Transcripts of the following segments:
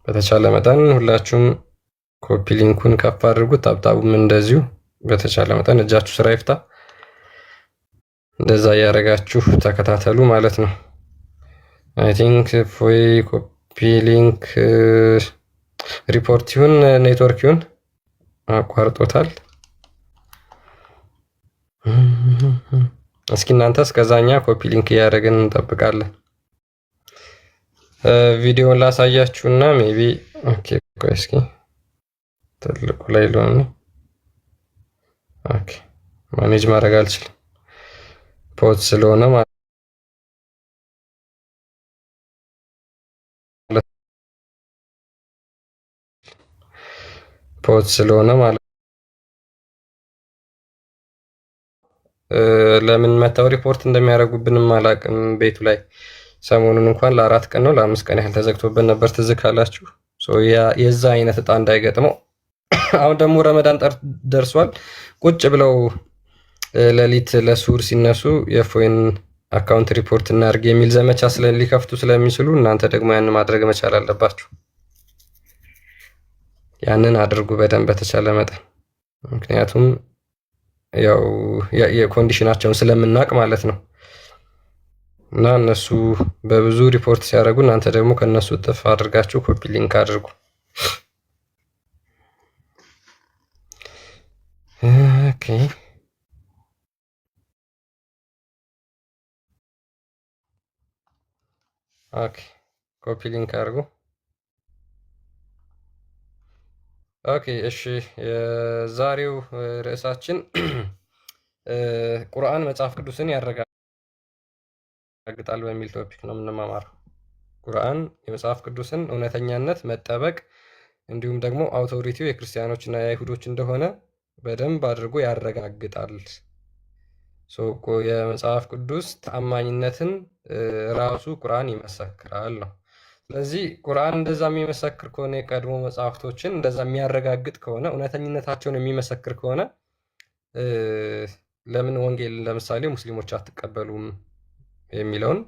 በተቻለ መጠን ሁላችሁም ኮፒ ሊንኩን ከፍ አድርጉት። ታብታቡም እንደዚሁ በተቻለ መጠን እጃችሁ ስራ ይፍታ። እንደዛ እያደረጋችሁ ተከታተሉ ማለት ነው። አይ ቲንክ ፎይ ኮፒ ሊንክ ሪፖርት ይሁን ኔትወርክ ይሁን አቋርጦታል። እስኪ እናንተ እስከዛኛ ኮፒ ሊንክ እያደረግን እንጠብቃለን። ቪዲዮውን ላሳያችሁና ሜቢ ኦኬ፣ ቆይ እስኪ ትልቁ ላይ ለሆነ ኦኬ፣ ማኔጅ ማድረግ አልችልም ፖዝ ስለሆነ ማለት ለምን መተው ሪፖርት እንደሚያደርጉብንም አላውቅም። ቤቱ ላይ ሰሞኑን እንኳን ለ4 ቀን ነው ለ5 ቀን ያህል ተዘግቶብን ነበር፣ ትዝ ካላችሁ። የዛ አይነት እጣ እንዳይገጥመው። አሁን ደግሞ ረመዳን ደርሷል። ቁጭ ብለው ሌሊት ለሱር ሲነሱ የፎይን አካውንት ሪፖርት እናድርግ የሚል ዘመቻ ሊከፍቱ ስለሚችሉ እናንተ ደግሞ ያን ማድረግ መቻል አለባችሁ። ያንን አድርጉ በደንብ በተቻለ መጠን፣ ምክንያቱም ያው የኮንዲሽናቸውን ስለምናውቅ ማለት ነው። እና እነሱ በብዙ ሪፖርት ሲያደርጉ እናንተ ደግሞ ከነሱ እጥፍ አድርጋችሁ ኮፒ ሊንክ አድርጉ። ኦኬ ኦኬ፣ ኮፒ ሊንክ አድርጉ። ኦኬ እሺ፣ የዛሬው ርዕሳችን ቁርአን መጽሐፍ ቅዱስን ያረጋግጣል በሚል ቶፒክ ነው የምንማማረው። ቁርአን የመጽሐፍ ቅዱስን እውነተኛነት መጠበቅ እንዲሁም ደግሞ አውቶሪቲው የክርስቲያኖችና የአይሁዶች እንደሆነ በደንብ አድርጎ ያረጋግጣል። የመጽሐፍ ቅዱስ ተአማኝነትን ራሱ ቁርአን ይመሰክራል ነው። ስለዚህ ቁርአን እንደዛ የሚመሰክር ከሆነ የቀድሞ መጽሐፍቶችን እንደዛ የሚያረጋግጥ ከሆነ እውነተኝነታቸውን የሚመሰክር ከሆነ ለምን ወንጌል ለምሳሌ ሙስሊሞች አትቀበሉም የሚለውን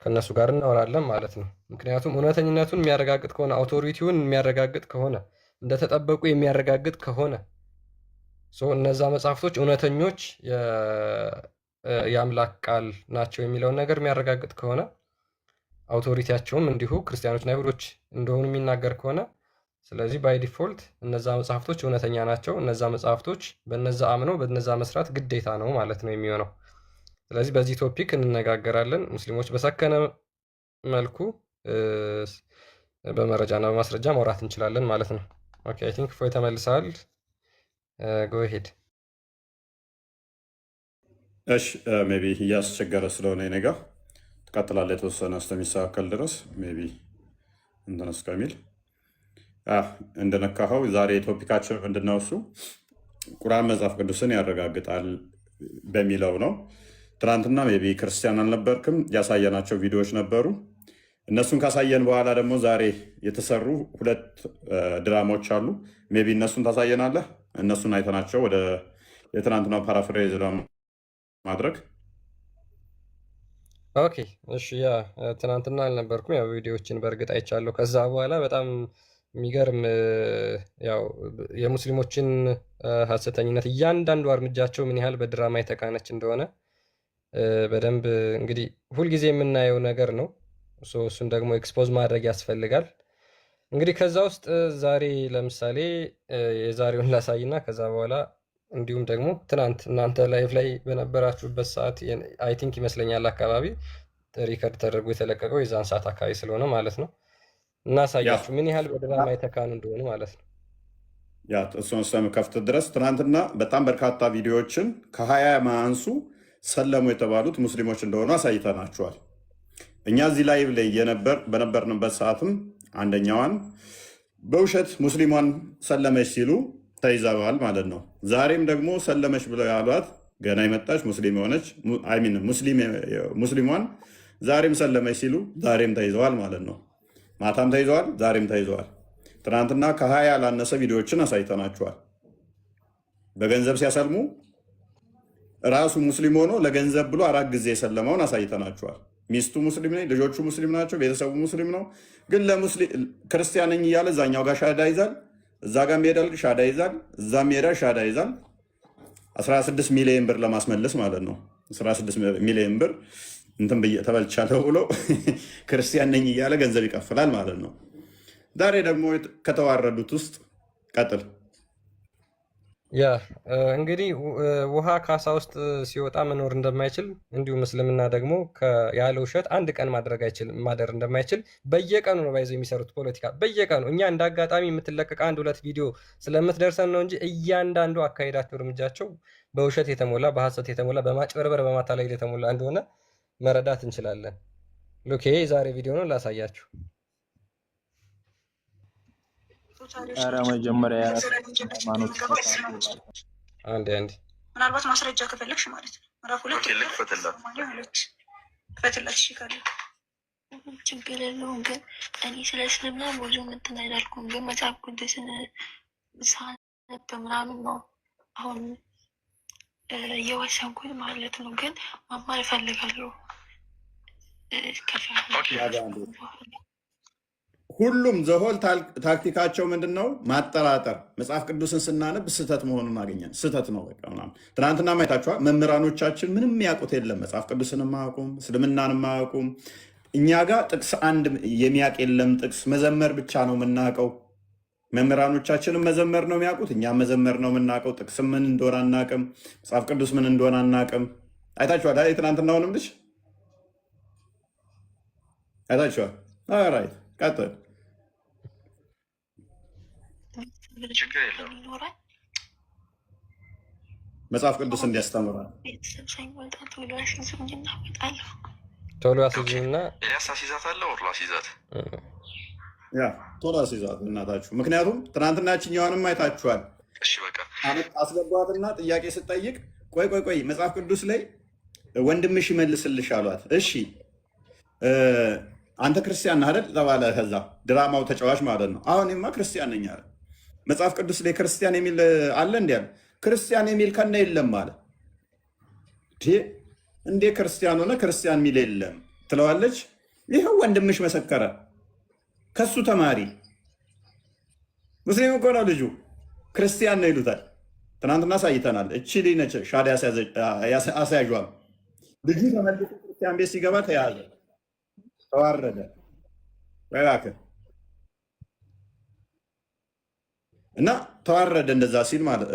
ከነሱ ጋር እናወራለን ማለት ነው። ምክንያቱም እውነተኝነቱን የሚያረጋግጥ ከሆነ አውቶሪቲውን የሚያረጋግጥ ከሆነ እንደተጠበቁ የሚያረጋግጥ ከሆነ እነዛ መጽሐፍቶች እውነተኞች የአምላክ ቃል ናቸው የሚለውን ነገር የሚያረጋግጥ ከሆነ አውቶሪቲያቸውም እንዲሁ ክርስቲያኖችና አይሁዶች እንደሆኑ የሚናገር ከሆነ ስለዚህ ባይ ዲፎልት እነዛ መጽሐፍቶች እውነተኛ ናቸው። እነዛ መጽሐፍቶች በነዛ አምነው በነዛ መስራት ግዴታ ነው ማለት ነው የሚሆነው። ስለዚህ በዚህ ቶፒክ እንነጋገራለን። ሙስሊሞች በሰከነ መልኩ በመረጃና በማስረጃ ማውራት እንችላለን ማለት ነው። ኦኬ አይ ቲንክ ፎይ ተመልሰዋል። ጎ ሄድ። እሺ ሜቢ እያስቸገረ ስለሆነ ኔጋ ትቀጥላለህ የተወሰነ እስከሚስተካከል ድረስ ሜቢ እንትን እስከሚል እንደነካኸው ዛሬ ቶፒካችን ምንድነው? እሱ ቁርአን መጽሐፍ ቅዱስን ያረጋግጣል በሚለው ነው። ትናንትና ሜቢ ክርስቲያን አልነበርክም፣ ያሳየናቸው ቪዲዮዎች ነበሩ። እነሱን ካሳየን በኋላ ደግሞ ዛሬ የተሰሩ 2 ድራማዎች አሉ። ሜቢ እነሱን ታሳየናለህ። እነሱን አይተናቸው ወደ የትናንትናው ፓራፍሬዝ ማድረግ። ኦኬ እሺ፣ ያ ትናንትና አልነበርኩም፣ ያው ቪዲዮዎችን በእርግጥ አይቻለሁ። ከዛ በኋላ በጣም የሚገርም ያው የሙስሊሞችን ሀሰተኝነት እያንዳንዱ እርምጃቸው ምን ያህል በድራማ የተቃነች እንደሆነ በደንብ እንግዲህ ሁልጊዜ የምናየው ነገር ነው። እሱን ደግሞ ኤክስፖዝ ማድረግ ያስፈልጋል። እንግዲህ ከዛ ውስጥ ዛሬ ለምሳሌ የዛሬውን ላሳይና ከዛ በኋላ እንዲሁም ደግሞ ትናንት እናንተ ላይቭ ላይ በነበራችሁበት ሰዓት አይ ቲንክ ይመስለኛል አካባቢ ሪከርድ ተደርጎ የተለቀቀው የዛን ሰዓት አካባቢ ስለሆነ ማለት ነው እናሳያችሁ ምን ያህል በድራማ የተካኑ እንደሆነ ማለት ነው። ያ እሱን እስከምከፍት ድረስ ትናንትና በጣም በርካታ ቪዲዮዎችን ከ20 ማያንሱ ሰለሙ የተባሉት ሙስሊሞች እንደሆኑ አሳይተናችኋል። እኛ እዚህ ላይቭ ላይ በነበርንበት ሰዓትም አንደኛዋን በውሸት ሙስሊሟን ሰለመች ሲሉ ተይዘዋል ማለት ነው። ዛሬም ደግሞ ሰለመች ብለው ያሏት ገና የመጣች ሙስሊም የሆነች ሙስሊሟን ዛሬም ሰለመች ሲሉ ዛሬም ተይዘዋል ማለት ነው። ማታም ተይዘዋል፣ ዛሬም ተይዘዋል። ትናንትና ከ20 ያላነሰ ቪዲዮዎችን አሳይተናችኋል። በገንዘብ ሲያሰልሙ ራሱ ሙስሊም ሆኖ ለገንዘብ ብሎ 4 ጊዜ የሰለመውን አሳይተናችኋል። ሚስቱ ሙስሊም ነኝ፣ ልጆቹ ሙስሊም ናቸው፣ ቤተሰቡ ሙስሊም ነው። ግን ክርስቲያን ነኝ እያለ እዛኛው ጋር ሻዳ ይዛል፣ እዛ ጋር ሄዳል ሻዳ ይዛል፣ እዛም ሄዳል ሻዳ ይዛል። 16 ሚሊዮን ብር ለማስመለስ ማለት ነው። 16 ሚሊዮን ብር እንትን ብዬ ተበልቻለሁ ብሎ ክርስቲያን ነኝ እያለ ገንዘብ ይከፍላል ማለት ነው። ዛሬ ደግሞ ከተዋረዱት ውስጥ ቀጥል። ያ እንግዲህ ውሃ ካሳ ውስጥ ሲወጣ መኖር እንደማይችል እንዲሁም እስልምና ደግሞ ያለ ውሸት አንድ ቀን ማደር እንደማይችል በየቀኑ ነው ባይዘው የሚሰሩት ፖለቲካ በየቀኑ። እኛ እንደ አጋጣሚ የምትለቀቅ አንድ ሁለት ቪዲዮ ስለምትደርሰን ነው እንጂ እያንዳንዱ አካሄዳቸው እርምጃቸው በውሸት የተሞላ በሐሰት የተሞላ በማጭበርበር በማታለል የተሞላ እንደሆነ መረዳት እንችላለን። ሉክ ይሄ የዛሬ ቪዲዮ ነው ላሳያችሁ። ኧረ መጀመሪያ አንዴ ምናልባት ማስረጃ ከፈለግሽ ማለት ነው። ምዕራፍ 2 ፈትላት ይሽካል ችግር የለውም። ግን እኔ ስለ እስልምና ብዙ እንትን አይደልኩም። ግን መጽሐፍ ቅዱስን ሳነብ ምናምን ነው አሁን እየወሰንኩት ማለት ነው። ግን መማር እፈልጋለሁ። ሁሉም ዘሆል ታክቲካቸው ምንድን ነው? ማጠራጠር። መጽሐፍ ቅዱስን ስናነብ ስህተት መሆኑን አገኘን። ስህተት ነው በቃ ምናምን። ትናንትና ማየታችኋል። መምህራኖቻችን ምንም የሚያውቁት የለም። መጽሐፍ ቅዱስን የማያውቁም፣ እስልምናን የማያውቁም። እኛ ጋር ጥቅስ አንድ የሚያውቅ የለም። ጥቅስ መዘመር ብቻ ነው የምናውቀው። መምህራኖቻችንም መዘመር ነው የሚያውቁት፣ እኛም መዘመር ነው የምናውቀው። ጥቅስ ምን እንደሆነ አናውቅም። መጽሐፍ ቅዱስ ምን እንደሆነ አናውቅም። አይታችኋል። ትናንትናውንም ልጅ አይታችኋል። ራይት ቀጥል። መጽሐፍ ቅዱስ እንዲያስተምራል ቶሎ አስይዝና ቶሎ አስይዛት እናታችሁ። ምክንያቱም ትናንትና ያችኛዋንም አይታችኋል። አስገቧትና ጥያቄ ስጠይቅ ቆይ መጽሐፍ ቅዱስ ላይ ወንድምሽ ይመልስልሽ አሏት። እሺ አንተ ክርስቲያን ነህ አይደል ተባለ። ከዛ ድራማው ተጫዋች ማለት ነው። አሁንማ ክርስቲያን ነኝ አለ። መጽሐፍ ቅዱስ ላይ ክርስቲያን የሚል አለ እንዲ አለ። ክርስቲያን የሚል ከነ የለም አለ። እንዴ ክርስቲያን ሆነ ክርስቲያን የሚል የለም ትለዋለች። ይኸው ወንድምሽ መሰከረ። ከሱ ተማሪ ሙስሊም እኮ ነው ልጁ፣ ክርስቲያን ነው ይሉታል። ትናንትና አሳይተናል። እቺ ልጅ ነች ሻዳ አስያዧል። ልጁ ተመልሶ ክርስቲያን ቤት ሲገባ ተያዘ፣ ተዋረደ። እባክህ እና ተዋረደ። እንደዛ ሲል ማለት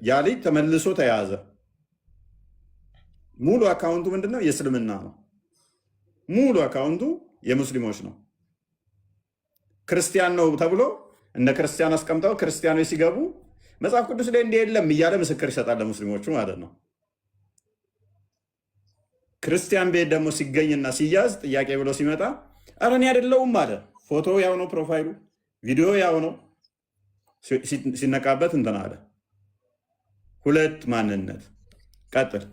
ያ ልጅ ተመልሶ ተያዘ። ሙሉ አካውንቱ ምንድነው? የእስልምና ነው። ሙሉ አካውንቱ የሙስሊሞች ነው። ክርስቲያን ነው ተብሎ እንደ ክርስቲያን አስቀምጠው ክርስቲያኖች ሲገቡ መጽሐፍ ቅዱስ ላይ እንዲህ የለም እያለ ምስክር ይሰጣል ለሙስሊሞቹ ማለት ነው። ክርስቲያን ቤት ደግሞ ሲገኝና ሲያዝ ጥያቄ ብሎ ሲመጣ ኧረ እኔ አይደለሁም አለ። ፎቶ ያው ነው፣ ፕሮፋይሉ ቪዲዮ ያው ነው። ሲነቃበት እንትን አለ። ሁለት ማንነት። ቀጥል።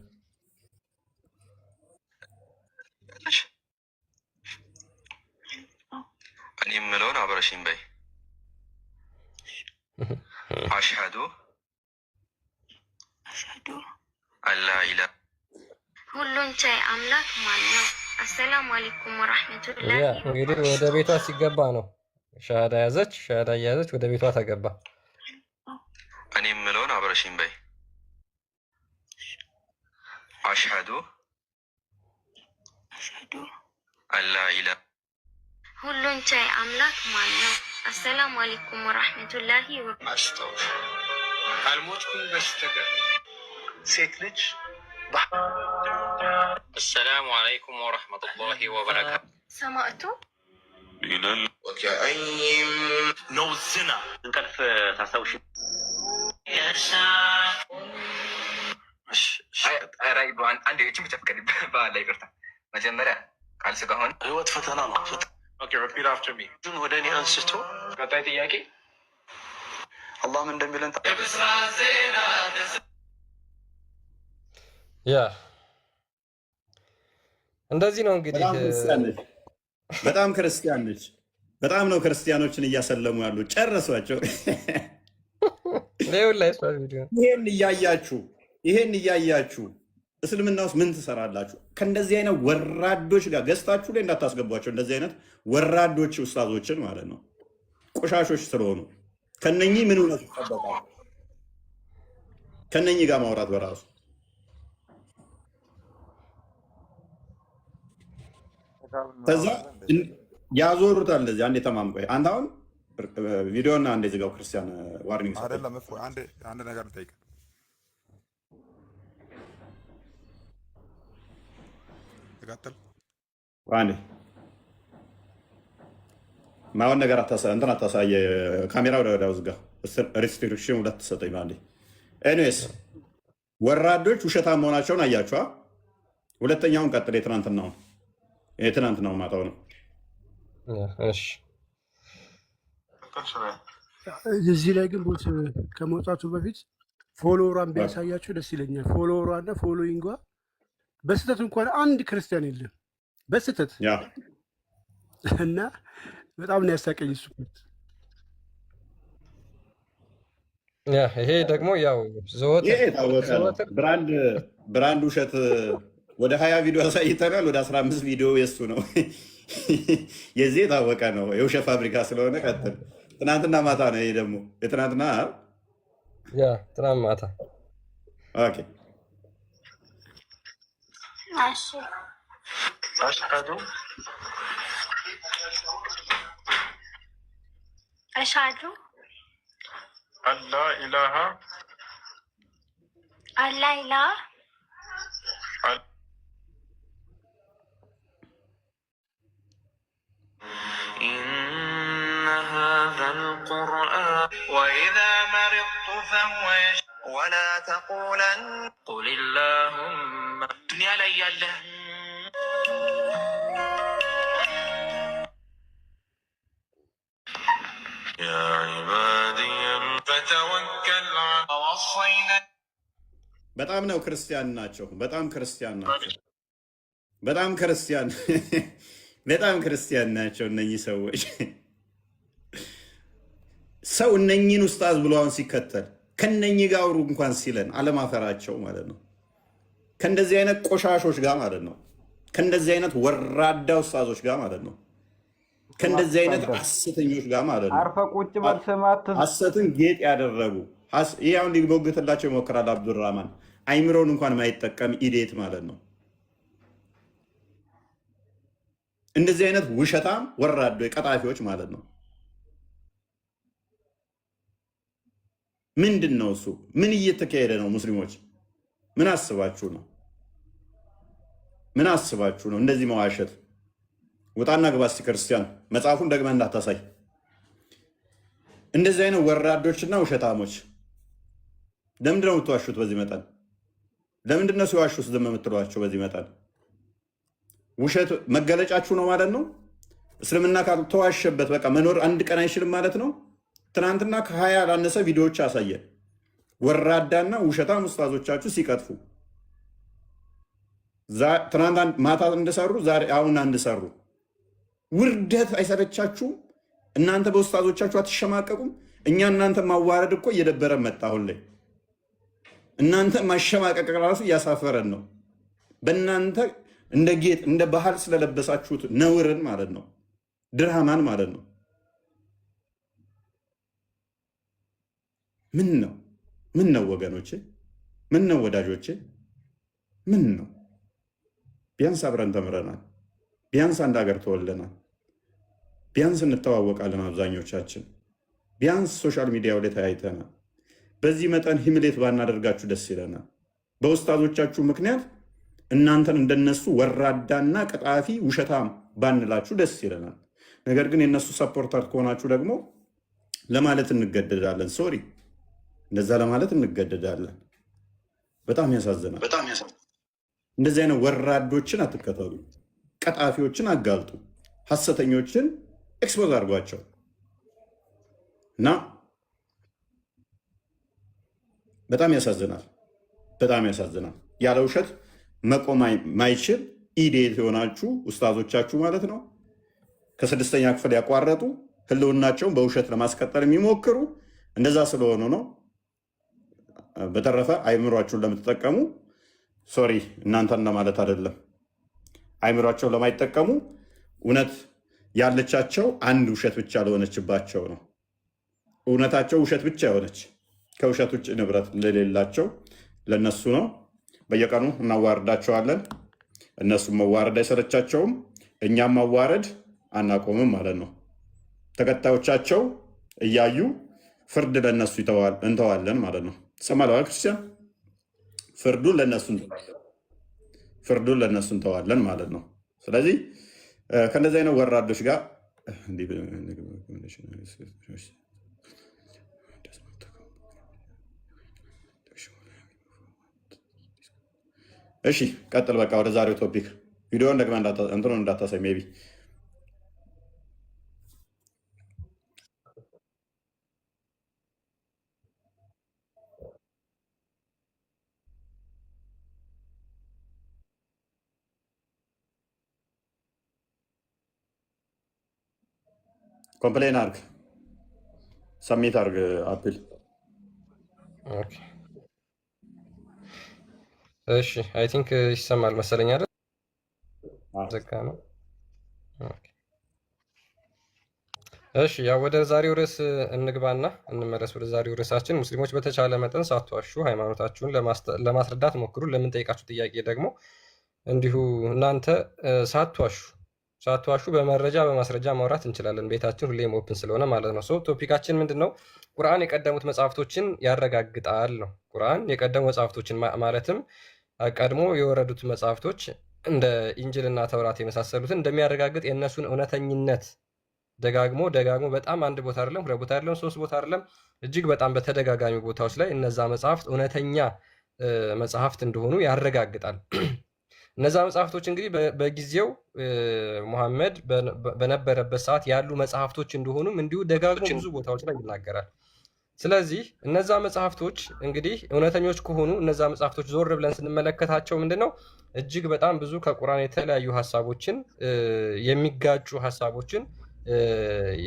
እኔ የምለውን አብረሽኝ በይ። አሽሀዱ አላ ኢላሃ ሁሉን ቻይ አምላክ ማን ነው? አሰላሙ አለይኩም ወራህመቱላሂ። እንግዲህ ወደ ቤቷ ሲገባ ነው ሻሃዳ ያዘች። ሻሃዳ እያያዘች ወደ ቤቷ ተገባ። እኔ የምለውን አብረሽኝ በይ። አሽሀዱ አላ ኢላሃ ሁሉን ቻይ አምላክ ማን ነው? አሰላሙ አለይኩም ወራህመቱላሂ ወበረካቱ። አልሞትኩም በስተቀር ሴት ልጅ السلام عليكم ورحمة الله وبركاته. ሰማዕቱ ነው ዝና እንቅልፍ ታስታውሽ አንድ ችን ብቻ ፍቀድ በአላ ይቅርታ። መጀመሪያ ቃል ስጋ ሆነ ህይወት ፈተና ነው። ወደ እኔ አንስቶ ቀጣይ ጥያቄ አላህም እንደሚለን ያ እንደዚህ ነው እንግዲህ። በጣም ክርስቲያን ነች። በጣም ነው ክርስቲያኖችን እያሰለሙ ያሉ። ጨረሷቸው። ይሄን እያያችሁ እስልምና ውስጥ ምን ትሰራላችሁ? ከእንደዚህ አይነት ወራዶች ጋር ገዝታችሁ ላይ እንዳታስገቧቸው። እንደዚህ አይነት ወራዶች ኡስታዞችን ማለት ነው፣ ቆሻሾች ስለሆኑ ከነኚህ ምን እውነት ይጠበቃል? ከነኚህ ጋር ማውራት በራሱ ከዛ ያዞሩታል። እንደዚህ አንድ የተማምቆ አንተ አሁን ቪዲዮና አንድ የዝጋው ክርስቲያን ዋርኒንግ አይደለም። አንድ ነገር ልጠይቅ። ተቀጥል። አንዴ ማውን ነገር እንትን አታሳየ። ካሜራ ወደ ዝጋ። ሪስትሪክሽን ሁለት ሰጠኝ ባንዴ። ኤኒዌይስ ወራዶች ውሸታም መሆናቸውን አያችኋ። ሁለተኛውን ቀጥል። የትናንትናው ማታው ነው። እሺ እዚህ ላይ ግን ቦት ከመውጣቱ በፊት ፎሎወሯን ቢያሳያችሁ ደስ ይለኛል። ፎሎወሯና ፎሎዊንጓ በስህተት እንኳን አንድ ክርስቲያን የለም በስህተት እና በጣም ነው ያሳቀኝ እሱ። ይሄ ደግሞ ያው ዘወትር ብራንድ ውሸት ወደ 20 ቪዲዮ አሳይተናል። ወደ 15 ቪዲዮ የሱ ነው። የዚህ የታወቀ ነው የውሸት ፋብሪካ ስለሆነ ቀጥል። ትናንትና ማታ ነው ይሄ ደግሞ የትናንትና ትናንት ማታ ኦኬ። አሽሀዱ አላ ኢላሃ إن هذا القرآن وإذا مرضت فهو ولا تقولن قل اللهم الدنيا لا ياله يا عبادي فتوكل على وصينا. በጣም ነው ክርስቲያን ናቸው። በጣም ክርስቲያን ናቸው እነኚህ ሰዎች። ሰው እነኚህን ኡስታዝ ብሎ አሁን ሲከተል ከነኚህ ጋር አውሩ እንኳን ሲለን አለማፈራቸው ማለት ነው። ከእንደዚህ አይነት ቆሻሾች ጋር ማለት ነው። ከእንደዚህ አይነት ወራዳ ኡስታዞች ጋር ማለት ነው። ከእንደዚህ አይነት ሐሰተኞች ጋር ማለት ነው። ሐሰትን ጌጥ ያደረጉ ይህ አሁን ሊሞግትላቸው ይሞክራል አብዱራህማን። አይምሮን እንኳን ማይጠቀም ኢዴት ማለት ነው። እንደዚህ አይነት ውሸታም ወራዶ ቀጣፊዎች ማለት ነው። ምንድን ነው እሱ? ምን እየተካሄደ ነው? ሙስሊሞች ምን አስባችሁ ነው? እንደዚህ መዋሸት? ውጣና ግባ እስቲ ክርስቲያን፣ መጽሐፉን ደግመህ እንዳታሳይ። እንደዚህ አይነት ወራዶችና ውሸታሞች ለምንድን ነው የምትዋሹት በዚህ መጠን? ለምንድን ነው ሲዋሹት ዝም የምትሏቸው በዚህ መጠን? ውሸት መገለጫችሁ ነው ማለት ነው። እስልምና ካልተዋሸበት በቃ መኖር አንድ ቀን አይችልም ማለት ነው። ትናንትና ከ20 ያላነሰ ቪዲዮዎች አሳየ። ወራዳና ውሸታም ኡስታዞቻችሁ ሲቀጥፉ ትናንት ማታ እንደሰሩ ዛሬ አሁን እንደሰሩ። ውርደት አይሰለቻችሁም? እናንተ በኡስታዞቻችሁ አትሸማቀቁም? እኛ እናንተ ማዋረድ እኮ እየደበረ መጣ። አሁን ላይ እናንተ ማሸማቀቅ ራሱ እያሳፈረን ነው። በእናንተ እንደ ጌጥ እንደ ባህል ስለለበሳችሁት ነውርን ማለት ነው፣ ድራማን ማለት ነው። ምን ነው ወገኖቼ? ምን ነው ወዳጆቼ? ምን ነው? ቢያንስ አብረን ተምረናል። ቢያንስ አንድ ሀገር ተወልደናል። ቢያንስ እንተዋወቃለን አብዛኞቻችን። ቢያንስ ሶሻል ሚዲያው ላይ ተያይተናል። በዚህ መጠን ሂምሌት ባናደርጋችሁ ደስ ይለናል። በኡስታዞቻችሁ ምክንያት እናንተን እንደነሱ ወራዳና ቀጣፊ ውሸታም ባንላችሁ ደስ ይለናል። ነገር ግን የነሱ ሰፖርተር ከሆናችሁ ደግሞ ለማለት እንገደዳለን። ሶሪ እንደዛ ለማለት እንገደዳለን። በጣም ያሳዝናል። እንደዚህ አይነት ወራዶችን አትከተሉ። ቀጣፊዎችን አጋልጡ። ሐሰተኞችን ኤክስፖዝ አድርጓቸው እና በጣም ያሳዝናል። ያለ ውሸት መቆም ማይችል ኢዴት የሆናችሁ ኡስታዞቻችሁ ማለት ነው። ከ6ኛ ክፍል ያቋረጡ ህልውናቸውን በውሸት ለማስቀጠል የሚሞክሩ እንደዛ ስለሆኑ ነው። በተረፈ አይምሯችሁን ለምትጠቀሙ ሶሪ እናንተን ለማለት አይደለም። አይምሯቸው ለማይጠቀሙ እውነት ያለቻቸው አንድ ውሸት ብቻ ለሆነችባቸው ነው። እውነታቸው ውሸት ብቻ የሆነች ከውሸት ውጭ ንብረት ለሌላቸው ለነሱ ነው። በየቀኑ እናዋርዳቸዋለን። እነሱም መዋረድ አይሰለቻቸውም፣ እኛም ማዋረድ አናቆምም ማለት ነው። ተከታዮቻቸው እያዩ ፍርድ ለነሱ እንተዋለን ማለት ነው። ትሰማለህ ክርስቲያን? ፍርዱን ለነሱ እንተዋለን ማለት ነው። ስለዚህ ከእንደዚህ አይነት ወራዶች ጋር እሺ፣ ቀጥል። በቃ ወደ ዛሬው ቶፒክ ቪዲዮን ደግመህ እንትኑን እንዳታሳይ ሜይ ቢ ኮምፕሌን አርግ፣ ሰሚት አርግ አፕል። እሺ አይ ቲንክ ይሰማል መሰለኝ አይደል? ዘጋ ነው። እሺ ያው ወደ ዛሬው ርዕስ እንግባና እንመለስ። ወደ ዛሬው ርዕሳችን ሙስሊሞች በተቻለ መጠን ሳትዋሹ ሃይማኖታችሁን ለማስረዳት ሞክሩ። ለምንጠይቃችሁ ጥያቄ ደግሞ እንዲሁ እናንተ ሳትዋሹ በመረጃ በማስረጃ ማውራት እንችላለን። ቤታችን ሁሌም ኦፕን ስለሆነ ማለት ነው። ቶፒካችን ምንድን ነው? ቁርአን የቀደሙት መጽሐፍቶችን ያረጋግጣል ነው። ቁርአን የቀደሙ መጽሐፍቶችን ማለትም ቀድሞ የወረዱት መጽሐፍቶች እንደ ኢንጅልና ተውራት የመሳሰሉትን እንደሚያረጋግጥ የእነሱን እውነተኝነት ደጋግሞ በጣም አንድ ቦታ አይደለም፣ ሁለት ቦታ አይደለም፣ ሶስት ቦታ አይደለም፣ እጅግ በጣም በተደጋጋሚ ቦታዎች ላይ እነዛ መጽሐፍት እውነተኛ መጽሐፍት እንደሆኑ ያረጋግጣል። እነዛ መጽሐፍቶች እንግዲህ በጊዜው ሙሐመድ በነበረበት ሰዓት ያሉ መጽሐፍቶች እንደሆኑም እንዲሁ ደጋግሞ ብዙ ቦታዎች ላይ ይናገራል። ስለዚህ እነዛ መጽሐፍቶች እንግዲህ እውነተኞች ከሆኑ እነዛ መጽሐፍቶች ዞር ብለን ስንመለከታቸው ምንድነው እጅግ በጣም ብዙ ከቁርአን የተለያዩ ሀሳቦችን የሚጋጩ ሀሳቦችን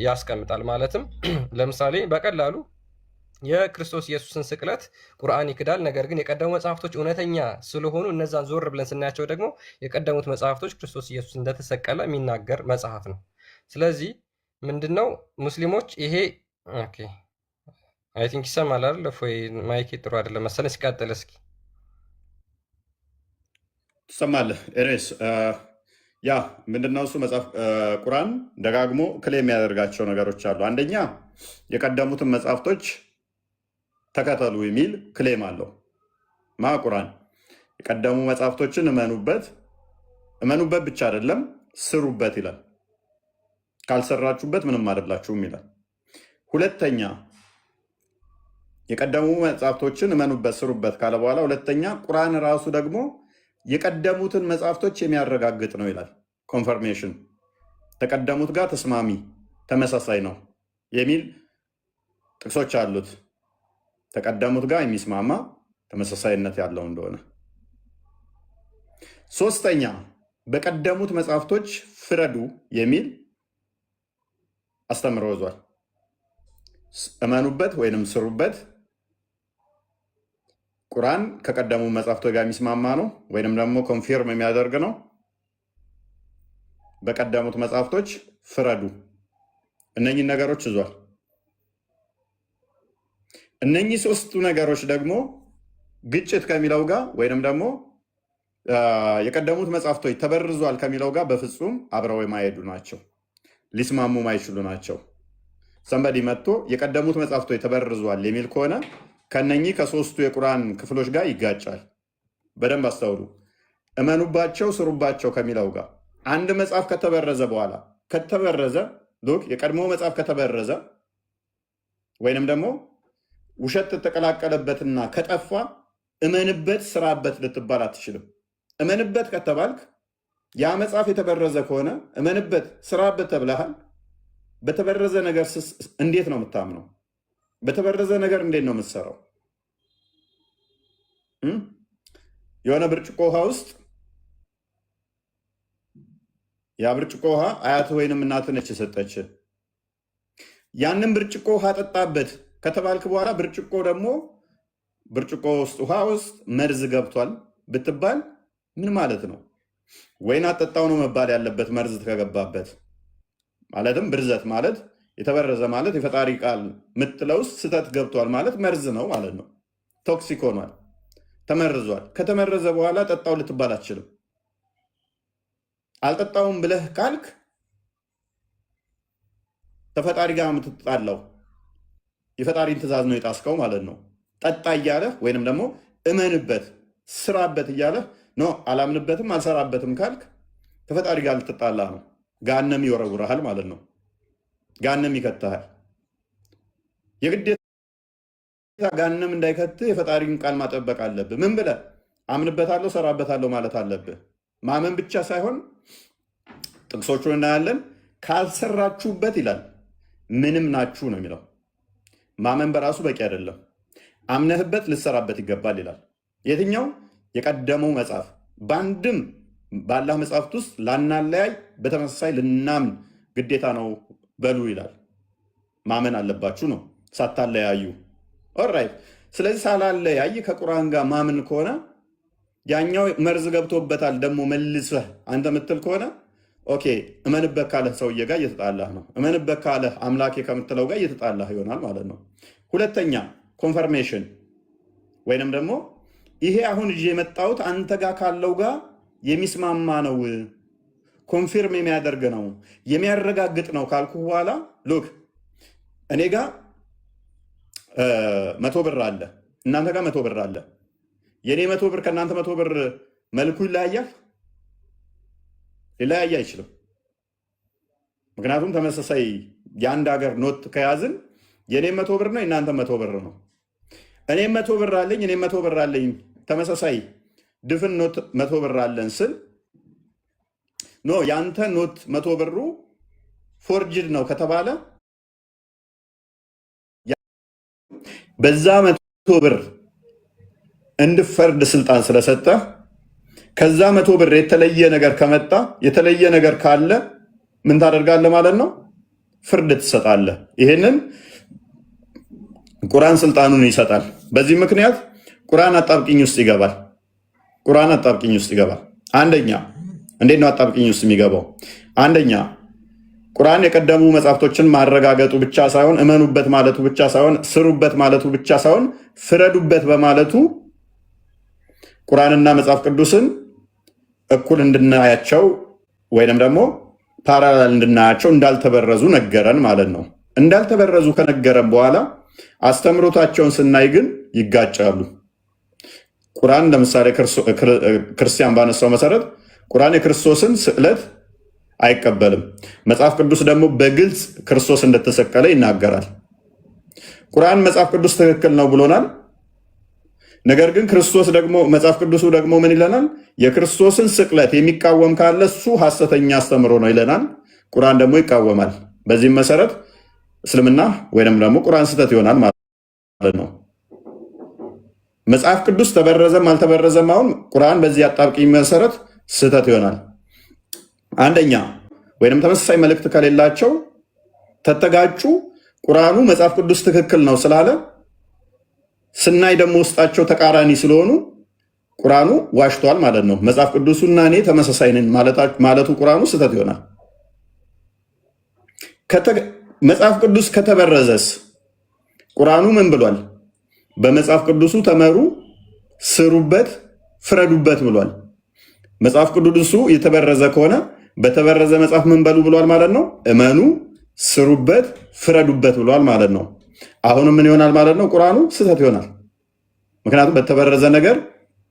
ያስቀምጣል። ማለትም ለምሳሌ በቀላሉ የክርስቶስ ኢየሱስን ስቅለት ቁርአን ይክዳል። ነገር ግን የቀደሙ መጽሐፍቶች እውነተኛ ስለሆኑ እነዛን ዞር ብለን ስናያቸው ደግሞ የቀደሙት መጽሐፍቶች ክርስቶስ ኢየሱስ እንደተሰቀለ የሚናገር መጽሐፍ ነው። ስለዚህ ምንድነው ሙስሊሞች ይሄ ኦኬ አይ ቲንክ ይሰማል አይደል? ወይ ማይክ ጥሩ አይደለም መሰለኝ። ሲቀጥል እስኪ ትሰማለህ? ኤሬስ ያ ምንድነው እሱ መጽሐፍ ቁርአን ደጋግሞ ክሌም የሚያደርጋቸው ነገሮች አሉ። አንደኛ የቀደሙትን መጽሐፍቶች ተከተሉ የሚል ክሌም አለው። ቁርአን የቀደሙ መጽሐፍቶችን እመኑበት ብቻ አይደለም ስሩበት ይላል። ካልሰራችሁበት ምንም አይደላችሁም ይላል። ሁለተኛ የቀደሙ መጽሐፍቶችን እመኑበት ስሩበት ካለ በኋላ ሁለተኛ ቁርአን ራሱ ደግሞ የቀደሙትን መጽሐፍቶች የሚያረጋግጥ ነው ይላል። ኮንፈርሜሽን ተቀደሙት ጋር ተስማሚ ተመሳሳይ ነው የሚል ጥቅሶች አሉት። ተቀደሙት ጋር የሚስማማ ተመሳሳይነት ያለው እንደሆነ። ሶስተኛ በቀደሙት መጽሐፍቶች ፍረዱ የሚል አስተምሮ ይዟል። እመኑበት ወይንም ስሩበት። ቁርአን ከቀደሙ መጽሐፍቶች ጋር የሚስማማ ነው ወይንም ደግሞ ኮንፊርም የሚያደርግ ነው። በቀደሙት መጽሐፍቶች ፍረዱ። እነኚህ ነገሮች ይዟል። እነኚህ ሶስቱ ነገሮች ደግሞ ግጭት ከሚለው ጋር ወይንም ደግሞ የቀደሙት መጽሐፍቶች ተበርዟል ከሚለው ጋር በፍጹም አብረው የማይሄዱ ናቸው፣ ሊስማሙ ማይችሉ ናቸው። ሰንበዲ መጥቶ የቀደሙት መጽሐፍቶች ተበርዟል የሚል ከሆነ ከነኚህ ከሶስቱ የቁርአን ክፍሎች ጋር ይጋጫል። በደንብ አስተውሉ። እመኑባቸው ስሩባቸው ከሚለው ጋር አንድ መጽሐፍ ከተበረዘ በኋላ የቀድሞ መጽሐፍ ከተበረዘ ወይንም ደግሞ ውሸት ተቀላቀለበትና ከጠፋ እመንበት ስራበት ልትባል አትችልም። እመንበት ከተባልክ ያ መጽሐፍ የተበረዘ ከሆነ እመንበት ስራበት ተብለሃል። በተበረዘ ነገር እንዴት ነው የምታምነው? በተበረዘ ነገር እንዴት ነው የምትሰራው? የሆነ ብርጭቆ ውሃ ውስጥ ያ ብርጭቆ ውሃ አያትህ ወይንም እናትህ ነች የሰጠች። ያንን ብርጭቆ ውሃ ጠጣበት ከተባልክ በኋላ ብርጭቆ ውስጥ ውሃ ውስጥ መርዝ ገብቷል ብትባል ምን ማለት ነው? ወይን አጠጣው ነው መባል ያለበት መርዝ ከገባበት። ማለትም ብርዘት ማለት የተበረዘ ማለት የፈጣሪ ቃል ምትለው ውስጥ ስተት ገብቷል ማለት መርዝ ነው ማለት ነው። ቶክሲክ ሆኗል፣ ተመርዟል። ከተመረዘ በኋላ ጠጣው ልትባል አትችልም። አልጠጣውም ብለህ ካልክ ከፈጣሪ ጋር የምትጣላው የፈጣሪን ትእዛዝ ነው የጣስከው ማለት ነው። ጠጣ እያለህ ወይንም ደግሞ እመንበት ስራበት እያለህ ኖ አላምንበትም አልሰራበትም ካልክ ከፈጣሪ ጋር ልትጣላ ነው። ጋነም ይወረውረሃል ማለት ነው። ጋነም ይከትሃል። የግዴታ ጋነም እንዳይከትህ የፈጣሪን ቃል ማጠበቅ አለብህ። ምን ብለህ አምንበታለሁ ሰራበታለሁ ማለት አለብህ። ማመን ብቻ ሳይሆን ጥቅሶቹን እናያለን። ካልሰራችሁበት ይላል ምንም ናችሁ ነው የሚለው። ማመን በራሱ በቂ አይደለም። አምነህበት ልሰራበት ይገባል ይላል። የትኛው የቀደመው መጽሐፍ በአንድም በአላህ መጽሐፍት ውስጥ ላናለያይ በተመሳሳይ ልናምን ግዴታ ነው በሉ ይላል። ማመን አለባችሁ ነው ሳታለያዩ። ኦራይት። ስለዚህ ሳላለያይ ከቁርአን ጋር ማምን ከሆነ ያኛው መርዝ ገብቶበታል ደግሞ መልሰህ አንተ ምትል ከሆነ ኦኬ፣ እመንበት ካለህ ሰውዬ ጋር እየተጣላህ ነው። እመንበት ካለህ አምላኬ ከምትለው ጋር እየተጣላህ ይሆናል ማለት ነው። ሁለተኛ ኮንፈርሜሽን ወይንም ደግሞ ይሄ አሁን ይዤ የመጣሁት አንተ ጋር ካለው ጋር የሚስማማ ነው፣ ኮንፊርም የሚያደርግ ነው፣ የሚያረጋግጥ ነው ካልኩ በኋላ ሉክ እኔ ጋር 100 ብር አለ፣ እናንተ ጋር 100 ብር አለ። የኔ 100 ብር ከእናንተ 100 ብር መልኩ ይለያያል? ሊለያይ አይችልም። ምክንያቱም ተመሳሳይ የአንድ ሀገር ኖት ከያዝን የኔ 100 ብር ነው የእናንተ 100 ብር ነው። እኔም 100 ብር አለኝ እኔም 100 ብር አለኝ፣ ተመሳሳይ ድፍን ኖት 100 ብር አለን ስል ኖ ያንተ ኖት 100 ብሩ ፎርጅድ ነው ከተባለ በዛ 100 ብር እንድፈርድ ስልጣን ስለሰጠ ከዛ 100 ብር የተለየ ነገር ከመጣ የተለየ ነገር ካለ ምን ታደርጋለህ ማለት ነው? ፍርድ ትሰጣለህ። ይሄንን ቁርአን ስልጣኑን ይሰጣል። በዚህ ምክንያት ቁርአን አጣብቂኝ ውስጥ ይገባል። ቁርአን አጣብቂኝ ውስጥ ይገባል። አንደኛ እንዴት ነው አጣብቂኝ ውስጥ የሚገባው? አንደኛ ቁርአን የቀደሙ መጽሐፍቶችን ማረጋገጡ ብቻ ሳይሆን እመኑበት ማለቱ ብቻ ሳይሆን ስሩበት ማለቱ ብቻ ሳይሆን ፍረዱበት በማለቱ ቁርአንና መጽሐፍ ቅዱስን እኩል እንድናያቸው ወይንም ደግሞ ፓራላል እንድናያቸው እንዳልተበረዙ ነገረን ማለት ነው። እንዳልተበረዙ ከነገረን በኋላ አስተምሮታቸውን ስናይ ግን ይጋጫሉ። ቁርአን ለምሳሌ ክርስቲያን ባነሳው መሰረት ቁርአን የክርስቶስን ስዕለት አይቀበልም። መጽሐፍ ቅዱስ ደግሞ በግልጽ ክርስቶስ እንደተሰቀለ ይናገራል። ቁርአን መጽሐፍ ቅዱስ ትክክል ነው ብሎናል። ነገር ግን ክርስቶስ ደግሞ መጽሐፍ ቅዱሱ ደግሞ ምን ይለናል? የክርስቶስን ስቅለት የሚቃወም ካለ እሱ ሐሰተኛ አስተምሮ ነው ይለናል። ቁርአን ደግሞ ይቃወማል። በዚህም መሰረት እስልምና ወይም ደግሞ ቁርአን ስህተት ይሆናል ማለት ነው። መጽሐፍ ቅዱስ ተበረዘም አልተበረዘም አሁን ቁርአን በዚህ አጣብቂኝ መሰረት ስህተት ይሆናል። አንደኛ ወይም ተመሳሳይ መልእክት ከሌላቸው ተተጋጩ። ቁርአኑ መጽሐፍ ቅዱስ ትክክል ነው ስላለ ስናይ ደግሞ ውስጣቸው ተቃራኒ ስለሆኑ ቁርአኑ ዋሽቷል ማለት ነው። መጽሐፍ ቅዱሱና እኔ ተመሳሳይ ነን ማለቱ ቁርአኑ ስህተት ይሆናል። መጽሐፍ ቅዱስ ከተበረዘስ ቁርአኑ ምን ብሏል? በመጽሐፍ ቅዱሱ ተመሩ፣ ስሩበት፣ ፍረዱበት ብሏል። መጽሐፍ ቅዱሱ የተበረዘ ከሆነ በተበረዘ መጽሐፍ ምን በሉ ብሏል ማለት ነው? እመኑ፣ ስሩበት፣ ፍረዱበት ብሏል ማለት ነው። አሁንም ምን ይሆናል ማለት ነው? ቁርአኑ ስህተት ይሆናል። ምክንያቱም በተበረዘ ነገር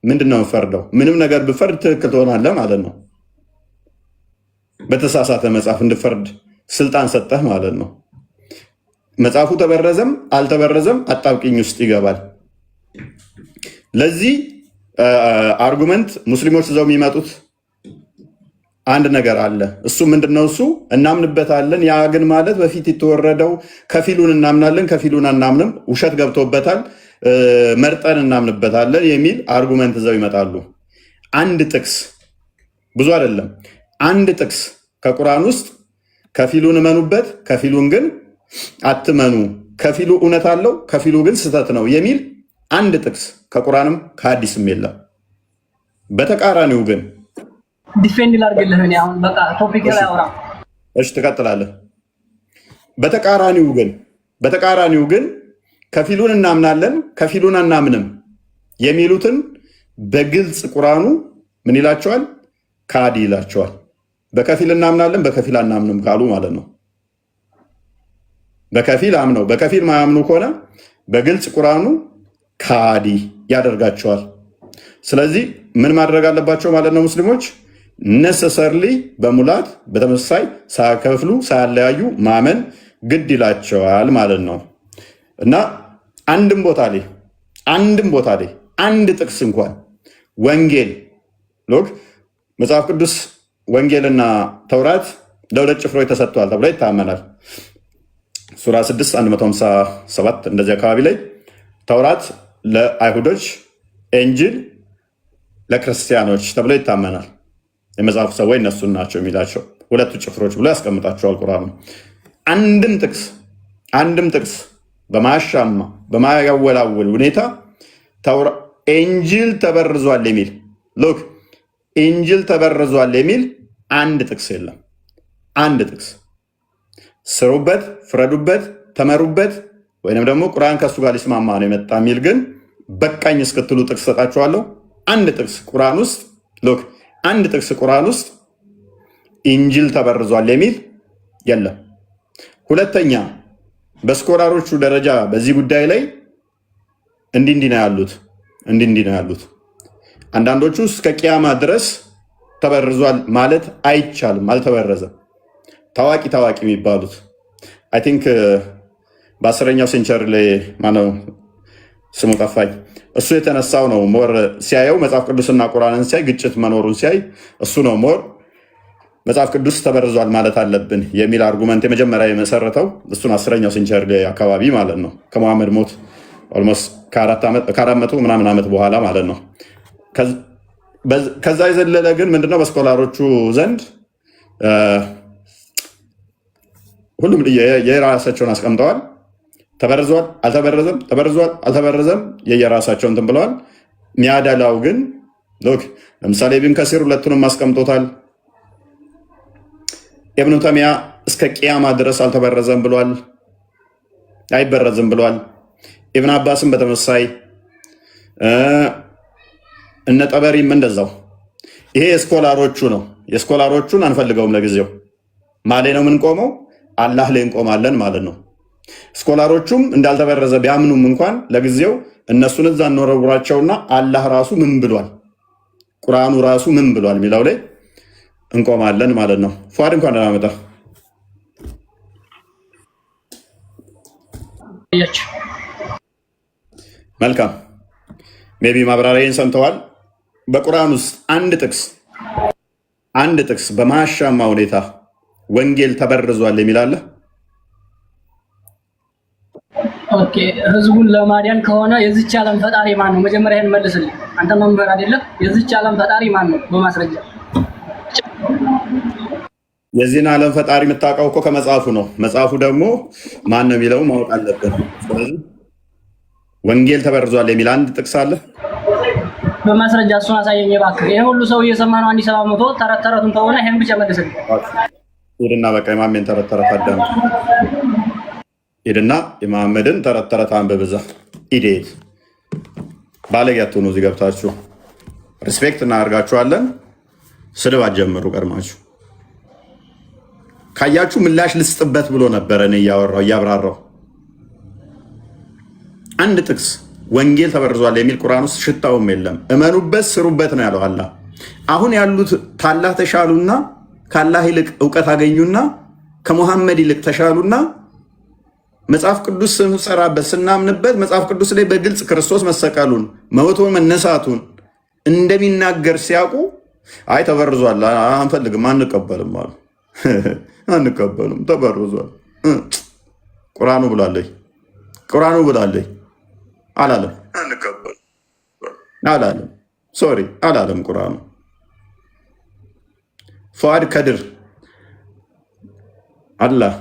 ምንድን ነው የምፈርደው? ምንም ነገር ብፈርድ ትክክል ትሆናለህ ማለት ነው። በተሳሳተ መጽሐፍ እንድፈርድ ስልጣን ሰጠህ ማለት ነው። መጽሐፉ ተበረዘም አልተበረዘም አጣብቂኝ ውስጥ ይገባል። ለዚህ አርጉመንት ሙስሊሞች ይዘው የሚመጡት አንድ ነገር አለ። እሱ ምንድነው? እሱ እናምንበታለን። ያ ግን ማለት በፊት የተወረደው ከፊሉን እናምናለን፣ ከፊሉን አናምንም፣ ውሸት ገብቶበታል፣ መርጠን እናምንበታለን የሚል አርጉመንት ይዘው ይመጣሉ። አንድ ጥቅስ ብዙ አይደለም፣ አንድ ጥቅስ ከቁርአን ውስጥ ከፊሉን እመኑበት፣ ከፊሉን ግን አትመኑ፣ ከፊሉ እውነት አለው፣ ከፊሉ ግን ስህተት ነው የሚል አንድ ጥቅስ ከቁርአንም ከሐዲስም የለም። በተቃራኒው ግን ዲፌንድ ላድርግልህ። እኔ አሁን በቃ ቶፒክ ላይ አውራ። እሺ ትቀጥላለህ። በተቃራኒው ግን ከፊሉን እናምናለን ከፊሉን አናምንም የሚሉትን በግልጽ ቁርአኑ ምን ይላቸዋል? ካዲ ይላቸዋል። በከፊል እናምናለን በከፊል አናምንም ካሉ ማለት ነው። በከፊል አምነው በከፊል ማያምኑ ከሆነ በግልጽ ቁርአኑ ካዲ ያደርጋቸዋል። ስለዚህ ምን ማድረግ አለባቸው ማለት ነው? ሙስሊሞች ነሰሰርሊ በሙላት በተመሳሳይ ሳያከፍሉ ሳያለያዩ ማመን ግድ ይላቸዋል ማለት ነው። እና አንድም ቦታ ላይ አንድ ጥቅስ እንኳን ወንጌል ሎክ መጽሐፍ ቅዱስ ወንጌልና ተውራት ለሁለት ጭፍሮች ተሰጥቷል ተብሎ ይታመናል። ሱራ 6 157 እንደዚህ አካባቢ ላይ ተውራት ለአይሁዶች እንጂል ለክርስቲያኖች ተብሎ ይታመናል። የመጽሐፉ ሰዎች እነሱን ናቸው የሚላቸው ሁለቱ ጭፍሮች ብሎ ያስቀምጣቸዋል ቁርአኑ። አንድም ጥቅስ በማያሻማ በማያወላውል ሁኔታ እንጂል ተበርዟል የሚል ሎክ እንጂል ተበርዟል የሚል አንድ ጥቅስ የለም። አንድ ጥቅስ ስሩበት፣ ፍረዱበት፣ ተመሩበት ወይንም ደግሞ ቁርአን ከእሱ ጋር ሊስማማ ነው የመጣ የሚል ግን በቃኝ እስክትሉ ጥቅስ ሰጣችኋለሁ። አንድ ጥቅስ ቁርአን ውስጥ ሎክ አንድ ጥቅስ ቁርአን ውስጥ እንጂል ተበርዟል የሚል የለም። ሁለተኛ በስኮላሮቹ ደረጃ በዚህ ጉዳይ ላይ እንዲህ ነው ያሉት። አንዳንዶቹ እስከ ቂያማ ድረስ ተበርዟል ማለት አይቻልም፣ አልተበረዘም። ታዋቂ የሚባሉት አይ ቲንክ በ10ኛው ሴንቸሪ ላይ ማነው ስሙ ጠፋኝ፣ እሱ የተነሳው ነው ሞር ሲያየው መጽሐፍ ቅዱስና ቁርአንን ሲያይ ግጭት መኖሩን ሲያይ እሱ ነው ሞር መጽሐፍ ቅዱስ ተበርዟል ማለት አለብን የሚል አርጉመንት የመጀመሪያ የመሰረተው እሱን 10ኛው ሴንቸሪ ላይ አካባቢ ማለት ነው ከመሐመድ ሞት ኦልሞስት ከ400 ምናምን ዓመት በኋላ ማለት ነው። ከዛ የዘለለ ግን ምንድነው በስኮላሮቹ ዘንድ ሁሉም የራሳቸውን አስቀምጠዋል። ተበርዟል አልተበረዘም፣ ተበርዟል አልተበረዘም የየራሳቸው እንትን ብለዋል። ሚያዳላው ግን ሎክ ለምሳሌ ኢብን ከሲር ሁለቱንም አስቀምጦታል። ኢብኑ ተሚያ እስከ ቂያማ ድረስ አልተበረዘም ብሏል፣ አይበረዝም ብሏል። ኢብን አባስም በተመሳይ እነ ጠበሪም እንደዛው። ይሄ የስኮላሮቹ ነው። የስኮላሮቹን አንፈልገውም ለጊዜው። ማሌ ነው የምንቆመው፣ አላህ ላይ እንቆማለን ማለት ነው። ስኮላሮቹም እንዳልተበረዘ ቢያምኑም እንኳን ለጊዜው እነሱን እዛ እንወረውራቸውና አላህ ራሱ ምን ብሏል፣ ቁርአኑ ራሱ ምን ብሏል የሚለው ላይ እንቆማለን ማለት ነው። ፏድ እንኳን ደህና መጣህ። መልካም ሜቢ ማብራሪያን ሰምተዋል። በቁርአን ውስጥ አንድ ጥቅስ በማያሻማ ሁኔታ ወንጌል ተበርዟል የሚል አለ? ኦኬ፣ ህዝቡን ለማዳን ከሆነ የዚች ዓለም ፈጣሪ ማን ነው? መጀመሪያ ይሄን መልስልኝ። አንተ መምህር አይደለም? የዚች ዓለም ፈጣሪ ማን ነው? በማስረጃ የዚህን ዓለም ፈጣሪ የምታውቀው እኮ ከመጽሐፉ ነው። መጽሐፉ ደግሞ ማን ነው የሚለው ማወቅ አለብን። ስለዚህ ወንጌል ተበርዟል የሚል አንድ ጥቅስ አለ? በማስረጃ እሱን አሳየኝ እባክህ። ይሄ ሁሉ ሰው እየሰማ ነው። 1700 ተረቱን ተውና ይሄን ብቻ መልስልኝ። ሂድና በቃ የማሜን ተረት አዳምጥ። ሂድና የመሐመድን ተረት አንብብ። እዛ ኢዴት ባለጌ አትሆኑ። እዚህ ገብታችሁ ሪስፔክት እናደርጋችኋለን። ስድብ አትጀምሩ። ቀድማችሁ ካያችሁ ምላሽ ልስጥበት ብሎ ነበረ እኔ እያብራራው። አንድ ጥቅስ ወንጌል ተበርዟል የሚል ቁርአን ውስጥ ሽታውም የለም። እመኑበት፣ ስሩበት ነው ያለው አላህ። አሁን ያሉት ታላህ ተሻሉና ከአላህ ይልቅ እውቀት አገኙና ከሙሐመድ ይልቅ ተሻሉና መጽሐፍ ቅዱስ ስንሰራበት ስናምንበት መጽሐፍ ቅዱስ ላይ በግልጽ ክርስቶስ መሰቀሉን መሞቱን መነሳቱን እንደሚናገር ሲያውቁ አይ ተበርዟል አንፈልግም አንቀበልም አሉ። አንቀበልም ተበርዟል ቁርአኑ ብላለች አላለም። ሶሪ አላለም ቁርአኑ። ፉአድ ከድር አላህ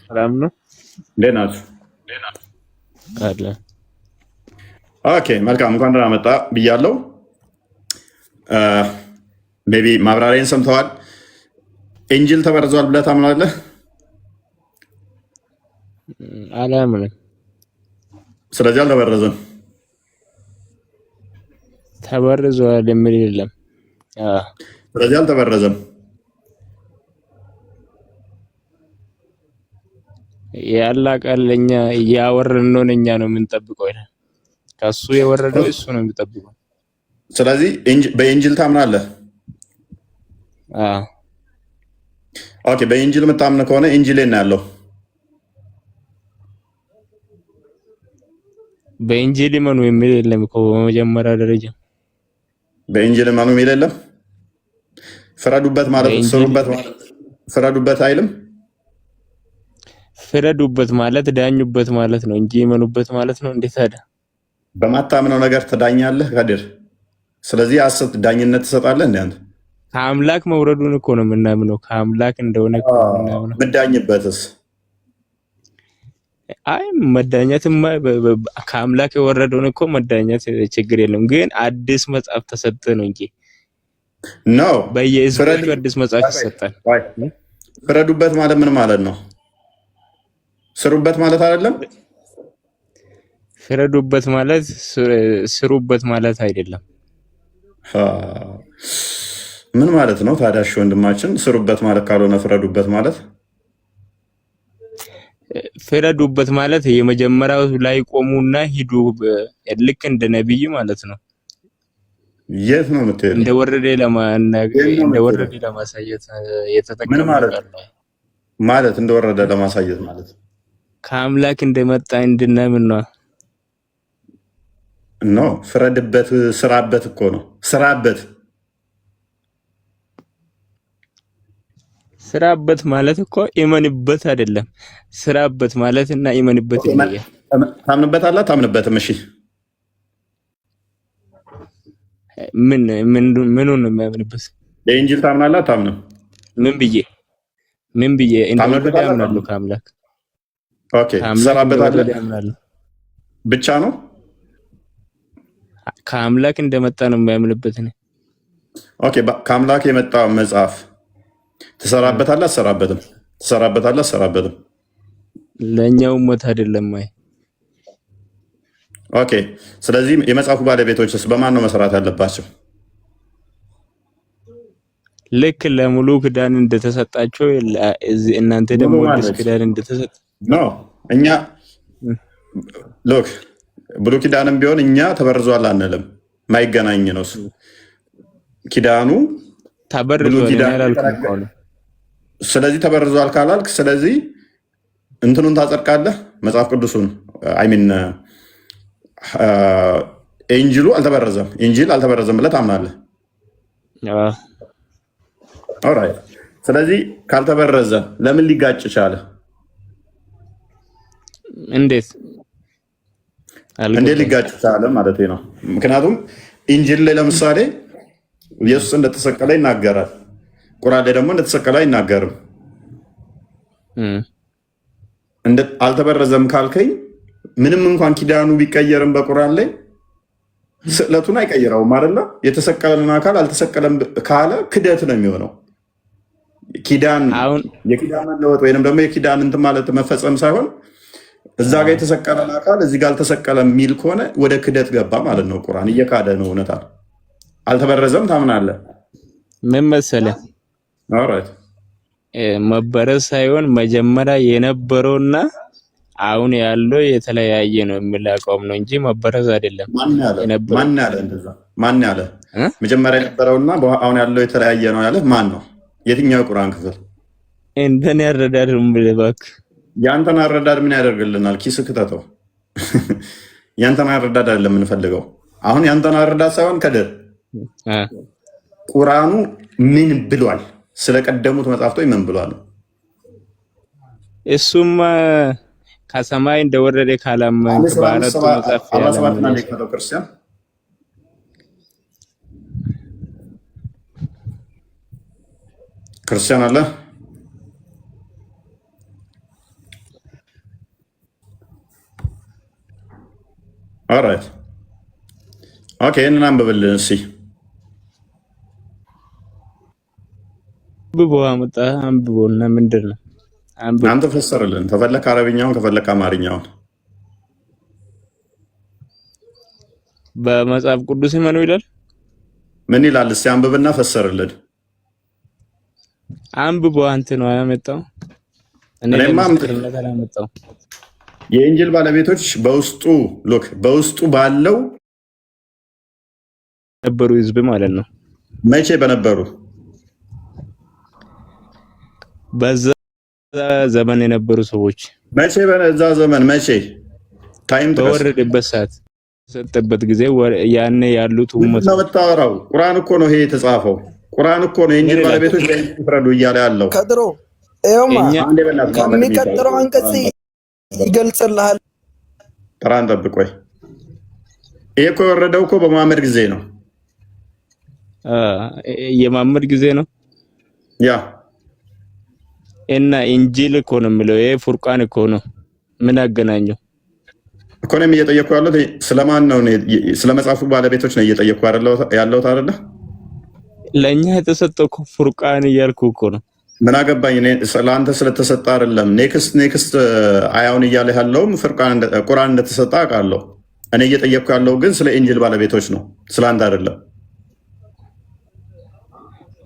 ሰላም ነው። እንዴት ናችሁ? ኦኬ መልካም፣ እንኳን ደህና መጣ ብያለሁ። ቤቢ ማብራሪያን ሰምተዋል። ኢንጅል ተበርዟል ብለህ ታምናለህ? አላምንም። ስለዚህ አልተበረዘም። ተበርዟል የሚል የለም። ስለዚህ አልተበረዘም። ያላ ቃል ለኛ እያወረድን ነው፣ እኛ ነው የምንጠብቀው ይላል። ከሱ የወረደው እሱ ነው የሚጠብቀው። ስለዚህ በኢንጅል ታምናለህ? ኦኬ። በኢንጅል የምታምን ከሆነ ኢንጅል ነው ያለው። በኢንጅል መኑ የሚል የለም እኮ በመጀመሪያ ደረጃ። በኢንጅል መኑ የሚል የለም። ፍረዱበት ማለት ስሩበት ማለት ፍረዱበት አይልም። ፍረዱበት ማለት ዳኙበት ማለት ነው እንጂ መኑበት ማለት ነው። እንዴት ታዲያ በማታምነው ነገር ትዳኛለህ ከድር። ስለዚህ ሐሰት ዳኝነት ትሰጣለህ እንዴ አንተ? ከአምላክ መውረዱን እኮ ነው የምናምነው። ከአምላክ እንደሆነ እኮ ነው የምናምነው። ምዳኝበትስ? አይ መዳኘትማ ከአምላክ የወረደውን እኮ መዳኘት ችግር የለም። ግን አዲስ መጽሐፍ ተሰጠ ነው እንጂ ነው። በየህዝቡ አዲስ መጽሐፍ ይሰጣል። ፍረዱበት ማለት ምን ማለት ነው? ስሩበት ማለት አይደለም። ፍረዱበት ማለት ስሩበት ማለት አይደለም። ምን ማለት ነው ታዲያ? እሺ ወንድማችን፣ ስሩበት ማለት ካልሆነ ፍረዱበት ማለት ፍረዱበት ማለት የመጀመሪያው ላይ ቆሙና ሂዱ፣ ልክ እንደ ነብይ ማለት ነው። የት ነው የምትሄዱ? እንደወረደ ለማሳየት የተጠቀመ ማለት እንደወረደ ለማሳየት ማለት ከአምላክ እንደመጣ እንድናምን ነው። ኖ ፍረድበት፣ ስራበት እኮ ነው። ስራበት ስራበት ማለት እኮ ኢመንበት አይደለም። ስራበት ማለት እና ኢመንበት ይለያል። ታምንበታለህ? ታምንበትም? እሺ ምኑን ነው የሚያምንበት? በኢንጂል ታምናለህ? አታምንም? ምን ብዬ እንደወረደ ያምናሉ ከአምላክ። ኦኬ ትሰራበታለህ ብቻ ነው። ከአምላክ እንደመጣ ነው የሚያምንበት ነው። ኦኬ ከአምላክ የመጣ መጽሐፍ ትሰራበታለህ? አትሰራበትም? ትሰራበታለህ? አትሰራበትም? ለኛው ሞት አይደለም ወይ? ኦኬ ስለዚህ የመጽሐፉ ባለቤቶችስ በማን ነው መስራት ያለባቸው? ልክ ለሙሉ ክዳን እንደተሰጣቸው እናንተ ደግሞ አዲስ ክዳን እንደተሰጣ ነው። እኛ ሎክ ብሉ ኪዳንም ቢሆን እኛ ተበርዟል አንልም። ማይገናኝ ነው እሱ። ኪዳኑ ተበርዟል። ስለዚህ ተበርዟል ካላልክ ስለዚህ እንትኑን ታጸድቃለህ። መጽሐፍ ቅዱሱን አይሚን ኢንጂሉ አልተበረዘም፣ ኢንጂል አልተበረዘም ብለህ ታምናለህ። ኦራይት። ስለዚህ ካልተበረዘ ለምን ሊጋጭ ቻለ? እንዴት ሊጋጭ ቻለ ማለት ነው? ምክንያቱም ኢንጂል ላይ ለምሳሌ ኢየሱስ እንደተሰቀለ ይናገራል። ቁርአን ላይ ደግሞ እንደተሰቀለ አይናገርም። አልተበረዘም ካልከኝ ምንም እንኳን ኪዳኑ ቢቀየርም በቁርአን ላይ ስዕለቱን አይቀይረውም አይደለ? የተሰቀለን አካል አልተሰቀለም ካለ ክደት ነው የሚሆነው። የኪዳን መለወጥ ወይንም ደግሞ የኪዳን እንትን ማለት መፈጸም ሳይሆን እዛ ጋር የተሰቀለን አካል እዚህ ጋር አልተሰቀለም የሚል ከሆነ ወደ ክደት ገባ ማለት ነው። ቁርአን እየካደ ነው። እውነታ አልተበረዘም ታምናለህ? ምን መሰለህ መበረዝ ሳይሆን መጀመሪያ የነበረውና አሁን ያለው የተለያየ ነው የሚል አቋም ነው እንጂ መበረዝ አይደለም። ማን ያለ? መጀመሪያ የነበረውና አሁን ያለው የተለያየ ነው ያለ ማን ነው? የትኛው ቁርአን ክፍል? እንትን ያረዳድ እባክህ። ያንተን አረዳድ ምን ያደርግልናል? ኪስ ክተተው። ያንተን አረዳድ አይደለም የምንፈልገው። አሁን ያንተን አረዳድ ሳይሆን ከድር ቁርአኑ ምን ብሏል? ስለቀደሙት መጽሐፍቶች ምን ብሏል? እሱማ ከሰማይ እንደወረደ ካላመንክ በአራቱ መጽሐፍ ያለው ክርስቲያን ክርስቲያን አለ። ኦራይት ኦኬ፣ ይህንን አንብብልን እስኪ። አንብቦ አመጣ አንብቦና ምንድነው አንብቦ አንተ ፈሰርልን። ከፈለክ አረብኛውን ከፈለክ አማርኛውን በመጽሐፍ ቅዱስ ምን ይላል? ምን ይላል? እስቲ አንብብና ፈሰርልን። አንብቦ አንተ ነው ያመጣው። እኔማ አመጣው። የኢንጂል ባለቤቶች በውስጡ ባለው ነበሩ ህዝብ ማለት ነው። መቼ በነበሩ በዛ ዘመን የነበሩ ሰዎች መቼ በዛ ዘመን መቼ ታይም በወረደበት ሰዓት ሰጠበት ጊዜ ያኔ ያሉት ኡመት ነው የምታወራው። ቁርአን እኮ ነው ይሄ የተጻፈው። ቁርአን እኮ ነው የኢንጂል ባለቤቶች ይፍረዱ እያለ ያለው። ከድሮ ይኸውማ ከሚቀጥለው አንቀጽ ይገልጽልሃል። ተራን ጠብቆይ ይሄ እኮ የወረደው እኮ በመሐመድ ጊዜ ነው። የመሐመድ ጊዜ ነው ያ እና ኢንጂል እኮ ነው የሚለው። ይሄ ፉርቃን እኮ ነው። ምን አገናኘው? እኮ ነው እየጠየኩ ያለሁት ስለማን ነው? ስለ መጽሐፉ ባለቤቶች ነው እየጠየኩ ያለሁት አይደለ? ለኛ የተሰጠው ፉርቃን እያልኩ እኮ ነው። ምን አገባኝ እኔ ስለአንተ ስለተሰጠ አይደለም። ኔክስት አያውን እያለ ያለውም ቁርአን እንደተሰጠ አውቃለሁ። እኔ እየጠየኩ ያለው ግን ስለ ኢንጂል ባለቤቶች ነው፣ ስለ አንተ አይደለም።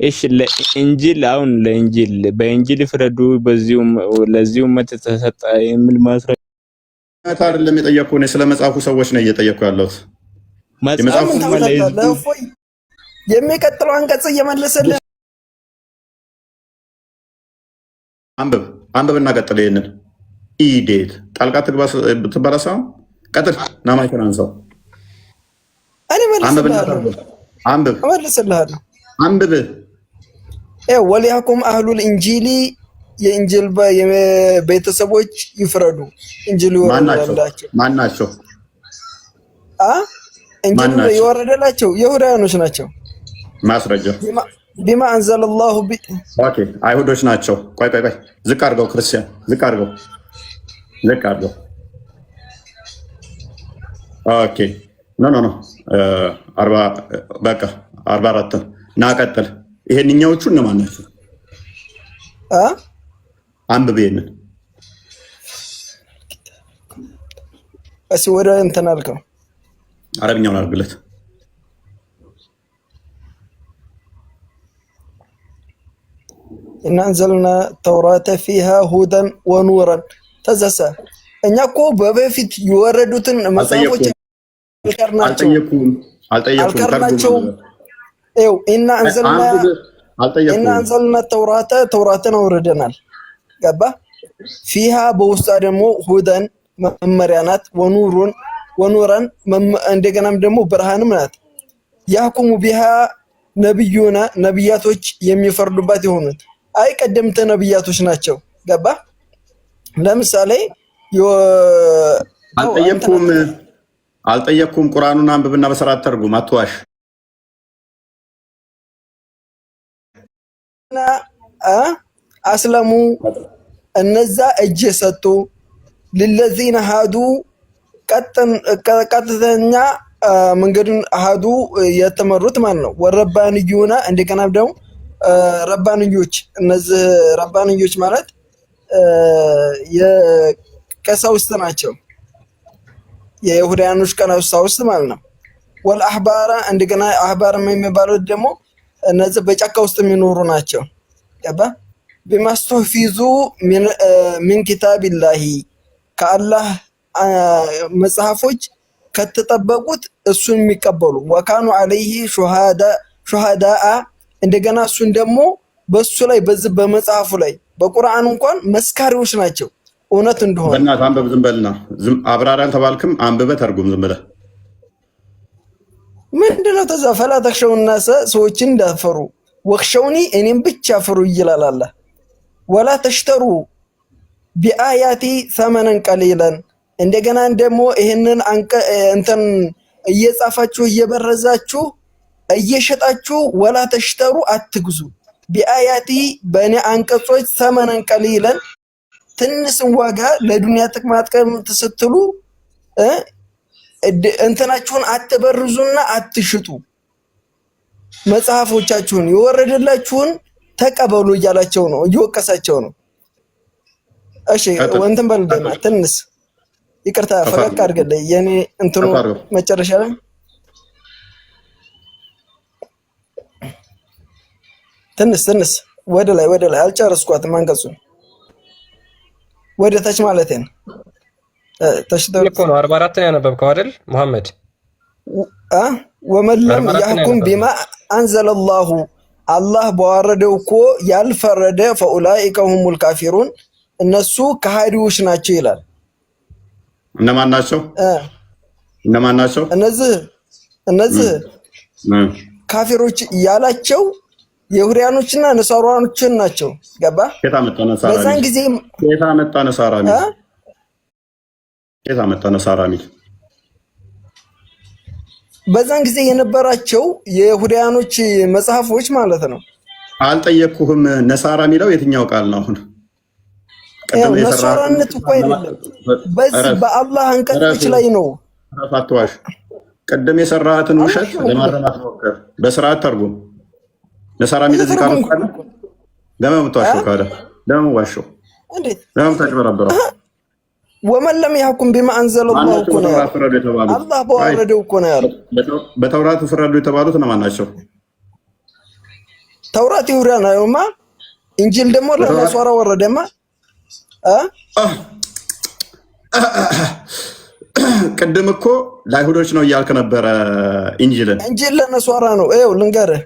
እሺ ለኢንጂል አሁን ለኢንጂል በኢንጂል ፍረዱ ለዚሁ ኡመት ተሰጠ የሚል ማስረጃ አይደለም የጠየኩህ። እኔ ስለ መጽሐፉ ሰዎች ነው እየጠየኩ ያለሁት። መጽሐፉ የሚቀጥለው አንቀጽ እየመለሰልህ አንብብና ቀጥል። ይሄንን ኢዴት ጣልቃ ትበላሳ ቀጥል። ናማይከን አንሳው። እኔ መልስልሃለሁ። አንብብ። ወሊያኩም አህሉል ኢንጂሊ የኢንጂል ቤተሰቦች ይፍረዱ። ኢንጂል ይወረደላቸው ማን ናቸው? ኢንጂል የወረደላቸው ይሁዳኖች ናቸው። ማስረጃ ቢማ አንዘለላሁ ኦኬ፣ አይሁዶች ናቸው። ቆይ ዝቅ አድርገው፣ ክርስቲያን ዝቅ አድርገው። ኦኬ ኖ 44 ና ቀጥል። ይሄንኛዎቹ እነማን ናቸው? አንብብ። ይሄንን እሺ፣ ወደ እንትን አልከው። አረብኛውን አድርግለት። ኢና አንዘልና ተውራተ ፊሃ ሁደን ወኑረን ተዘሰ። እኛ እኮ በበፊት የወረዱትን መጽሐፎች አልቀርናቸውም። ኢና አንዘልና ተውራትን አውርደናል። ገባ? ፊሃ በውስጧ ደግሞ ሁደን መመሪያ ናት፣ ወኑረን እንደገናም ደግሞ ብርሃንም ናት። ያህኩሙ ቢሃ ነቢዩና ነቢያቶች የሚፈርዱባት የሆኑት አይ ቀደምተ ነቢያቶች ናቸው። ገባ? ለምሳሌ አልጠየኩም። ቁርአኑን አንብብና በስርዓት ተርጉም፣ አትዋሽ። አስለሙ እነዛ እጅ ሰጡ፣ ለለዚነ ሃዱ ቀጥተኛ መንገዱን ሃዱ የተመሩት ማለት ነው። ወረባንዩና እንደገና ደግሞ ረባንዮች። እነዚህ ረባንዮች ማለት የቀሳውስት ናቸው፣ የይሁዳኖች ቀሳውስት ማለት ነው። ወልአህባራ እንደገና አህባር የሚባሉት ደግሞ እነዚህ በጫካ ውስጥ የሚኖሩ ናቸው። ገባ? ቢማስተፊዙ ሚን ኪታቢላሂ ከአላህ መጽሐፎች ከተጠበቁት እሱን የሚቀበሉ ወካኑ አለይሂ ሹሃዳአ እንደገና እሱን ደግሞ በሱ ላይ በዚህ በመጽሐፉ ላይ በቁርአን እንኳን መስካሪዎች ናቸው እውነት እንደሆነ። በእናትህ አንብብ። ዝም በልና አብራራ አልተባልክም። አንብበህ ተርጉም ዝም ብለህ። ምንድነው ተዛ ፈላ ተክሸውና ሰዎችን እንዳፈሩ ወክሸውኒ እኔም ብቻ ፍሩ ይላል አላህ። ወላ ተሽተሩ ቢአያቲ ሰመነን ቀሊለን እንደገና ደግሞ ይሄንን እንትን እየጻፋችሁ እየበረዛችሁ እየሸጣችሁ ወላ ተሽተሩ አትግዙ ቢአያቲ በእኔ አንቀጾች ሰመነን ቀሊለን ትንሽን ዋጋ ለዱንያ ጥቅማ ጥቅም ስትሉ እንትናችሁን አትበርዙና አትሽጡ። መጽሐፎቻችሁን የወረደላችሁን ተቀበሉ እያላቸው ነው፣ እየወቀሳቸው ነው። እሺ ወንተን በልደማ ትንስ ይቅርታ ፈቀቅ አድርገልኝ የኔ እንትኑ መጨረሻ ላይ ትንስ ወደ ላይ አልጨረስኳትም። አንቀጹን ወደ ታች ማለት ነው። ተሽተው እኮ ነው 44 ነው ያነበብከው አይደል መሐመድ? ወመን ለም ያህኩም ቢማ አንዘለላሁ አላህ በዋረደው እኮ ያልፈረደ ፈኡላኢከ ሁሙል ካፊሩን እነሱ ከሃዲዎች ናቸው ይላል። እነማን ናቸው? እነዚህ ካፊሮች ያላቸው የሁሪያኖችና ነሳራኖችን ናቸው። ገባ? በዛን ጊዜ ጌታ መጣ ነሳራ ሚል በዛን ጊዜ የነበራቸው የሁሪያኖች መጽሐፎች ማለት ነው። አልጠየቅኩህም። ነሳራ የሚለው የትኛው ቃል ነው? አሁን ነሳራነት እኮ አይደለም፣ በዚህ በአላህ አንቀጾች ላይ ነው። አትዋሽ። ቅድም የሰራሃትን ውሸት ለማረማት ሞክር። በስርዓት ተርጉም። ነሳራ የሚል እዚህ ቃል ካለ ለምን ምትዋሸው? ካለ ለምን ዋሸው? ለምን ተጭበረበረው? ወመን ለም ያህኩም ቢማ አንዘለላሁ እኮ ነው አላህ በዋረደው እኮ ነው ያለው። በተውራት ፍረዱ የተባሉት እነማን ናቸው? ተውራት ይሁዳ ነውማ፣ እንጂል ደግሞ ለነሷራ ወረደማ። ቅድም እኮ ለአይሁዶች ነው እያልክ ነበረ። እንጂል ለነሷራ ነው። ይኸው ልንገርህ።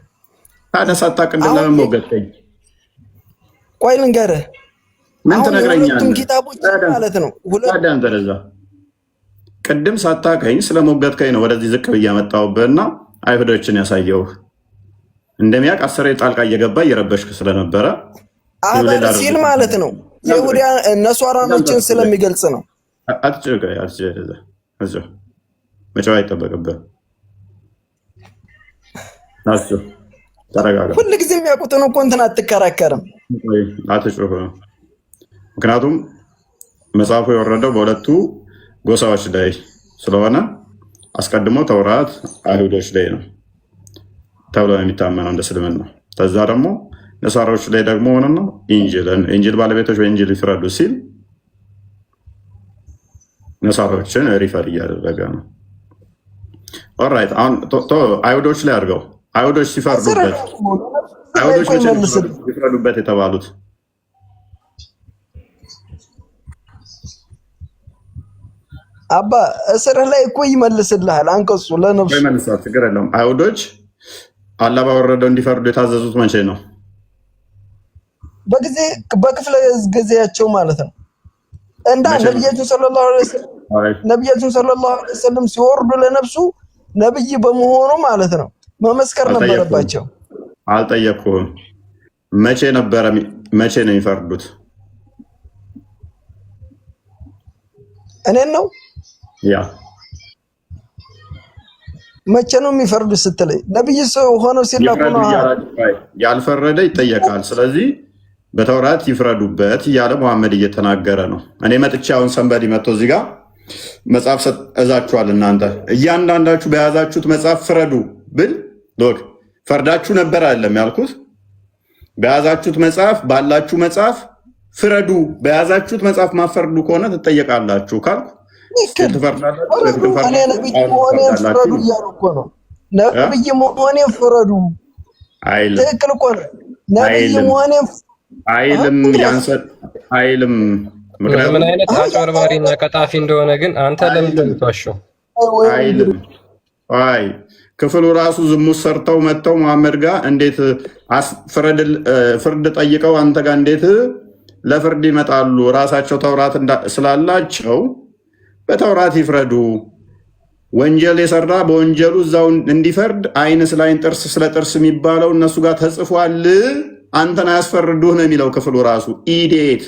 ታዲያ ሳታውቅ ቅድም ለምን ሞገትከኝ? ቆይ ልንገርህ። ምን ትነግረኛለህ? ሁለቱም ኪታቦች ማለት ነው። ታዲያ አንተ ለዛ ቅድም ሳታውቀኝ ስለሞገትከኝ ነው ወደዚህ ዝቅ ብዬ ያመጣሁብህና አይሁዶችን ያሳየውህ። እንደሚያውቅ አስሬ ጣልቃ እየገባ እየረበሽክ ስለነበረ ሲል ማለት ነው። የይሁዳ ነሷራኖችን ስለሚገልጽ ነው። መጫወት አይጠበቅብህም። ተረጋጋ። ሁልጊዜ የሚያውቁትን እኮ እንትን አትከራከርም። አትጩህ። ምክንያቱም መጽሐፉ የወረደው በሁለቱ ጎሳዎች ላይ ስለሆነ አስቀድሞ ተውራት አይሁዶች ላይ ነው ተብሎ የሚታመነው እንደ እስልምና። ከዛ ደግሞ ነሳራዎች ላይ ደግሞ ሆነና ኢንጂል ባለቤቶች በኢንጂል ይፍረዱ ሲል ነሳራዎችን ሪፈር እያደረገ ነው። ኦራይት አሁን አይሁዶች ላይ አድርገው። አይሁዶች ሲፈርዱበት አይሁዶች ይፍረዱበት የተባሉት አባ እስርህ ላይ እኮ ይመልስልሃል። አንቀጹ ለነፍሱ ይመልሳል። ችግር የለውም። አይሁዶች አላህ ባወረደው እንዲፈርዱ የታዘዙት መቼ ነው? በክፍለ ጊዜያቸው ማለት ነው። እንዳ ነብያችን ሰለላሁ ዐለይሂ ወሰለም ሲወርዱ ለነፍሱ ነብይ በመሆኑ ማለት ነው መመስከር ነበረባቸው። አልጠየቅኩህም። መቼ ነው የሚፈርዱት? እኔን ነው ያ መቼ ነው የሚፈርዱት ስትለኝ ነብይ ሆነው ሲላኩ ነው። ያልፈረደ ይጠየቃል። ስለዚህ በተውራት ይፍረዱበት እያለ መሐመድ እየተናገረ ነው። እኔ መጥቼ አሁን ሰንበዲ መጥቶ እዚህ ጋር መጽሐፍ እዛችኋል። እናንተ እያንዳንዳችሁ በያዛችሁት መጽሐፍ ፍረዱ ብል ሎክ ፈርዳችሁ ነበር አይደለም ያልኩት። በያዛችሁት መጽሐፍ ባላችሁ መጽሐፍ ፍረዱ። በያዛችሁት መጽሐፍ ማፈርዱ ከሆነ ትጠየቃላችሁ ካልኩ ነብይ መሆኔን ፍረዱ። ትክክል እኮ ነው። ነብይ መሆኔን አይልም አይልም። ምን አይነት አጭበርባሪና ቀጣፊ እንደሆነ ግን አንተ ለምን እንደምትዋሸው አይልም። አይ ክፍሉ ራሱ ዝሙት ሰርተው መጥተው መሐመድ ጋር እንዴት ፍርድ ጠይቀው አንተ ጋር እንዴት ለፍርድ ይመጣሉ? ራሳቸው ተውራት ስላላቸው በተውራት ይፍረዱ። ወንጀል የሰራ በወንጀሉ እዛው እንዲፈርድ አይን ስለ አይን ጥርስ ስለ ጥርስ የሚባለው እነሱ ጋር ተጽፏል። አንተን አያስፈርዱህ ነው የሚለው ክፍሉ ራሱ። ኢዴት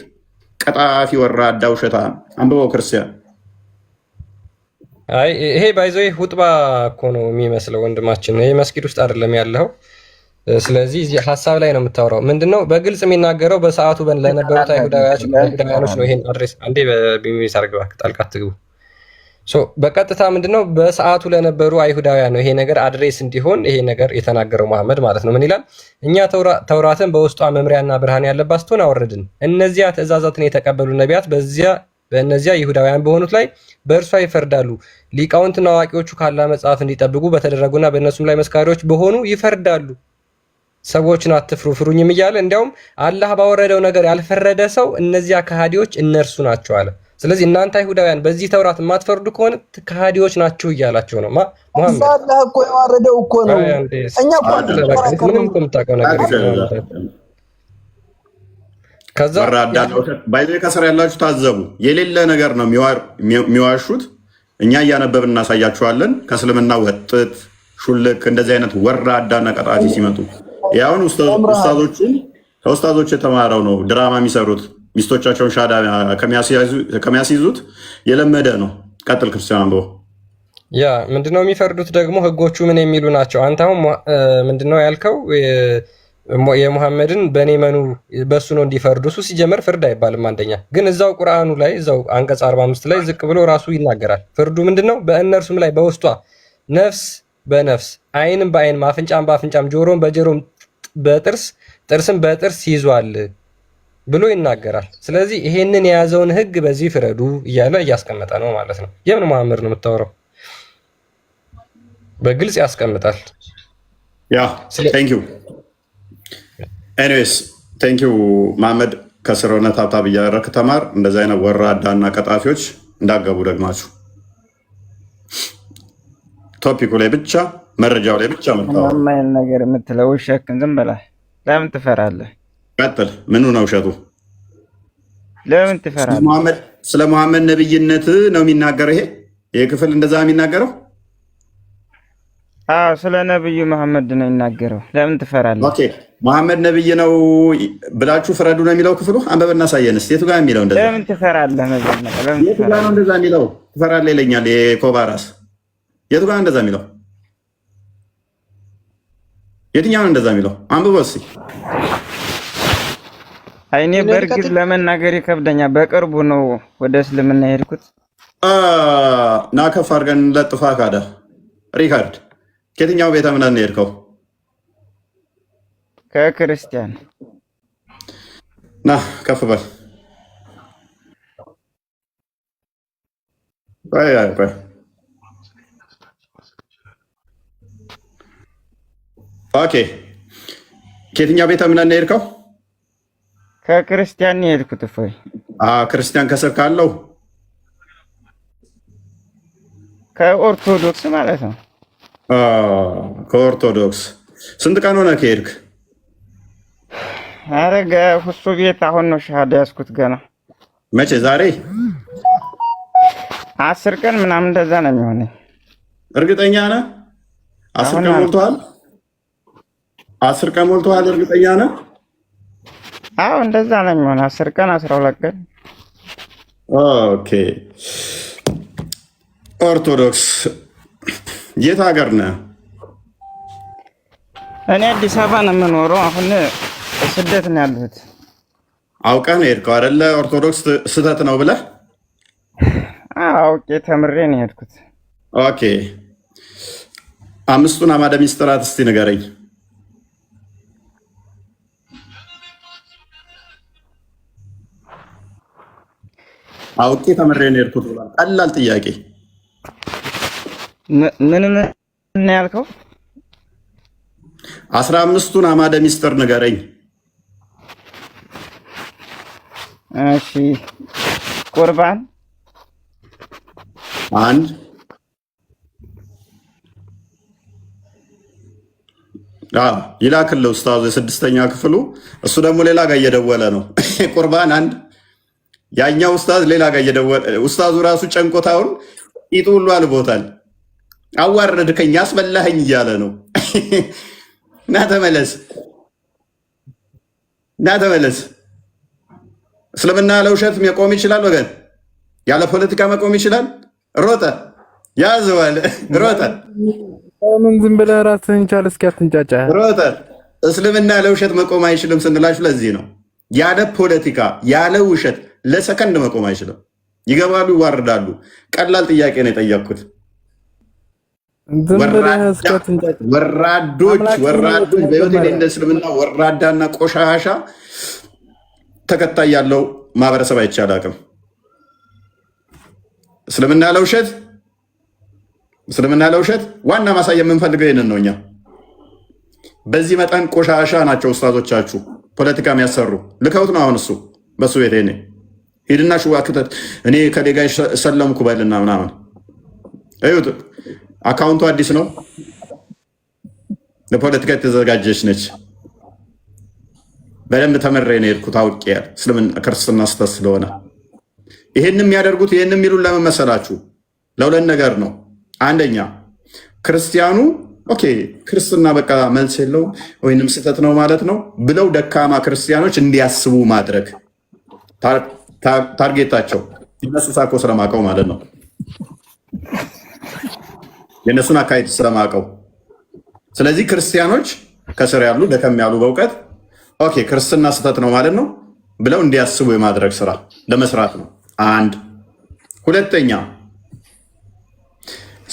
ቀጣፊ ወራዳ ውሸታ አንብበው ክርስቲያን። አይ ይሄ ባይዘው ሁጥባ እኮ ነው የሚመስለው ወንድማችን። ይሄ መስጊድ ውስጥ አይደለም ያለው። ስለዚህ እዚህ ሀሳብ ላይ ነው የምታወራው። ምንድነው በግልጽ የሚናገረው በሰዓቱ ለነበሩት አይሁዳውያኖች ነው። ይሄን አድሬስ አንዴ በሚሚስ አርግባ ጣልቃ አትግቡ። በቀጥታ ምንድነው በሰዓቱ ለነበሩ አይሁዳውያን ነው ይሄ ነገር አድሬስ እንዲሆን ይሄ ነገር የተናገረው መሐመድ ማለት ነው። ምን ይላል? እኛ ተውራትን በውስጧ መምሪያና ብርሃን ያለባት ስትሆን አወረድን። እነዚያ ትእዛዛትን የተቀበሉ ነቢያት በእነዚያ ይሁዳውያን በሆኑት ላይ በእርሷ ይፈርዳሉ። ሊቃውንትና አዋቂዎቹ ካላ መጽሐፍ እንዲጠብቁ በተደረጉና በእነሱም ላይ መስካሪዎች በሆኑ ይፈርዳሉ። ሰዎችን አትፍሩ ፍሩኝም እያለ እንዲያውም አላህ ባወረደው ነገር ያልፈረደ ሰው እነዚያ ከሃዲዎች እነርሱ ናቸው አለ። ስለዚህ እናንተ አይሁዳውያን በዚህ ተውራት የማትፈርዱ ከሆነ ከሃዲዎች ናችሁ እያላቸው ነው። ሙሐመድ አላህ እኮ ያወረደው እኮ ነው። እኛ እኮ ምንም የምታውቀው ነገር ከዛ ባይዘ ከስር ያላችሁ ታዘቡ። የሌለ ነገር ነው የሚዋሹት። እኛ እያነበብን እናሳያችኋለን። ከእስልምና ወጥት ሹልክ እንደዚህ አይነት ወራዳና ቀጣፊ ሲመጡ ያሁን ከኡስታዞች የተማረው ነው ድራማ የሚሰሩት ሚስቶቻቸውን ሻዳ ከሚያስይዙት የለመደ ነው። ቀጥል ክርስቲያን አንብቦ ያ ምንድነው የሚፈርዱት ደግሞ ህጎቹ ምን የሚሉ ናቸው? አንተ አሁን ምንድነው ያልከው? የሙሐመድን በእኔ መኑ በሱ ነው እንዲፈርዱ። እሱ ሲጀመር ፍርድ አይባልም። አንደኛ ግን እዛው ቁርአኑ ላይ እዛው አንቀጽ 45 ላይ ዝቅ ብሎ ራሱ ይናገራል። ፍርዱ ምንድነው? በእነርሱም ላይ በውስጧ ነፍስ በነፍስ አይንም በአይን አፍንጫም በአፍንጫም ጆሮም በጆሮም ጥርስም በጥርስ ይዟል ብሎ ይናገራል። ስለዚህ ይሄንን የያዘውን ህግ በዚህ ፍረዱ እያለ እያስቀመጠ ነው ማለት ነው። የምን መሐመድ ነው የምታወራው? በግልጽ ያስቀምጣል። ያ ቴንክ ዩ ኤኒዌይስ ቴንክ ዩ መሐመድ። ከስር ሆነ ታብታብ እያደረክ ተማር። እንደዚህ አይነት ወራዳና ቀጣፊዎች እንዳገቡ ደግማችሁ ቶፒኩ ላይ ብቻ መረጃው ላይ ብቻ ማይል ነገር የምትለው ውሸክን ዝም በላ። ለምን ትፈራለህ? ቀጥል። ምኑ ነው ውሸቱ? ለምን ትፈራለህ? ስለ መሐመድ ነብይነት ነው የሚናገረው። ይሄ ክፍል እንደዛ የሚናገረው ስለ ነብዩ መሐመድ ነው የሚናገረው። ለምን ትፈራለህ? ኦኬ መሐመድ ነብይ ነው ብላችሁ ፍረዱ ነው የሚለው ክፍሉ። አንበበና ሳየንስ የቱ ጋር የሚለው እንደዛ? ለምን ትፈራለህ? የቱ ጋር ነው እንደዛ የሚለው? ትፈራለህ ይለኛል የኮባራስ። የቱ ጋር እንደዛ የሚለው? የትኛው ነው እንደዛ የሚለው? አንብቦ እስኪ። አይኔ በእርግጥ ለመናገር ይከብደኛል። በቅርቡ ነው ወደ እስልምና የሄድኩት። ና ከፍ አድርገን ለጥፋ ካደ ሪካርድ ከየትኛው ቤተ እምነት ነው የሄድከው? ከክርስቲያን። ና ከፍ በል። ኦኬ ከየትኛው ቤተ እምነት ነው የሄድከው? ከክርስቲያን ነው የሄድኩት። እፎይ ክርስቲያን ከስር ካለው ከኦርቶዶክስ ማለት ነው። ከኦርቶዶክስ ስንት ቀን ሆነ ከሄድክ? አረገ ሁሱ ቤት አሁን ነው ሻሃዳ ያዝኩት ገና። መቼ? ዛሬ 10 ቀን ምናምን እንደዛ ነው የሚሆነኝ። እርግጠኛ ነህ? 10 ቀን ሞልቷል? 10 ቀን ሞልቷል? እርግጠኛ ነህ? አዎ እንደዛ ነው የሚሆነው። 10 ቀን 12 ቀን። ኦኬ ኦርቶዶክስ የት ሀገር ነህ? እኔ አዲስ አበባ ነው የምኖረው። አሁን ስደት ነው ያለሁት። አውቀህ ነው የሄድከው አይደለ? ኦርቶዶክስ ስህተት ነው ብለህ? አውቄ ተምሬ ነው የሄድኩት። ኦኬ 5ቱን አዕማደ ምስጢራት እስቲ ንገረኝ። አውቄ ተምሬ ነው የሄድኩት ብሏል። ቀላል ጥያቄ። ምን ምን ያልከው? 15ቱን አዕማደ ምስጢር ንገረኝ። እሺ ቁርባን አንድ፣ ይላክልህ ኡስታዙ የስድስተኛ ክፍሉ። እሱ ደግሞ ሌላ ጋር እየደወለ ነው። ቁርባን አንድ፣ ያኛው ኡስታዝ ሌላ ጋር እየደወለ፣ ኡስታዙ ራሱ ጨንቆታውን ቂጡ ሁሉ አልቦታል። አዋረድከኝ አስበላኸኝ እያለ ነው። ና ተመለስ፣ ና ተመለስ። እስልምና ያለ ውሸት መቆም ይችላል ወገን? ያለ ፖለቲካ መቆም ይችላል? ሮጠ ያዘዋል፣ ሮጠ። ምን ዝም ብለህ ራስህን ቻል፣ እስኪ አትንጫጫ። ሮጠ። እስልምና ያለ ውሸት መቆም አይችልም ስንላችሁ ለዚህ ነው። ያለ ፖለቲካ ያለ ውሸት ለሰከንድ መቆም አይችልም። ይገባሉ፣ ይዋርዳሉ። ቀላል ጥያቄ ነው የጠየቅኩት። ወራዶች በህይወቴ እንደ እስልምና ወራዳና ቆሻሻ ተከታይ ያለው ማህበረሰብ አይቼ አላውቅም። እስልምና ለውሸት ዋና ማሳያ የምንፈልገው ይህንን ነው። እኛ በዚህ መጠን ቆሻሻ ናቸው ኡስታዞቻችሁ፣ ፖለቲካ የሚያሰሩ ልከውት ነው። አሁን እሱ በሱ ቤት ሂድና ሽዋ ክተት እኔ ከሌጋ ሰለምኩ በልና ምናምን እዩት። አካውንቱ አዲስ ነው፣ ለፖለቲካ የተዘጋጀች ነች። በደንብ ተመሬ ነው የሄድኩት አውቄ እስልምና ክርስትና ስተት ስለሆነ ይህን የሚያደርጉት ይህን የሚሉን ለምን መሰላችሁ? ለሁለት ነገር ነው። አንደኛ ክርስቲያኑ ኦኬ ክርስትና በቃ መልስ የለውም ወይንም ስህተት ነው ማለት ነው ብለው ደካማ ክርስቲያኖች እንዲያስቡ ማድረግ ታርጌታቸው። የነሱ ሳኮ ስለማቀው ማለት ነው፣ የነሱን አካሄድ ስለማቀው። ስለዚህ ክርስቲያኖች ከስር ያሉ ደከም ያሉ በእውቀት ኦኬ ክርስትና ስህተት ነው ማለት ነው ብለው እንዲያስቡ የማድረግ ስራ ለመስራት ነው። አንድ ሁለተኛ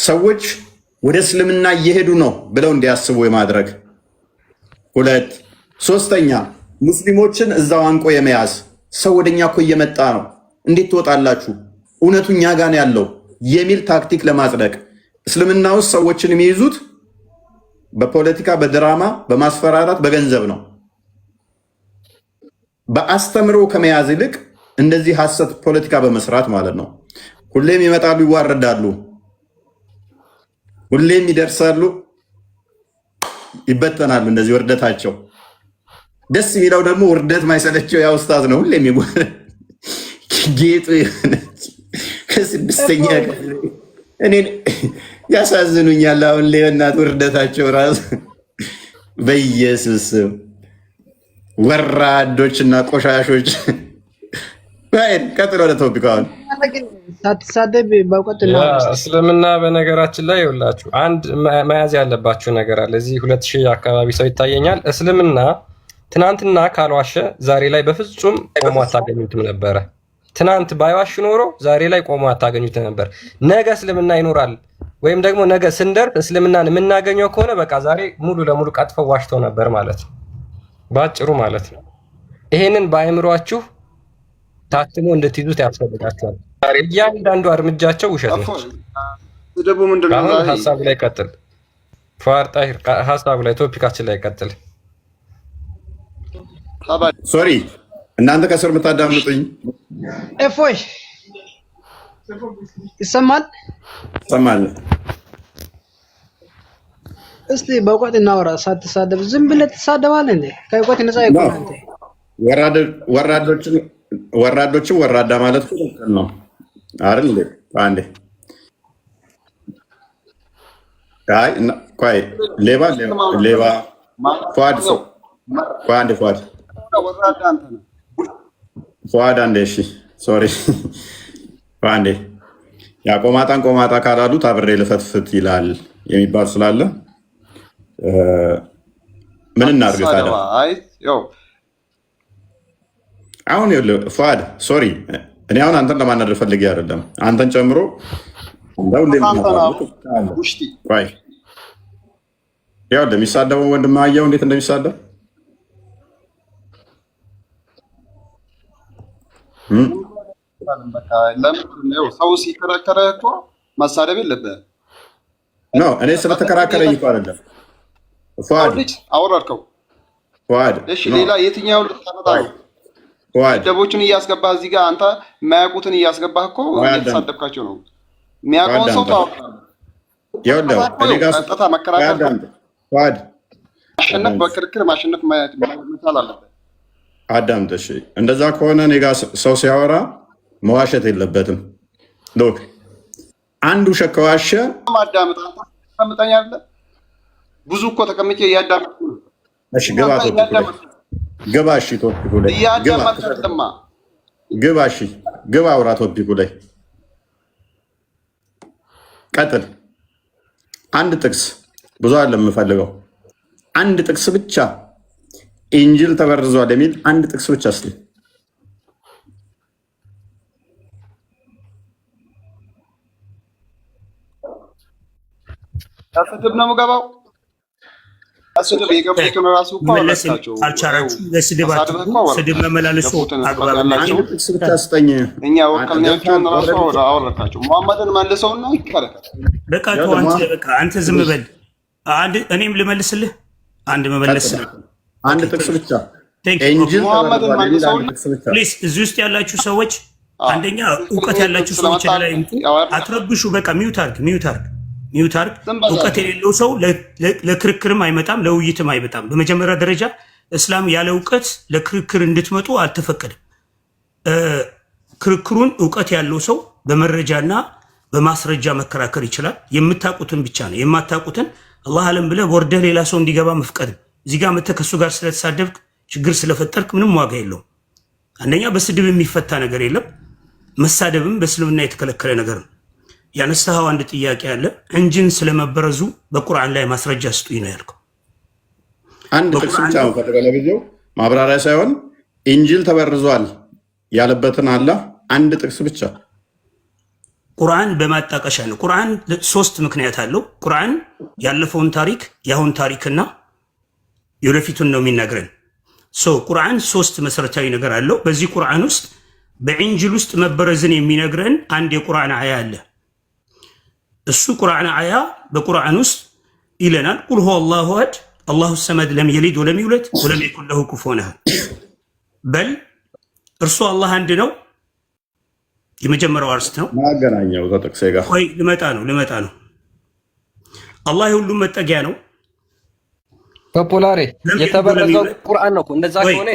ሰዎች ወደ እስልምና እየሄዱ ነው ብለው እንዲያስቡ የማድረግ ሁለት። ሶስተኛ ሙስሊሞችን እዛው አንቆ የመያዝ ሰው ወደኛ እኮ እየመጣ ነው፣ እንዴት ትወጣላችሁ? እውነቱ እኛ ጋር ነው ያለው የሚል ታክቲክ ለማጽደቅ። እስልምና ውስጥ ሰዎችን የሚይዙት በፖለቲካ፣ በድራማ፣ በማስፈራራት፣ በገንዘብ ነው። በአስተምሮ ከመያዝ ይልቅ እንደዚህ ሐሰት ፖለቲካ በመስራት ማለት ነው። ሁሌም ይመጣሉ፣ ይዋረዳሉ፣ ሁሌም ይደርሳሉ፣ ይበተናሉ። እንደዚህ ውርደታቸው ደስ የሚለው ደግሞ ውርደት ማይሰለቸው ያ ኡስታዝ ነው። ሁሌም ጌጡ የሆነች ከስድስተኛ እኔን ያሳዝኑኛል። አሁን ሌናት ውርደታቸው ራሱ በኢየሱስ ወራዶችና ቆሻሾች። ቀጥሎ ወደ ቶፒክ አሁን እስልምና በነገራችን ላይ ይኸውላችሁ አንድ መያዝ ያለባችሁ ነገር አለ። እዚህ 2000 አካባቢ ሰው ይታየኛል። እስልምና ትናንትና ካልዋሸ ዛሬ ላይ በፍጹም ቆሞ አታገኙትም ነበረ። ትናንት ባይዋሽ ኖሮ ዛሬ ላይ ቆሞ አታገኙት ነበር። ነገ እስልምና ይኖራል ወይም ደግሞ ነገ ስንደርስ እስልምናን የምናገኘው ከሆነ በቃ ዛሬ ሙሉ ለሙሉ ቀጥፈው ዋሽተው ነበር ማለት ነው፣ ባጭሩ ማለት ነው። ይሄንን በአእምሯችሁ ታትሞ እንድትይዙት ያስፈልጋችኋል። እያንዳንዱ እርምጃቸው ውሸት ነች። አሁን ሀሳቡ ላይ ቀጥል ፏር ጣሂር፣ ሀሳቡ ላይ ቶፒካችን ላይ ቀጥል። ሶሪ እናንተ ከስር የምታዳምጡኝ እፎይ ይሰማል? ይሰማል። እስቲ በእውቀት እናወራ። ሳትሳደብ ዝም ብለህ ትሳደባለህ እንዴ? ከእውቀት ነፃ ይቆም አንተ። ወራዶችን ወራዳ ማለት ነው አይደል? አንዴ ቆይ ሌባ ፏድ ሰው ፏድ አንዴ እሺ ሶሪ አንዴ ያ ቆማጣ ካላሉት አብሬ ልፈትፍት ይላል የሚባል ስላለ ምን እናድርግ ታዲያ? አሁን ፏድ ሶሪ እኔ አሁን አንተን ለማናደር ፈልጌ አይደለም፣ አንተን ጨምሮ ያው እንደሚሳደበው ወንድም አየው እንዴት እንደሚሳደብ ሰው ሲከራከረ እኮ መሳደብ የለብህም። እኔ ስለተከራከረኝ እኮ አይደለም። አወራርከው። እሺ ሌላ የትኛውን ልታመጣ ነው? ደቦቹን እያስገባህ እዚህ ጋር አንተ የማያውቁትን እያስገባህ እኮ እየተሳደብካቸው ነው። የሚያውቀውን ሰው ማሸነፍ በክርክር ማሸነፍ መቻል አለበት። አዳምጥ። እሺ እንደዛ ከሆነ እኔ ጋ ሰው ሲያወራ መዋሸት የለበትም። ሎክ አንድ ውሸት ከዋሸ ማዳምጣኝ አለ ብዙ እኮ ተቀምጬ እያዳመጥኩ ነው። እሺ ግባ ግባ። እሺ ቶፒኩ ላይ ግባ። እሺ ግባ። አውራ ቶፒኩ ላይ ቀጥል። አንድ ጥቅስ ብዙ አለ የምፈልገው አንድ ጥቅስ ብቻ ኢንጅል ተበርዟል የሚል አንድ ጥቅስ ብቻ እስኪ ስድብ ነው የምገባው። ስድብ የገቡትን ራሱ እኮ አወረድካቸው። አልቻላችሁ ለስድባችሁ ስድብ መመላለሱ አግባብ ያላቸው እኛ ወከልናቸውን ራሱ አወረድካቸው። ሙሐመድን መልሰውና ይከለከል። በቃ አንተ ዝም በል። እኔም ልመልስልህ አንድ መመለስ ነው። አንድ ጥቅስ ብቻ ሙሐመድን መልሰውና ፕሊዝ። እዚህ ውስጥ ያላችሁ ሰዎች አንደኛ እውቀት ያላችሁ ሰዎች ላይ አትረብሹ። በቃ ሚውት አርግ። እውቀት የሌለው ሰው ለክርክርም አይመጣም፣ ለውይይትም አይመጣም። በመጀመሪያ ደረጃ እስላም ያለ እውቀት ለክርክር እንድትመጡ አልተፈቀደም። ክርክሩን እውቀት ያለው ሰው በመረጃና በማስረጃ መከራከር ይችላል። የምታውቁትን ብቻ ነው። የማታውቁትን አላህ አለም ብለህ ወርደህ ሌላ ሰው እንዲገባ መፍቀድም እዚህ ጋር መተህ ከእሱ ጋር ስለተሳደብክ ችግር ስለፈጠርክ ምንም ዋጋ የለውም። አንደኛ በስድብ የሚፈታ ነገር የለም። መሳደብም በእስልምና የተከለከለ ነገር ነው። ያነሳኸው አንድ ጥያቄ አለ። እንጂን ስለመበረዙ በቁርአን ላይ ማስረጃ ስጡኝ ነው ያልከው። አንድ ጥቅስ ብቻ ነው ከተገለበየው ማብራሪያ ሳይሆን ኢንጂል ተበርዟል ያለበትን አለ አንድ ጥቅስ ብቻ። ቁርአን በማጣቀሻ ነው። ቁርአን 3 ምክንያት አለው። ቁርአን ያለፈውን ታሪክ የአሁን ታሪክና የወደፊቱን ነው የሚነግረን። ቁርአን 3 መሰረታዊ ነገር አለው። በዚህ ቁርአን ውስጥ በኢንጂል ውስጥ መበረዝን የሚነግረን አንድ የቁርአን አያ አለ። እሱ ቁርአን አያ በቁርአን ውስጥ ይለናል ቁል ሁወ አላሁ አሐድ አላሁ ሰመድ ለም የሊድ ወለም ይውለድ ወለም የኩን ለሁ ኩፉወን አሐድ በል እርሱ አላህ አንድ ነው። የመጀመሪያው አርስት ነው። ማገናኛው ተጠቅሰ ጋር ወይ ልመጣ ነው። አላህ የሁሉም መጠጊያ ነው። ፖፑላሬ የተበረዘው ቁርአን ነው። እንደዛ ከሆነ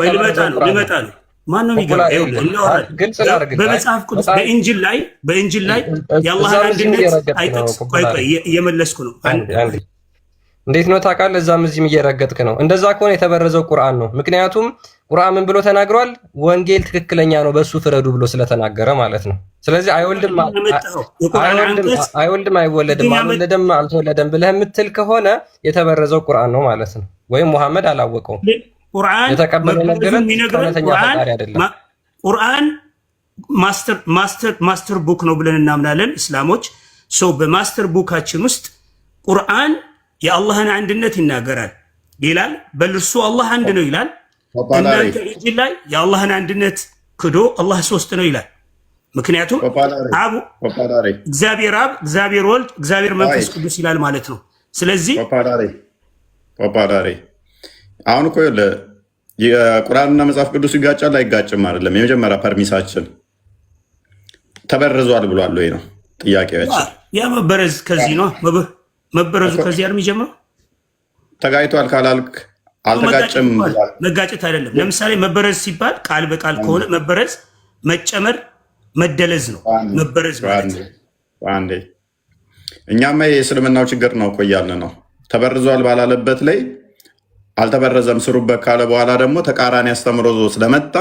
ልመጣ ነው። ማን ነው የሚገባው? በመጽሐፍ ቅዱስ በኢንጂል ላይ የአላህን አንድነት አይጠቅስ። ቆይ እየመለስኩ ነው። እንዴት ነው ታውቃለህ? እዛም እዚህም እየረገጥክ ነው። እንደዛ ከሆነ የተበረዘው ቁርአን ነው። ምክንያቱም ቁርአን ምን ብሎ ተናግሯል? ወንጌል ትክክለኛ ነው በሱ ፍረዱ ብሎ ስለተናገረ ማለት ነው። ስለዚህ አይወልድም አይወለድም አልተወለደም ብለህ የምትል ከሆነ የተበረዘው ቁርአን ነው ማለት ነው። ወይም ሙሐመድ አላወቀውም። ቁርአን ቁርአን ማስተር ቡክ ነው ብለን እናምናለን እስላሞች። በማስተር ቡካችን ውስጥ ቁርአን የአላህን አንድነት ይናገራል ይላል። በልርሱ አላህ አንድ ነው ይላል። እናንተ ኢንጂል ላይ የአላህን አንድነት ክዶ አላህ 3 ነው ይላል። ምክንያቱም እግዚአብሔር አብ፣ እግዚአብሔር ወልድ፣ እግዚአብሔር መንፈስ ቅዱስ ይላል ማለት ነው። ስለዚህ አሁን እኮ የቁርአንና መጽሐፍ ቅዱስ ይጋጫል አይጋጭም አይደለም። የመጀመሪያ ፐርሚሳችን ተበርዟል ብሏል ወይ ነው ጥያቄያችን። ያ መበረዝ ከዚህ ነው። መበረዙ ከዚህ አይደል የሚጀምረው? ተጋይቷል ካላልክ አልተጋጭም። መጋጨት አይደለም። ለምሳሌ መበረዝ ሲባል ቃል በቃል ከሆነ መበረዝ መጨመር፣ መደለዝ ነው መበረዝ ማለት አንዴ። እኛማ የእስልምናው ችግር ነው እኮ እያልን ነው። ተበርዟል ባላለበት ላይ አልተበረዘም ስሩበት ካለ በኋላ ደግሞ ተቃራኒ አስተምሮ ስለመጣ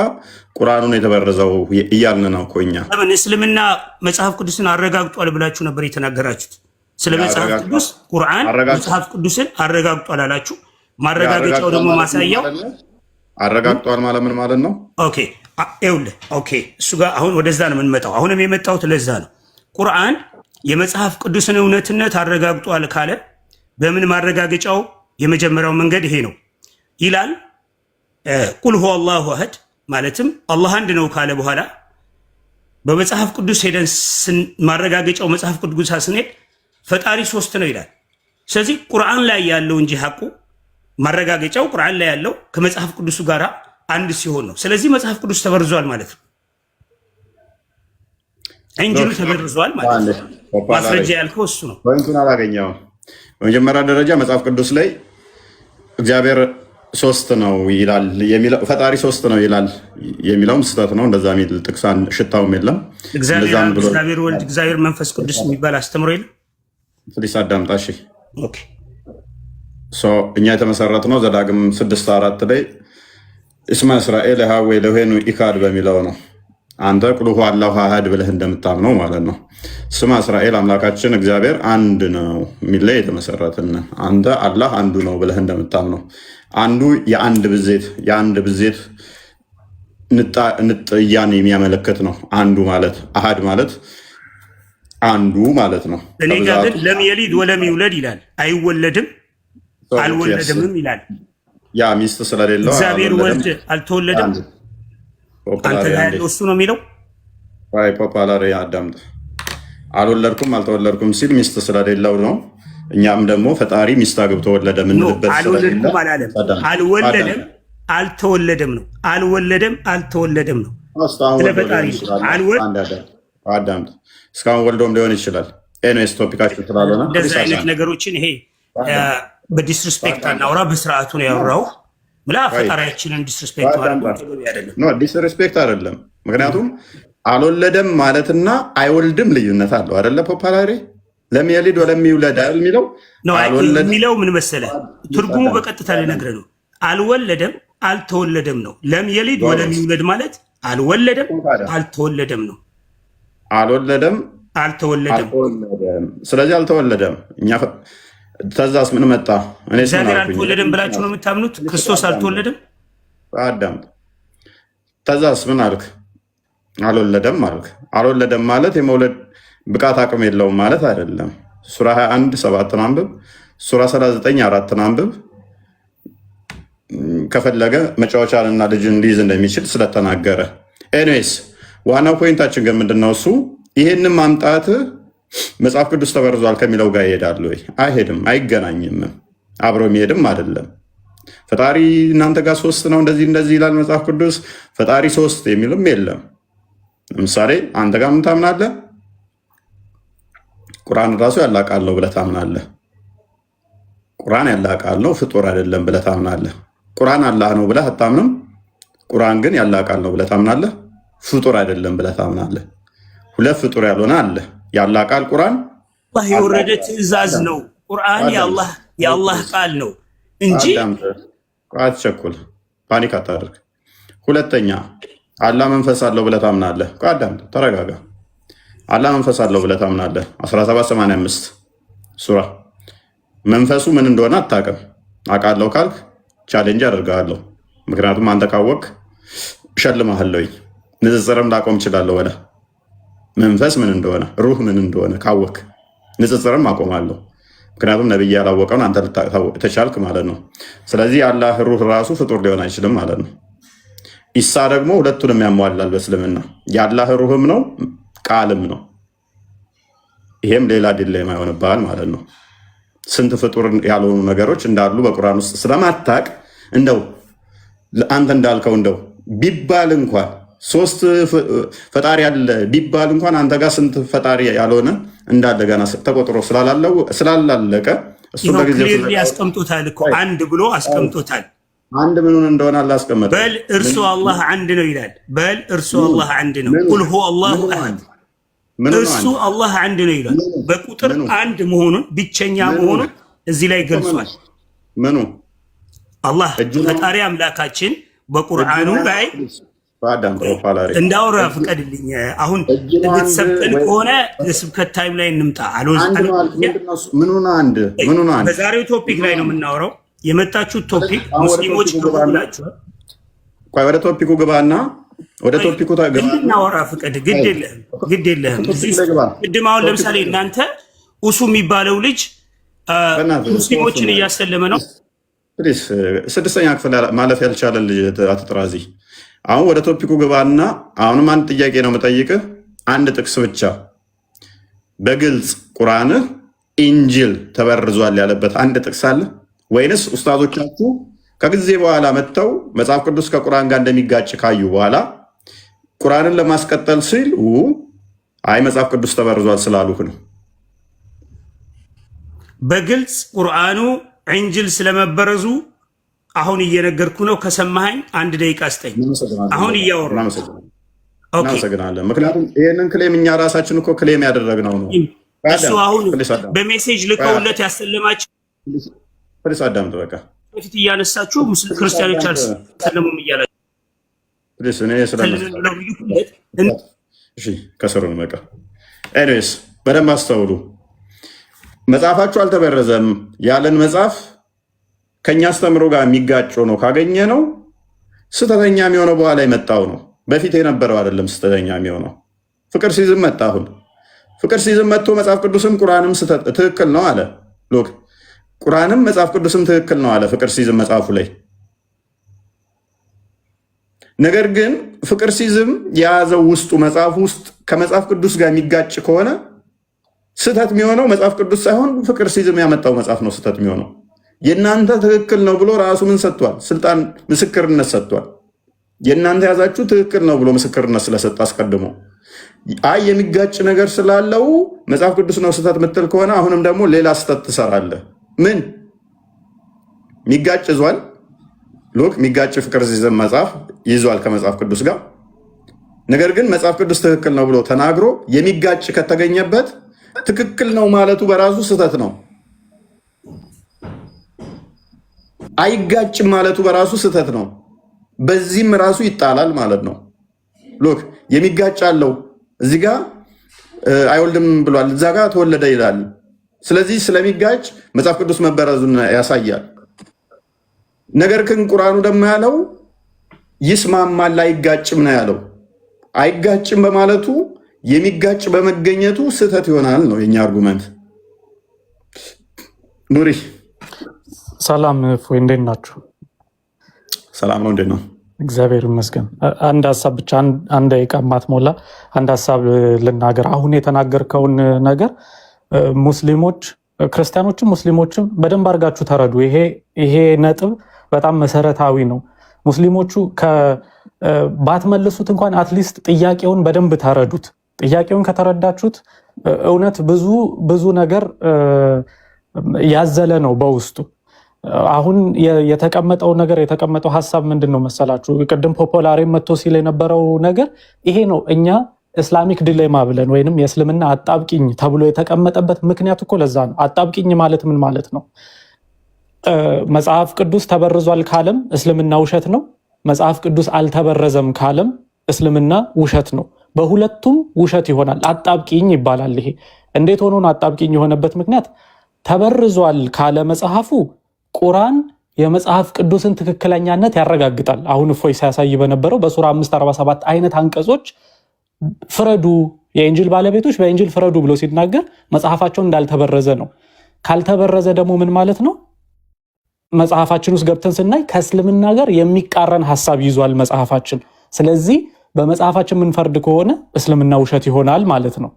ቁርአኑን የተበረዘው እያልን ነው እኮ እኛ። ለምን እስልምና መጽሐፍ ቅዱስን አረጋግጧል ብላችሁ ነበር የተናገራችሁት? ስለ መጽሐፍ ቅዱስ ቁርአን መጽሐፍ ቅዱስን አረጋግጧል አላችሁ። ማረጋገጫው ደግሞ ማሳያው አረጋግጧል ማለት ምን ማለት ነው? ኦኬ ይኸውልህ፣ ኦኬ እሱ ጋር አሁን ወደዛ ነው የምንመጣው። አሁንም የመጣሁት ለዛ ነው። ቁርአን የመጽሐፍ ቅዱስን እውነትነት አረጋግጧል ካለ በምን ማረጋገጫው? የመጀመሪያው መንገድ ይሄ ነው ይላል። ቁል ሁወ አላሁ አሐድ ማለትም አላህ አንድ ነው ካለ በኋላ በመጽሐፍ ቅዱስ ሄደን ማረጋገጫው መጽሐፍ ቅዱስ ስንሄድ ፈጣሪ 3 ነው ይላል። ስለዚህ ቁርአን ላይ ያለው እንጂ ሐቁ ማረጋገጫው ቁርአን ላይ ያለው ከመጽሐፍ ቅዱሱ ጋር አንድ ሲሆን ነው። ስለዚህ መጽሐፍ ቅዱስ ተበርዟል ማለት ነው። ኢንጂሉ ተበርዟል ማለት ነው። ማስረጃ ያልከው እሱ ነው። ፖይንቱን አላገኘሁም። በመጀመሪያ ደረጃ መጽሐፍ ቅዱስ ላይ እግዚአብሔር 3 ነው ይላል የሚለው ፈጣሪ 3 ነው ይላል የሚለውም ስህተት ነው። እንደዛ የሚል ጥቅሳን ሽታውም የለም። እግዚአብሔር ወልድ፣ እግዚአብሔር መንፈስ ቅዱስ የሚባል አስተምሮ የለም። ፕሊስ አዳምጣ። እሺ እኛ የተመሰረት ነው ዘዳግም 6:4 ላይ እስመ እስራኤል ሀዌ ለሄኑ ኢካድ በሚለው ነው። አንተ ቁል ሁወ አላሁ አሐድ ብለህ እንደምታምነው ማለት ነው። ስማ እስራኤል አምላካችን እግዚአብሔር አንድ ነው የሚል ላይ የተመሰረትን አንተ አላህ አንዱ ነው ብለህ እንደምታምነው አንዱ የአንድ ብዜት ንጥያን የሚያመለክት ነው። አንዱ ማለት አሐድ ማለት አንዱ ማለት ነው። እኔ ጋር ግን ለም የሊድ ወለም ይውለድ ይላል። አይወለድም አልወለደምም ይላል። ያ ሚስት ስለሌለው እግዚአብሔር ወልድ አልተወለደም። አንተ ጋር ያለው እሱ ነው የሚለው። አይ ፖፓላሪ አዳምጥ። አልወለድኩም አልተወለድኩም ሲል ሚስት ስለሌለው ነው። እኛም ደግሞ ፈጣሪ ሚስት አግብቶ ወለደ ምንልበት አልወለድኩም አላለም። አልወለደም አልተወለደም ነው። አልወለደም አልተወለደም ነው። ስለ ፈጣሪ አዳምጥ። እስካሁን ወልዶም ሊሆን ይችላል። ኤንኤስ ቶፒካችን ስላልሆነ እንደዚህ አይነት ነገሮችን ይሄ በዲስሪስፔክት አናውራ። በስርዓቱ ነው ያወራው። ምላ ፈጣሪያችንን ዲስሪስፔክት ማለት ዲስሪስፔክት አይደለም። ምክንያቱም አልወለደም ማለትና አይወልድም ልዩነት አለው አይደለ? ፖፓላሪ ለም የሊድ ወለም ይውለድ የሚለው የሚለው ምን መሰለ ትርጉሙ በቀጥታ ልነግርህ ነው። አልወለደም አልተወለደም ነው። ለም የሊድ ወለም ይውለድ ማለት አልወለደም አልተወለደም ነው። አልወለደም አልተወለደም። ስለዚህ አልተወለደም። እኛ ተዛስ ምን መጣ? እኔ እግዚአብሔር አልተወለደም ብላችሁ ነው የምታምኑት? ክርስቶስ አልተወለደም። አዳም ተዛስ ምን አልክ? አልወለደም አልክ። አልወለደም ማለት የመውለድ ብቃት አቅም የለውም ማለት አይደለም። ሱራ 21 7 አንብብ። ሱራ 39 4 አንብብ። ከፈለገ መጫወቻንና ልጅን ሊይዝ እንደሚችል ስለተናገረ። ኤኒዌይስ ዋናው ፖይንታችን ግን ምንድነው? እሱ ይሄንን ማምጣት መጽሐፍ ቅዱስ ተበርዟል ከሚለው ጋር ይሄዳል ወይ? አይሄድም፣ አይገናኝም፣ አብሮ የሚሄድም አይደለም። ፈጣሪ እናንተ ጋር 3 ነው እንደዚህ ይላል መጽሐፍ ቅዱስ። ፈጣሪ 3 የሚልም የለም። ለምሳሌ አንተ ጋር ምን ታምናለህ? ቁርአን ራሱ ያላ ቃል ነው ብለህ ታምናለህ። ቁርአን ያላ ቃል ነው ፍጡር አይደለም ብለህ ታምናለህ። ቁርአን አላህ ነው ብለህ አታምንም። ቁርአን ግን ያላ ቃል ነው ብለህ ታምናለህ። ፍጡር አይደለም ብለህ ታምናለህ። ሁለት ፍጡር ያልሆነ አለ። ያላ ቃል ቁርአን አላህ የወረደ ትእዛዝ ነው። ቁርአን የአላህ ቃል ነው እንጂ አትቸኩል፣ ፓኒክ አታድርግ። ሁለተኛ አላህ መንፈስ አለው ብለህ ታምናለህ። አዳም ተረጋጋ። አላህ መንፈስ አለው ብለህ ታምናለህ። 1785 ሱራ መንፈሱ ምን እንደሆነ አታውቅም። አውቃለሁ ካልክ ቻሌንጅ አደርጋለሁ። ምክንያቱም አንተ ካወቅ እሸልምሃለሁኝ። ንጽጽርም ላቆም እችላለሁ። ወደ መንፈስ ምን እንደሆነ ሩህ ምን እንደሆነ ካወቅ ንጽጽርም አቆማለሁ። ምክንያቱም ነብይ ያላወቀውን አንተ ልታወቅ ተቻልክ ማለት ነው። ስለዚህ አላህ ሩህ ራሱ ፍጡር ሊሆን አይችልም ማለት ነው። ኢሳ ደግሞ ሁለቱንም ያሟላል በእስልምና የአላህ ሩህም ነው ቃልም ነው። ይሄም ሌላ ዲሌማ ይሆንብሃል ማለት ነው። ስንት ፍጡር ያልሆኑ ነገሮች እንዳሉ በቁርአን ውስጥ ስለማታቅ እንደው አንተ እንዳልከው እንደው ቢባል እንኳን 3 ፈጣሪ ያለ ቢባል እንኳን አንተ ጋር ስንት ፈጣሪ ያልሆነ እንዳለ ገና ተቆጥሮ ስላላለቀ እሱ በጊዜው ያስቀምጦታል እኮ አንድ ብሎ አስቀምጦታል። አንድ ምኑን እንደሆነ አላስቀመጠ። በል እርሱ አላህ አንድ ነው ይላል። በል እርሱ አላህ አንድ ነው። ቁል ሁወ አላሁ አሐድ እርሱ አላህ አንድ ነው ይላል። በቁጥር አንድ መሆኑን ብቸኛ መሆኑን እዚህ ላይ ገልጿል። ምኑ አላህ ፈጣሪ አምላካችን በቁርአኑ ላይ እንዳወራ ፍቀድልኝ። አሁን ልትሰብከን ከሆነ የስብከት ታይም ላይ እንምጣ። በዛሬው ቶፒክ ላይ ነው የምናወራው። የመጣችሁት ቶፒክ ሙስሊሞች ናቸው። ወደ ቶፒኩ ግባና ወደ ቶፒኩ እንድናወራ ፍቀድ። ግድ የለህም። ቅድም አሁን ለምሳሌ እናንተ ኡሱ የሚባለው ልጅ ሙስሊሞችን እያሰለመ ነው። ፕሊስ 6ኛ ክፍል ማለፍ ያልቻለ ልጅ አትጥራዚ። አሁን ወደ ቶፒኩ ግባና አሁንም አንድ ጥያቄ ነው የምጠይቅህ። አንድ ጥቅስ ብቻ በግልጽ ቁርአንህ ኢንጂል ተበርዟል ያለበት አንድ ጥቅስ አለ ወይንስ ኡስታዞቻችሁ ከጊዜ በኋላ መጥተው መጽሐፍ ቅዱስ ከቁርአን ጋር እንደሚጋጭ ካዩ በኋላ ቁርአንን ለማስቀጠል ሲል አይ መጽሐፍ ቅዱስ ተበርዟል ስላሉህ ነው? በግልጽ ቁርአኑ ኢንጂል ስለመበረዙ አሁን እየነገርኩ ነው። ከሰማኸኝ 1 ደቂቃ ስጠኝ። አሁን እያወራሁ እናመሰግናለን። ምክንያቱም ይህንን ክሌም እኛ ራሳችን እኮ ክሌም ያደረግነው ነው። እሱ አሁን በሜሴጅ ልከውለት ያሰለማቸው ፕሊስ አዳምጥ። በቃ በፊት እያነሳችሁ ክርስቲያኖች አልሰለሙም እያላችሁ ከስሩን በቃ ኤኒዌይስ በደንብ አስተውሉ። መጽሐፋችሁ አልተበረዘም ያለን መጽሐፍ ከኛ አስተምሮ ጋር የሚጋጭ ነው ካገኘ ነው ስተተኛ የሚሆነው በኋላ የመጣው ነው። በፊት የነበረው አይደለም ስተተኛ የሚሆነው። ፍቅር ሲዝም መጣ። አሁን ፍቅር ሲዝም መጥቶ መጽሐፍ ቅዱስም ቁርአንም ትክክል ነው አለ። ሎክ ቁርአንም መጽሐፍ ቅዱስም ትክክል ነው አለ ፍቅር ሲዝም መጽሐፉ ላይ። ነገር ግን ፍቅር ሲዝም የያዘው ውስጡ መጽሐፍ ውስጥ ከመጽሐፍ ቅዱስ ጋር የሚጋጭ ከሆነ ስህተት የሚሆነው መጽሐፍ ቅዱስ ሳይሆን ፍቅር ሲዝም ያመጣው መጽሐፍ ነው ስህተት የሚሆነው። የእናንተ ትክክል ነው ብሎ ራሱ ምን ሰጥቷል? ስልጣን ምስክርነት ሰጥቷል። የእናንተ ያዛችሁ ትክክል ነው ብሎ ምስክርነት ስለሰጠ አስቀድሞ አይ የሚጋጭ ነገር ስላለው መጽሐፍ ቅዱስ ነው ስህተት ምትል ከሆነ አሁንም ደግሞ ሌላ ስህተት ትሰራለህ። ምን ሚጋጭ ይዟል? ሎክ ሚጋጭ ፍቅር ሲዝም መጽሐፍ ይዟል ከመጽሐፍ ቅዱስ ጋር። ነገር ግን መጽሐፍ ቅዱስ ትክክል ነው ብሎ ተናግሮ የሚጋጭ ከተገኘበት ትክክል ነው ማለቱ በራሱ ስህተት ነው። አይጋጭም ማለቱ በራሱ ስህተት ነው። በዚህም ራሱ ይጣላል ማለት ነው። ሎክ የሚጋጭ አለው እዚህ ጋር አይወልድም ብሏል፣ እዛ ጋር ተወለደ ይላል። ስለዚህ ስለሚጋጭ መጽሐፍ ቅዱስ መበረዙን ያሳያል። ነገር ግን ቁርአኑ ደግሞ ያለው ይስማማል አይጋጭም ነው ያለው። አይጋጭም በማለቱ የሚጋጭ በመገኘቱ ስህተት ይሆናል ነው የኛ አርጉመንት። ኑሪ ሰላም እፎይ፣ እንዴት ናችሁ? ሰላም ነው። እንዴት ነው? እግዚአብሔር ይመስገን። አንድ ሀሳብ ብቻ አንድ ደቂቃ ማትሞላ አንድ ሀሳብ ልናገር። አሁን የተናገርከውን ነገር ሙስሊሞች፣ ክርስቲያኖችም ሙስሊሞችም በደንብ አድርጋችሁ ተረዱ። ይሄ ነጥብ በጣም መሰረታዊ ነው። ሙስሊሞቹ ባትመልሱት እንኳን አትሊስት ጥያቄውን በደንብ ተረዱት። ጥያቄውን ከተረዳችሁት እውነት ብዙ ነገር ያዘለ ነው በውስጡ። አሁን የተቀመጠው ሀሳብ ምንድን ነው መሰላችሁ? ቅድም ፖፖላሪ መጥቶ ሲል የነበረው ነገር ይሄ ነው። እኛ ኢስላሚክ ዲሌማ ብለን ወይንም የእስልምና አጣብቂኝ ተብሎ የተቀመጠበት ምክንያት እኮ ለዛ ነው። አጣብቂኝ ማለት ምን ማለት ነው? መጽሐፍ ቅዱስ ተበርዟል ካለም እስልምና ውሸት ነው። መጽሐፍ ቅዱስ አልተበረዘም ካለም እስልምና ውሸት ነው። በሁለቱም ውሸት ይሆናል። አጣብቂኝ ይባላል። ይሄ እንዴት ሆኖ ነው አጣብቂኝ የሆነበት ምክንያት? ተበርዟል ካለ መጽሐፉ ቁርአን የመጽሐፍ ቅዱስን ትክክለኛነት ያረጋግጣል። አሁን እፎይ ሲያሳይ በነበረው በሱራ 547 አይነት አንቀጾች ፍረዱ፣ የኢንጂል ባለቤቶች በኢንጂል ፍረዱ ብሎ ሲናገር መጽሐፋቸው እንዳልተበረዘ ነው። ካልተበረዘ ደግሞ ምን ማለት ነው? መጽሐፋችን ውስጥ ገብተን ስናይ ከእስልምና ጋር የሚቃረን ሐሳብ ይዟል መጽሐፋችን። ስለዚህ በመጽሐፋችን የምንፈርድ ከሆነ እስልምና ውሸት ይሆናል ማለት ነው።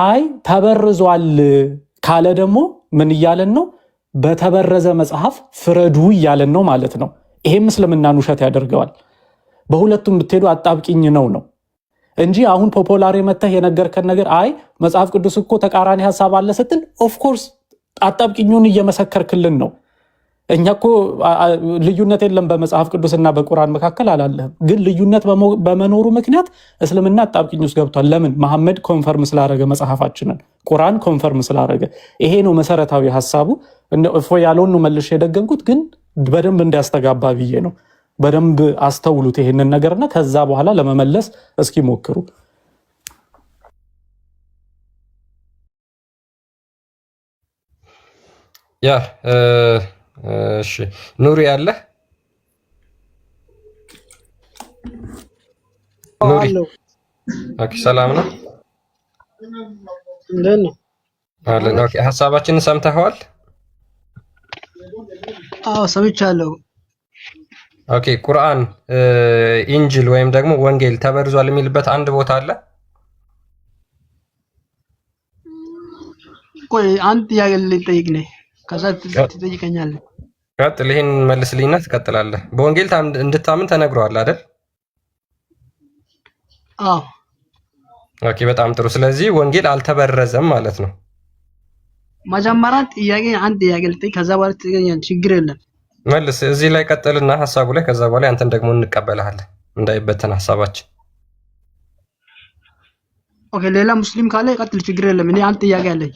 አይ ተበርዟል ካለ ደግሞ ምን እያለን ነው? በተበረዘ መጽሐፍ ፍረዱ እያለን ነው ማለት ነው። ይሄም እስልምናን ውሸት ያደርገዋል። በሁለቱም ብትሄዱ አጣብቂኝ ነው እንጂ አሁን ፖፖላሪ መተህ የነገርከን ነገር አይ መጽሐፍ ቅዱስ እኮ ተቃራኒ ሐሳብ አለ ስትል ኦፍኮርስ አጣብቂኙን እየመሰከርክልን ነው። እኛ እኮ ልዩነት የለም በመጽሐፍ ቅዱስና በቁርአን መካከል አላለህም። ግን ልዩነት በመኖሩ ምክንያት እስልምና አጣብቂኝ ውስጥ ገብቷል። ለምን? መሐመድ ኮንፈርም ስላደረገ መጽሐፋችንን፣ ቁርአን ኮንፈርም ስላደረገ። ይሄ ነው መሰረታዊ ሐሳቡ። እፎይ ያለውን ነው መልሼ የደገምኩት፣ ግን በደንብ እንዲያስተጋባ ብዬ ነው። በደንብ አስተውሉት ይሄንን ነገርና ከዛ በኋላ ለመመለስ እስኪ ሞክሩ። ያ እሺ ኑሪ አለ ኑሪ። ኦኬ ሰላም ነው። እንዴት ነው? አለን። ኦኬ ሐሳባችንን ሰምተኸዋል? አዎ ሰምቻለሁ። ኦኬ ቁርአን ኢንጂል ወይም ደግሞ ወንጌል ተበርዟል የሚልበት አንድ ቦታ አለ? ቆይ አንድ ጥያቄ ልጠይቅ ነኝ፣ ከዛ ትጠይቀኛለህ። ቀጥል። ይሄን መልስልኝና ትቀጥላለህ። በወንጌል እንድታምን ተነግሯል አይደል? አዎ። ኦኬ በጣም ጥሩ። ስለዚህ ወንጌል አልተበረዘም ማለት ነው። መጀመሪያ አንድ ጥያቄ ልጠይቅ፣ ከዛ በኋላ ትጠይቀኛለህ። ችግር የለም። መልስ። እዚህ ላይ ቀጥልና ሐሳቡ ላይ፣ ከዛ በኋላ አንተን ደግሞ እንቀበልሃለን እንዳይበተን ሐሳባችን። ኦኬ ሌላ ሙስሊም ካለ ይቀጥል፣ ችግር የለም። እኔ አንድ ጥያቄ አለኝ።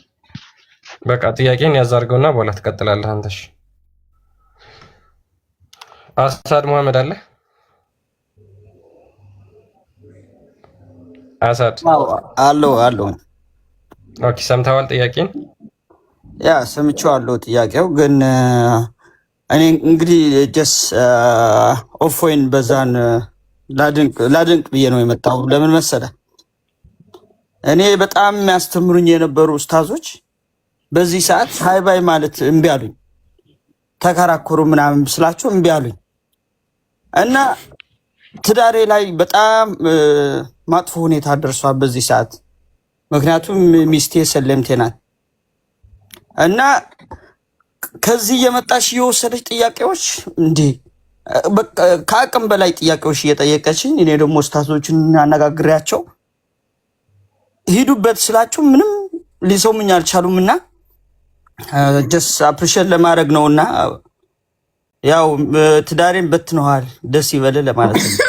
በቃ ጥያቄን ያዛርገውና በኋላ ትቀጥላለህ አንተሽ። አሳድ መሐመድ አለ? አሳድ አለው። ኦኬ ሰምተዋል ጥያቄን? ያ ሰምቼዋለሁ። ጥያቄው ግን እኔ እንግዲህ ጀስ እፎይን በዛን ላድንቅ ብዬ ነው የመጣው። ለምን መሰለ እኔ በጣም የሚያስተምሩኝ የነበሩ ኡስታዞች በዚህ ሰዓት ሃይባይ ማለት እምቢ አሉኝ። ተከራከሩ ምናምን ስላቸው እምቢ አሉኝ እና ትዳሬ ላይ በጣም ማጥፎ ሁኔታ ደርሷል በዚህ ሰዓት። ምክንያቱም ሚስቴ ሰለምቴ ናት እና ከዚህ የመጣሽ የወሰደች ጥያቄዎች እንዲህ ከአቅም በላይ ጥያቄዎች እየጠየቀችኝ፣ እኔ ደግሞ ኡስታዞችን አነጋግሬያቸው ሂዱበት ስላቸው ምንም ሊሰሙኝ አልቻሉም እና ጀስ አፕሪሼት ለማድረግ ነውና ያው ትዳሬን በትነዋል። ደስ ይበል ለማለት ነው።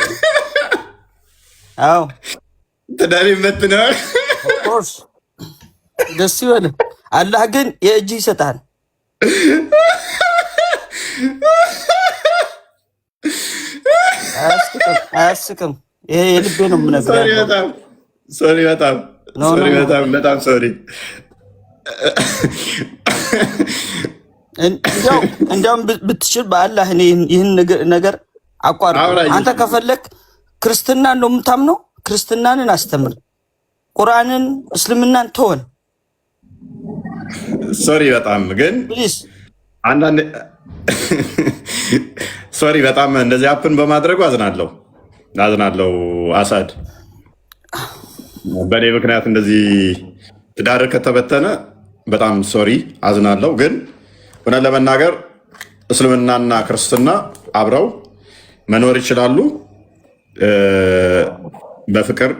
አዎ ትዳሬን በትነዋል። ኦፍኮርስ ደስ ይበል። አላህ ግን የእጅ ይሰጣል። አያስቅም። ይሄ የልቤ ነው የምነግርህ። ሶሪ በጣም ሶሪ። እንዲያውም ብትችል በአላህ ይህን ነገር አቋርጥ። አንተ ከፈለግ ክርስትናን ነው የምታምነው፣ ክርስትናንን አስተምር፣ ቁርአንን እስልምናን ተወን። ሶሪ በጣም ግን አንዳንድ ሶሪ በጣም እንደዚህ አፕን በማድረጉ አዝናለሁ አሳድ። በእኔ ምክንያት እንደዚህ ትዳር ከተበተነ በጣም ሶሪ አዝናለሁ። ግን እውነት ለመናገር እስልምናና ክርስትና አብረው መኖር ይችላሉ። በፍቅር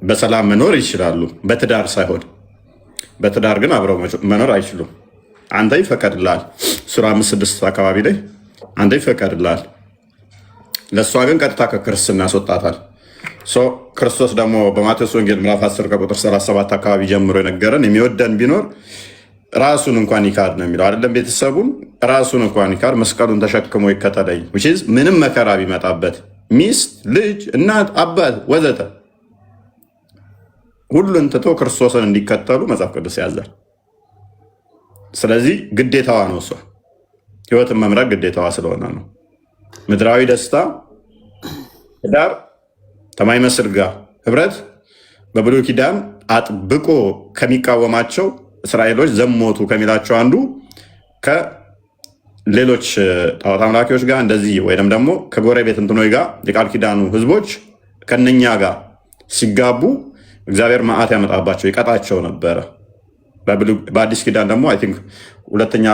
በሰላም መኖር ይችላሉ። በትዳር ሳይሆን በትዳር ግን አብረው መኖር አይችሉም። አንተ ይፈቀድልሃል፣ ሱራ 5:6 አካባቢ ላይ አንተ ይፈቀድልሃል። ለእሷ ግን ቀጥታ ከክርስትና ያስወጣታል። ክርስቶስ ደግሞ በማቴዎስ ወንጌል ምዕራፍ 10 ከቁጥር 37 አካባቢ ጀምሮ የነገረን የሚወደን ቢኖር ራሱን እንኳን ይካድ ነው የሚለው አይደለም። ቤተሰቡን ራሱን እንኳን ይካድ፣ መስቀሉን ተሸክሞ ይከተለኝ። ምንም መከራ ቢመጣበት ሚስት፣ ልጅ፣ እናት፣ አባት ወዘተ ሁሉን ትቶ ክርስቶስን እንዲከተሉ መጽሐፍ ቅዱስ ያዛል። ስለዚህ ግዴታዋ ነው፣ እሷ ህይወትን መምራት ግዴታዋ ስለሆነ ነው። ምድራዊ ደስታ ትዳር ከማይመስል ጋር ህብረት በብሉይ ኪዳን አጥብቆ ከሚቃወማቸው እስራኤሎች ዘሞቱ ከሚላቸው አንዱ ከሌሎች ጣዖት አምላኪዎች ጋር እንደዚህ ወይም ደግሞ ከጎረቤት እንትኖች ጋር የቃል ኪዳኑ ህዝቦች ከነኛ ጋር ሲጋቡ እግዚአብሔር መዓት ያመጣባቸው ይቀጣቸው ነበረ። በአዲስ ኪዳን ደግሞ አይ ቲንክ ሁለተኛ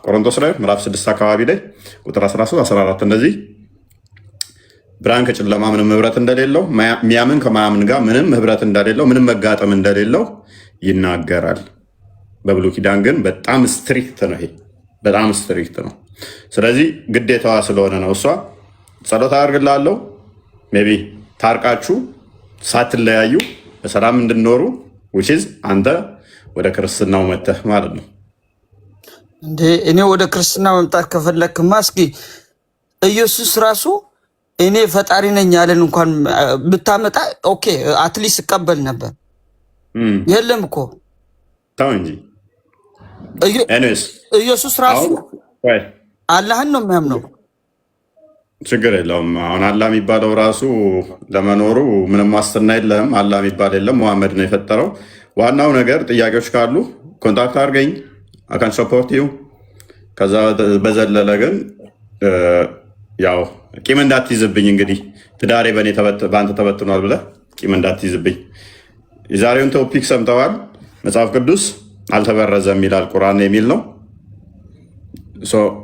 ቆሮንቶስ ላይ ምዕራፍ 6 አካባቢ ላይ ቁጥር 13 14 እንደዚህ ብርሃን ከጨለማ ምንም ህብረት እንደሌለው፣ ሚያምን ከማያምን ጋር ምንም ህብረት እንደሌለው፣ ምንም መጋጠም እንደሌለው ይናገራል። በብሉይ ኪዳን ግን በጣም ስትሪክት ነው። ይሄ በጣም ስትሪክት ነው። ስለዚህ ግዴታዋ ስለሆነ ነው። እሷ ጸሎት አደርግልሃለሁ ሜይ ቢ ታርቃችሁ ሳትለያዩ በሰላም እንድኖሩ ዊችዝ አንተ ወደ ክርስትናው መተህ ማለት ነው። እንዴ እኔ ወደ ክርስትና መምጣት ከፈለክማ እስኪ ኢየሱስ ራሱ እኔ ፈጣሪ ነኝ ያለን እንኳን ብታመጣ ኦኬ አትሊስት እቀበል ነበር። የለም እኮ ተው እንጂ ኢየሱስ ራሱ አላህን ነው የሚያምነው። ችግር የለውም። አሁን አላህ የሚባለው ራሱ ለመኖሩ ምንም ዋስትና የለህም። አላህ የሚባል የለም፣ መሐመድ ነው የፈጠረው። ዋናው ነገር ጥያቄዎች ካሉ ኮንታክት አድርገኝ፣ አካን ሰፖርት ዩ። ከዛ በዘለለ ግን ያው ቂም እንዳትይዝብኝ። እንግዲህ ትዳሬ በአንተ ተበትኗል ብለህ ቂም እንዳትይዝብኝ። የዛሬውን ቶፒክ ሰምተዋል። መጽሐፍ ቅዱስ አልተበረዘም ይላል፣ ቁርአን የሚል ነው።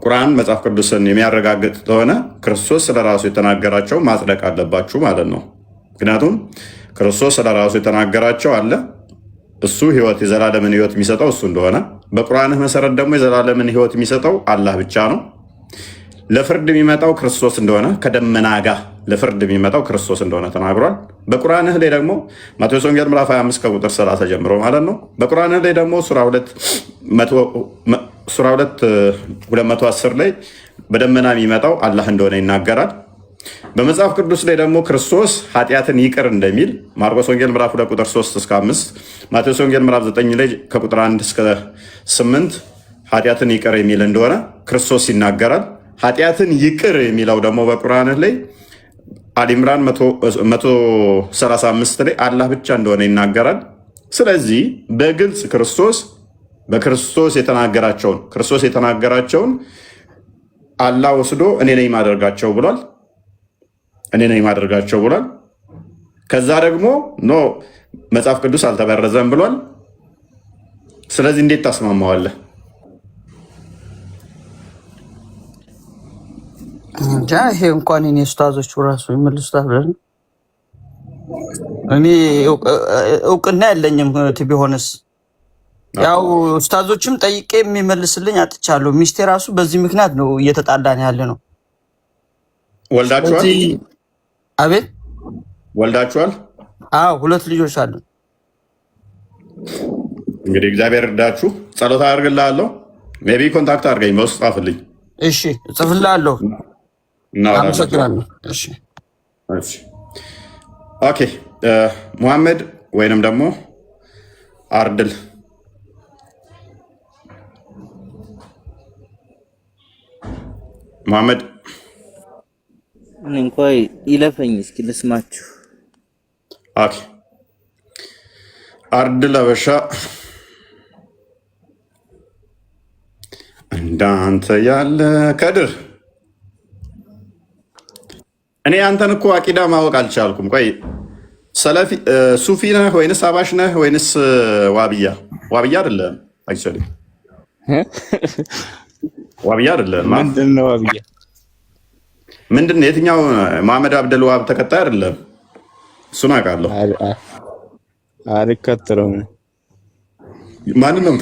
ቁርአን መጽሐፍ ቅዱስን የሚያረጋግጥ ከሆነ ክርስቶስ ስለራሱ የተናገራቸው ማጽደቅ አለባችሁ ማለት ነው። ምክንያቱም ክርስቶስ ስለራሱ የተናገራቸው አለ። እሱ ህይወት የዘላለምን ህይወት የሚሰጠው እሱ እንደሆነ፣ በቁርአንህ መሰረት ደግሞ የዘላለምን ህይወት የሚሰጠው አላህ ብቻ ነው። ለፍርድ የሚመጣው ክርስቶስ እንደሆነ፣ ከደመና ጋር ለፍርድ የሚመጣው ክርስቶስ እንደሆነ ተናግሯል። በቁርአንህ ላይ ደግሞ ማቴዎስ ወንጌል ምዕራፍ 25 ከቁጥር 30 ጀምሮ ማለት ነው። በቁርአንህ ላይ ደግሞ ሱራ 210 ላይ በደመና የሚመጣው አላህ እንደሆነ ይናገራል። በመጽሐፍ ቅዱስ ላይ ደግሞ ክርስቶስ ኃጢአትን ይቅር እንደሚል ማርቆስ ወንጌል ምዕራፍ 2 ቁጥር 3 እስከ 5፣ ማቴዎስ ወንጌል ምዕራፍ 9 ላይ ከቁጥር 1 እስከ 8 ኃጢአትን ይቅር የሚል እንደሆነ ክርስቶስ ይናገራል። ኃጢአትን ይቅር የሚለው ደግሞ በቁርአን ላይ አልኢምራን 135 ላይ አላህ ብቻ እንደሆነ ይናገራል። ስለዚህ በግልጽ በክርስቶስ የተናገራቸውን አላህ ወስዶ እኔ ነኝ ማደርጋቸው ብሏል። ከዛ ደግሞ ኖ መጽሐፍ ቅዱስ አልተበረዘም ብሏል። ስለዚህ እንዴት ታስማማዋለህ? እንጃ ይሄ እንኳን እኔ ኡስታዞቹ ራሱ ይመልሱታል ብለን እኔ እውቅና የለኝም። ቢሆንስ ያው ኡስታዞችም ጠይቄ የሚመልስልኝ አጥቻለሁ። ሚስቴ ራሱ በዚህ ምክንያት ነው እየተጣላን ያለ ነው። ወልዳችኋል? አቤት ወልዳችኋል? አዎ 2 ልጆች አሉ። እንግዲህ እግዚአብሔር እርዳችሁ። ጸሎት አደርግልሃለሁ። ሜቢ ኮንታክት አድርገኝ፣ በውስጥ ጻፍልኝ። እሺ እጽፍልሃለሁ። አመሰግናለሁ። እሺ ኦኬ። ሙሐመድ ወይንም ደግሞ አርድል ሙሐመድ እንኳ ይለፈኝ እስኪ ልስማችሁ። ኦኬ አርድል አበሻ እንዳንተ ያለ ከድር እኔ አንተን እኮ አቂዳ ማወቅ አልቻልኩም። ቆይ ሰለፊ ሱፊ ነህ ወይንስ አባሽ ነህ ወይንስ ዋብያ? ዋብያ አይደለም። አክቹአሊ ዋብያ አይደለም። ምንድን ነው ዋብያ? ምንድን ነው? የትኛው መሐመድ አብደል ዋብ ተከታይ አይደለም። እሱን አውቃለሁ። አልከተለውም። ማንን ነው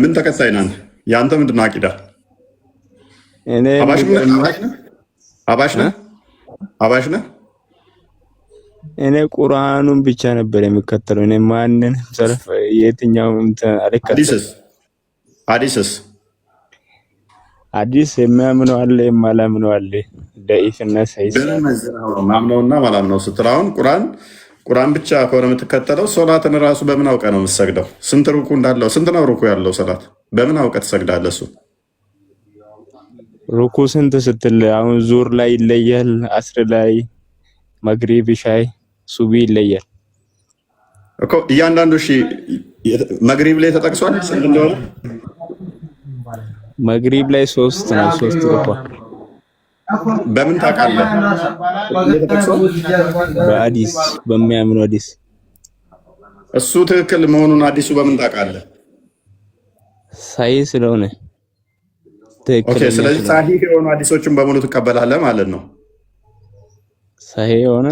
ምን ተከታይ ነህ? የአንተ ምንድን ነው አቂዳ? አባሽ ነህ? እኔ ቁርአኑን ብቻ ነበር የሚከተለው። እኔ ማንን ሰለፍ የትኛው አልከተልም። ሐዲስ የሚያምነው አለ የማላምነው አለ። ደኢፍና ሰይስ ማምነውና ማላምነው ስትል አሁን ቁርአን ብቻ ከሆነ የምትከተለው ሶላትን ራሱ በምን አውቀ ነው የምትሰግደው? ስንት ሩኩ እንዳለው ስንት ነው ሩኩ ያለው ሰላት በምን አውቀ ትሰግዳለህ? እሱ ሩኩ ስንት ስትል አሁን ዙር ላይ ይለያል፣ አስር ላይ፣ መግሪብ፣ ሻይ፣ ሱቢ ይለያል እኮ እያንዳንዱ። እሺ መግሪብ ላይ ተጠቅሷል ስንት እንደሆነ? መግሪብ ላይ 3 ነው። 3 ሩኩ በምን ታውቃለህ? በሐዲስ በሚያምነው ሐዲስ እሱ ትክክል መሆኑን አዲሱ በምን ታውቃለህ? ሳሂህ ስለሆነ ትክክል። ኦኬ፣ ስለዚህ ሳሂህ የሆኑ ሐዲሶችን በሙሉ ትቀበላለህ ማለት ነው። ሳሂህ የሆነ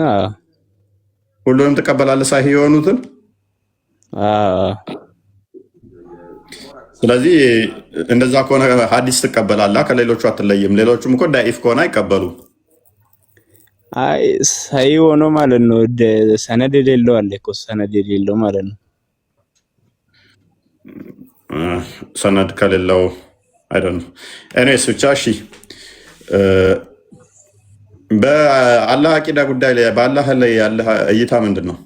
ሁሉንም ትቀበላለህ፣ ሳሂህ የሆኑትን። ስለዚህ እንደዛ ከሆነ ሐዲስ ትቀበላለህ፣ ከሌሎቹ አትለይም። ሌሎቹም እኮ ዳኢፍ ከሆነ አይቀበሉም። አይ ሳሂህ ሆኖ ማለት ነው። ሰነድ የሌለው አለ እኮ ሰነድ የሌለው ማለት ነው። ሰነድ ከሌለው አይደለም። እኔስ ብቻ እሺ፣ በአላህ አቂዳ ጉዳይ ላይ በአላህ ላይ ያለ እይታ ምንድን ነው?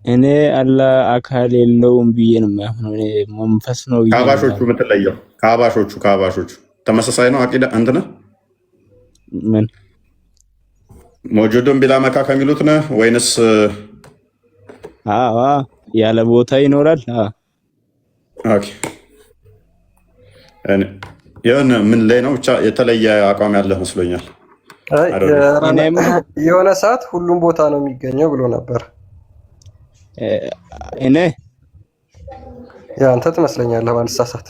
እኔ አላህ አካል የለውም ብዬ ነው የማምነው። እኔ መንፈስ ነው ብዬ። ከአባሾቹ የምትለየው ከአባሾቹ ተመሳሳይ ነው አቂዳ እንትን ምን ሞጁዱን ቢላ መካ ከሚሉት ነህ ወይንስ? ያለ ቦታ ይኖራል። ኦኬ የሆነ ምን ላይ ነው ብቻ የተለየ አቋም ያለህ መስሎኛል። የሆነ ሰዓት ሁሉም ቦታ ነው የሚገኘው ብሎ ነበር። እኔ አንተ ትመስለኛለህ ባልሳሳት።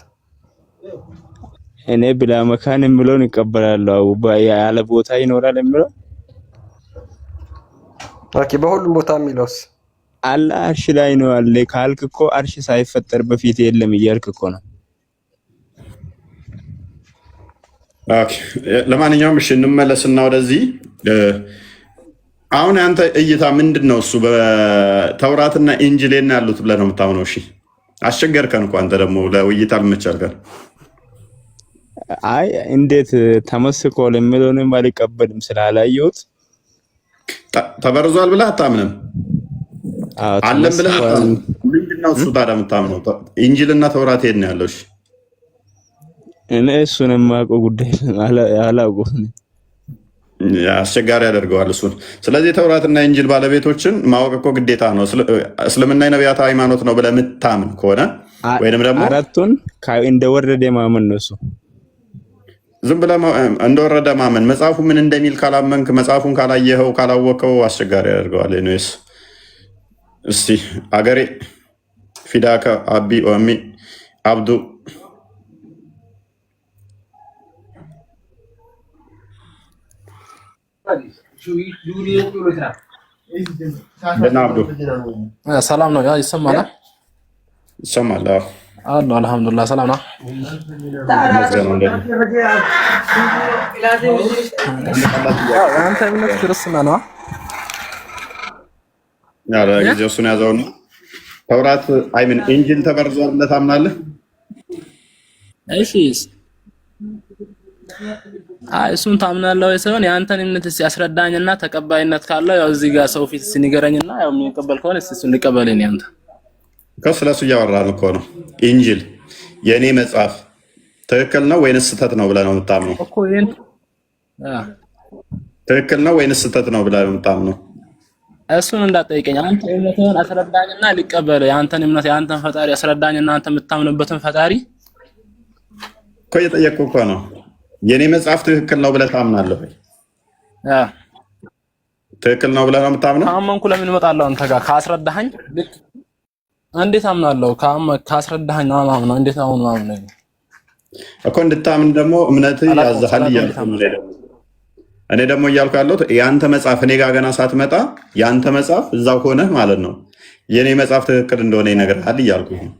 እኔ ብላ መካን የምለውን ይቀበላለሁ። ያለ ቦታ ይኖራል የምለው በሁሉም ቦታ የሚለውስ አላህ አርሽ ላይ ነው አለ ካልክ እኮ አርሽ ሳይፈጠር በፊት የለም እያልክ እኮ ነው። ኦኬ ለማንኛውም እሺ እንመለስና ወደዚህ አሁን አንተ እይታ ምንድን ነው? እሱ በተውራትና ኢንጂልና ያሉት ብለህ ነው የምታምነው? እሺ አስቸገርከን እኮ አንተ ደግሞ ለውይይት አልመቻልከን። አይ እንዴት ተመስቆ ለምለውንም አልቀበልም ስላላየሁት ተበርዟል ብለህ አታምንም? አለም ብለህ ምንድን ነው እሱ ታዲያ የምታምነው? ኢንጂልና ተውራት የት ነው ያለው? እሺ እኔ እሱን የማውቀው ጉዳይ አላውቀውም። አስቸጋሪ ያደርገዋል እሱን። ስለዚህ ተውራትና ኢንጂል ባለቤቶችን ማወቅ እኮ ግዴታ ነው። እስልምና የነቢያት ሃይማኖት ነው ብለህ የምታምን ከሆነ ወይንም ደግሞ አራቱን እንደወረደ ማመን ነው እሱ። ዝም ብለህ እንደወረደ ማመን መጽሐፉ ምን እንደሚል ካላመንክ መጽሐፉን ካላየኸው ካላወቀው አስቸጋሪ ያደርገዋል። ኒስ እስቲ አገሬ ፊዳከ አቢ ኦሚ አብዱ ሰላም ነው? ይሰማል? ይሰማል አሉ። አልሐምዱሊላህ ሰላም ነው። አንተ እምነት ክርስትና ነው? ጊዜው እሱን ያዘውና ተውራት አይምን ኢንጂል ተበርዟል ብለህ ታምናለህ? እሺ እሱን ታምናለህ ወይ ሳይሆን የአንተን እምነት እስኪ ያስረዳኝና ተቀባይነት ካለው ያው እዚህ ጋር ሰው ፊት ሲነገረኝና ያው የሚቀበል ከሆነ እስኪ እሱን ልቀበለኝ። አንተ ስለሱ እያወራን እኮ ነው። ኢንጂል የእኔ መጽሐፍ ትክክል ነው ወይንስ ስህተት ነው ብለህ ነው የምታምነው? ትክክል ነው ወይንስ ስህተት ነው ብለህ ነው የምታምነው? እሱን እንዳትጠይቀኝ። አንተ እምነትህን አስረዳኝና ልቀበል። የአንተን እምነት የአንተን ፈጣሪ አስረዳኝና አንተ የምታምንበትን ፈጣሪ እኮ እየጠየቅኩህ እኮ ነው። የኔ መጽሐፍ ትክክል ነው ብለህ ታምናለህ ወይ? ትክክል ነው ብለህ ነው የምታምነው? ካመንኩ ለምን እመጣለሁ አንተ ጋር? ካስረዳኸኝ ልክ እንዴት አምናለሁ? ካስረዳኸኝ ነው ማምነው። እንዴት አሁን ማምነው እኮ እንድታምን ደግሞ እምነትህ ያዘሃል እያልኩ ነው። እኔ ደግሞ እያልኩ ያለሁት የአንተ መጽሐፍ እኔ ጋር ገና ሳትመጣ የአንተ መጽሐፍ እዛው ሆነህ ማለት ነው የኔ መጽሐፍ ትክክል እንደሆነ ይነግርሃል እያልኩ ነው።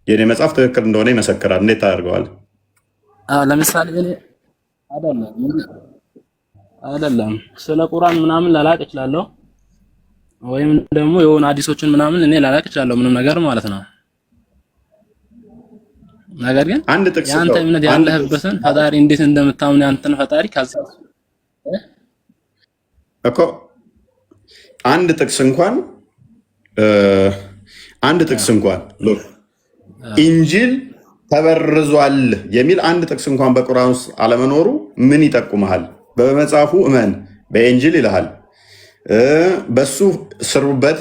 የኔ መጽሐፍ ትክክል እንደሆነ ይመሰክራል። እንዴት ታደርገዋለህ? ለምሳሌ እኔ አይደለም ስለ ቁርአን ምናምን ላላቅ እችላለሁ፣ ወይም ደግሞ የሆነ ሐዲሶችን ምናምን እኔ ላላቅ እችላለሁ፣ ምንም ነገር ማለት ነው። ነገር ግን አንድ ጥቅስ ያንተ እምነት ያለህበትን ፈጣሪ እንዴት እንደምታምን ያንተን ፈጣሪ ካዛ እኮ አንድ ጥቅስ እንኳን ሎክ ኢንጂል ተበርዟል የሚል አንድ ጥቅስ እንኳን በቁርአን ውስጥ አለመኖሩ ምን ይጠቁመሃል? በመጽሐፉ እመን በኢንጂል ይልሃል። በሱ ስሩበት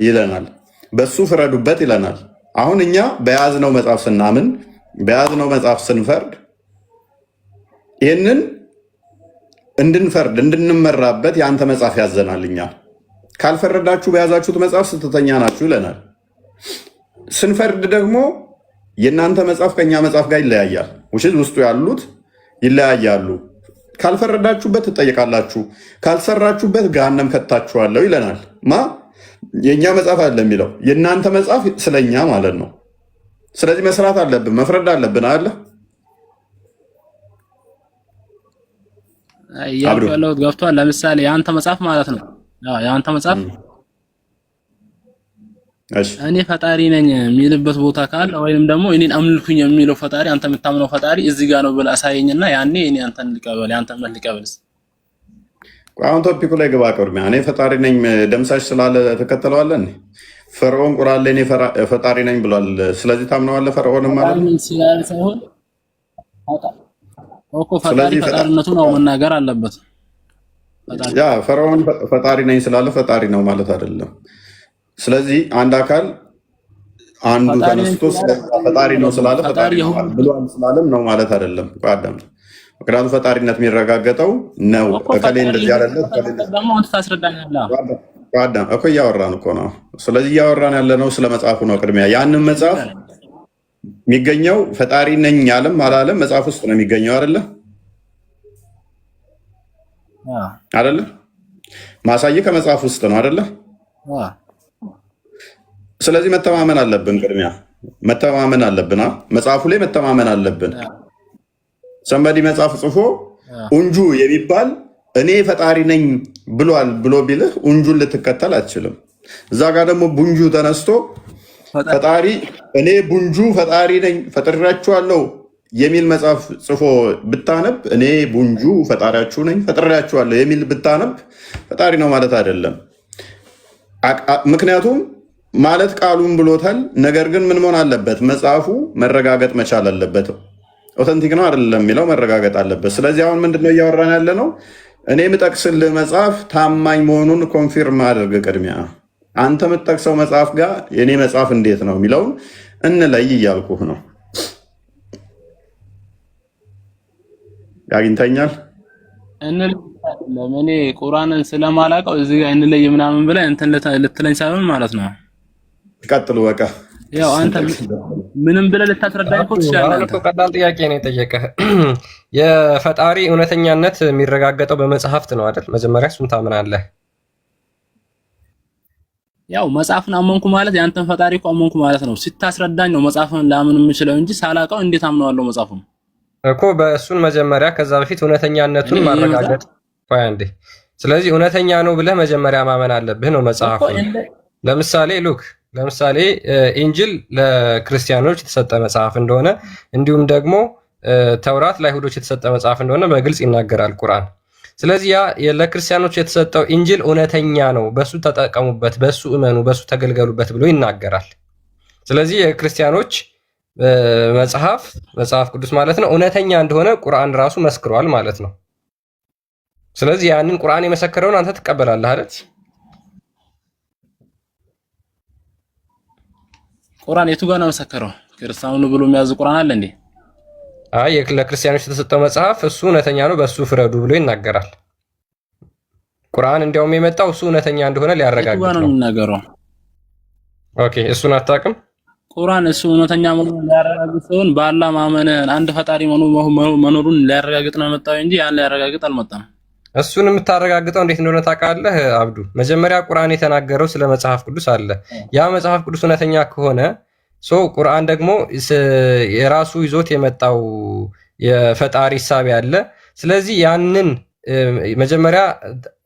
ይለናል። በሱ ፍረዱበት ይለናል። አሁን እኛ በያዝነው መጽሐፍ ስናምን በያዝነው መጽሐፍ ስንፈርድ ይህንን እንድንፈርድ እንድንመራበት የአንተ መጽሐፍ ያዘናል። እኛ ካልፈረዳችሁ በያዛችሁት መጽሐፍ ስህተተኛ ናችሁ ይለናል። ስንፈርድ ደግሞ የእናንተ መጽሐፍ ከኛ መጽሐፍ ጋር ይለያያል። ውስጡ ያሉት ይለያያሉ። ካልፈረዳችሁበት ትጠየቃላችሁ፣ ካልሰራችሁበት ገሃነም ከታችኋለሁ ይለናል። የእኛ መጽሐፍ አለ የሚለው የእናንተ መጽሐፍ ስለኛ ማለት ነው። ስለዚህ መስራት አለብን፣ መፍረድ አለብን አለ ያለው ገብቷል። ለምሳሌ የአንተ መጽሐፍ ማለት ነው የአንተ መጽሐፍ እኔ ፈጣሪ ነኝ የሚልበት ቦታ ካለ ወይንም ደግሞ እኔን አምልኩኝ የሚለው ፈጣሪ አንተ የምታምነው ፈጣሪ እዚህ ጋር ነው ብለህ አሳየኝና ያኔ እኔ አንተን ልቀበል ያንተን እምነት ልቀበልስ። አሁን ቶፒኩ ላይ ግባ። ቅድሚያ እኔ ፈጣሪ ነኝ ደምሳሽ ስላለ ተከተለዋለህ። ፈርዖን ቁርአን ላይ እኔ ፈጣሪ ነኝ ብሏል። ስለዚህ ታምነዋለህ ፈርዖን ማለት ነው ሳይሆን እኮ ፈጣሪነቱ ነው መናገር አለበት። ያ ፈርዖን ፈጣሪ ነኝ ስላለ ፈጣሪ ነው ማለት አይደለም። ስለዚህ አንድ አካል አንዱ ተነስቶ ፈጣሪ ነው ስላለ ፈጣሪ ነው ብሏል ስላለም ነው ማለት አይደለም። ቋዳም ምክንያቱም ፈጣሪነት የሚረጋገጠው ነው እከሌ እንደዚህ አይደለ ደግሞ አንተ ታስረዳኛለህ። ቋዳም እኮ እያወራን እኮ ነው። ስለዚህ እያወራን ያለነው ስለ መጽሐፉ ነው። ቅድሚያ ያንን መጽሐፍ የሚገኘው ፈጣሪ ነኝ ያለም አላለም መጽሐፍ ውስጥ ነው የሚገኘው አይደለ አይደለ? ማሳየ ከመጽሐፍ ውስጥ ነው አይደለ? ስለዚህ መተማመን አለብን። ቅድሚያ መተማመን አለብን። መጽሐፉ ላይ መተማመን አለብን። ሰንበዲ መጽሐፍ ጽፎ ኡንጁ የሚባል እኔ ፈጣሪ ነኝ ብሏል ብሎ ቢልህ ኡንጁን ልትከተል አትችልም። እዛ ጋር ደግሞ ቡንጁ ተነስቶ ፈጣሪ እኔ ቡንጁ ፈጣሪ ነኝ ፈጥሬያችኋለሁ የሚል መጽሐፍ ጽፎ ብታነብ እኔ ቡንጁ ፈጣሪያችሁ ነኝ ፈጥሬያችኋለሁ የሚል ብታነብ ፈጣሪ ነው ማለት አይደለም። ምክንያቱም ማለት ቃሉን ብሎታል። ነገር ግን ምን መሆን አለበት? መጽሐፉ መረጋገጥ መቻል አለበት። ኦተንቲክ ነው አይደለም የሚለው መረጋገጥ አለበት። ስለዚህ አሁን ምንድነው እያወራን ያለ ነው? እኔ የምጠቅስልህ መጽሐፍ ታማኝ መሆኑን ኮንፊርም አድርግ። ቅድሚያ አንተ የምትጠቅሰው መጽሐፍ ጋር የእኔ መጽሐፍ እንዴት ነው የሚለውን እንለይ እያልኩህ ነው። ያግኝተኛል። እኔ ቁርአንን ስለማላውቀው እዚህ ጋር እንለይ ምናምን ብለህ እንትን ልትለኝ ሳይሆን ማለት ነው። ቀጥሉ በቃ። ያው አንተ ምንም ብለህ ልታስረዳኝ እኮ ትችላለህ። ቀላል ጥያቄ ነው የጠየቀህ። የፈጣሪ እውነተኛነት የሚረጋገጠው በመጽሐፍት ነው አይደል? መጀመሪያ እሱን ታምናለህ። ያው መጽሐፍን አመንኩ ማለት ያንተን ፈጣሪ እኮ አመንኩ ማለት ነው። ስታስረዳኝ ነው መጽሐፍን ላምን የምችለው እንጂ ሳላውቀው እንዴት አምነዋለሁ መጽሐፉን እኮ በእሱን መጀመሪያ ከዛ በፊት እውነተኛነቱን ማረጋገጥ አንዴ። ስለዚህ እውነተኛ ነው ብለህ መጀመሪያ ማመን አለብህ ነው መጽሐፉ። ለምሳሌ ኢንጅል ለክርስቲያኖች የተሰጠ መጽሐፍ እንደሆነ እንዲሁም ደግሞ ተውራት ለአይሁዶች የተሰጠ መጽሐፍ እንደሆነ በግልጽ ይናገራል ቁርአን። ስለዚህ ያ ለክርስቲያኖች የተሰጠው ኢንጅል እውነተኛ ነው፣ በሱ ተጠቀሙበት፣ በሱ እመኑ፣ በሱ ተገልገሉበት ብሎ ይናገራል። ስለዚህ የክርስቲያኖች መጽሐፍ ቅዱስ ማለት ነው እውነተኛ እንደሆነ ቁርአን ራሱ መስክሯል ማለት ነው። ስለዚህ ያንን ቁርአን የመሰከረውን አንተ ትቀበላለህ አይደል? ቁርአን የቱ ጋር ነው መሰከረው? ክርስቲያኑ ብሎ የሚያዝ ቁርአን አለ እንዴ? አይ ለክርስቲያኖች የተሰጠው መጽሐፍ እሱ እውነተኛ ነው በሱ ፍረዱ ብሎ ይናገራል። ቁርአን እንዲያውም የመጣው እሱ እውነተኛ እንደሆነ ሊያረጋግጥ ነው የሚናገረው። ኦኬ እሱን አታውቅም? ቁርአን እሱ እውነተኛ መሆኑን ሊያረጋግጥ ሲሆን በአላህ ማመን አንድ ፈጣሪ መኖሩን ሊያረጋግጥ ነው የመጣው እንጂ ያን ሊያረጋግጥ አልመጣም። እሱን የምታረጋግጠው እንዴት እንደሆነ ታውቃለህ አብዱ? መጀመሪያ ቁርአን የተናገረው ስለ መጽሐፍ ቅዱስ አለ። ያ መጽሐፍ ቅዱስ እውነተኛ ከሆነ ቁርአን ደግሞ የራሱ ይዞት የመጣው የፈጣሪ ሐሳብ ያለ። ስለዚህ ያንን መጀመሪያ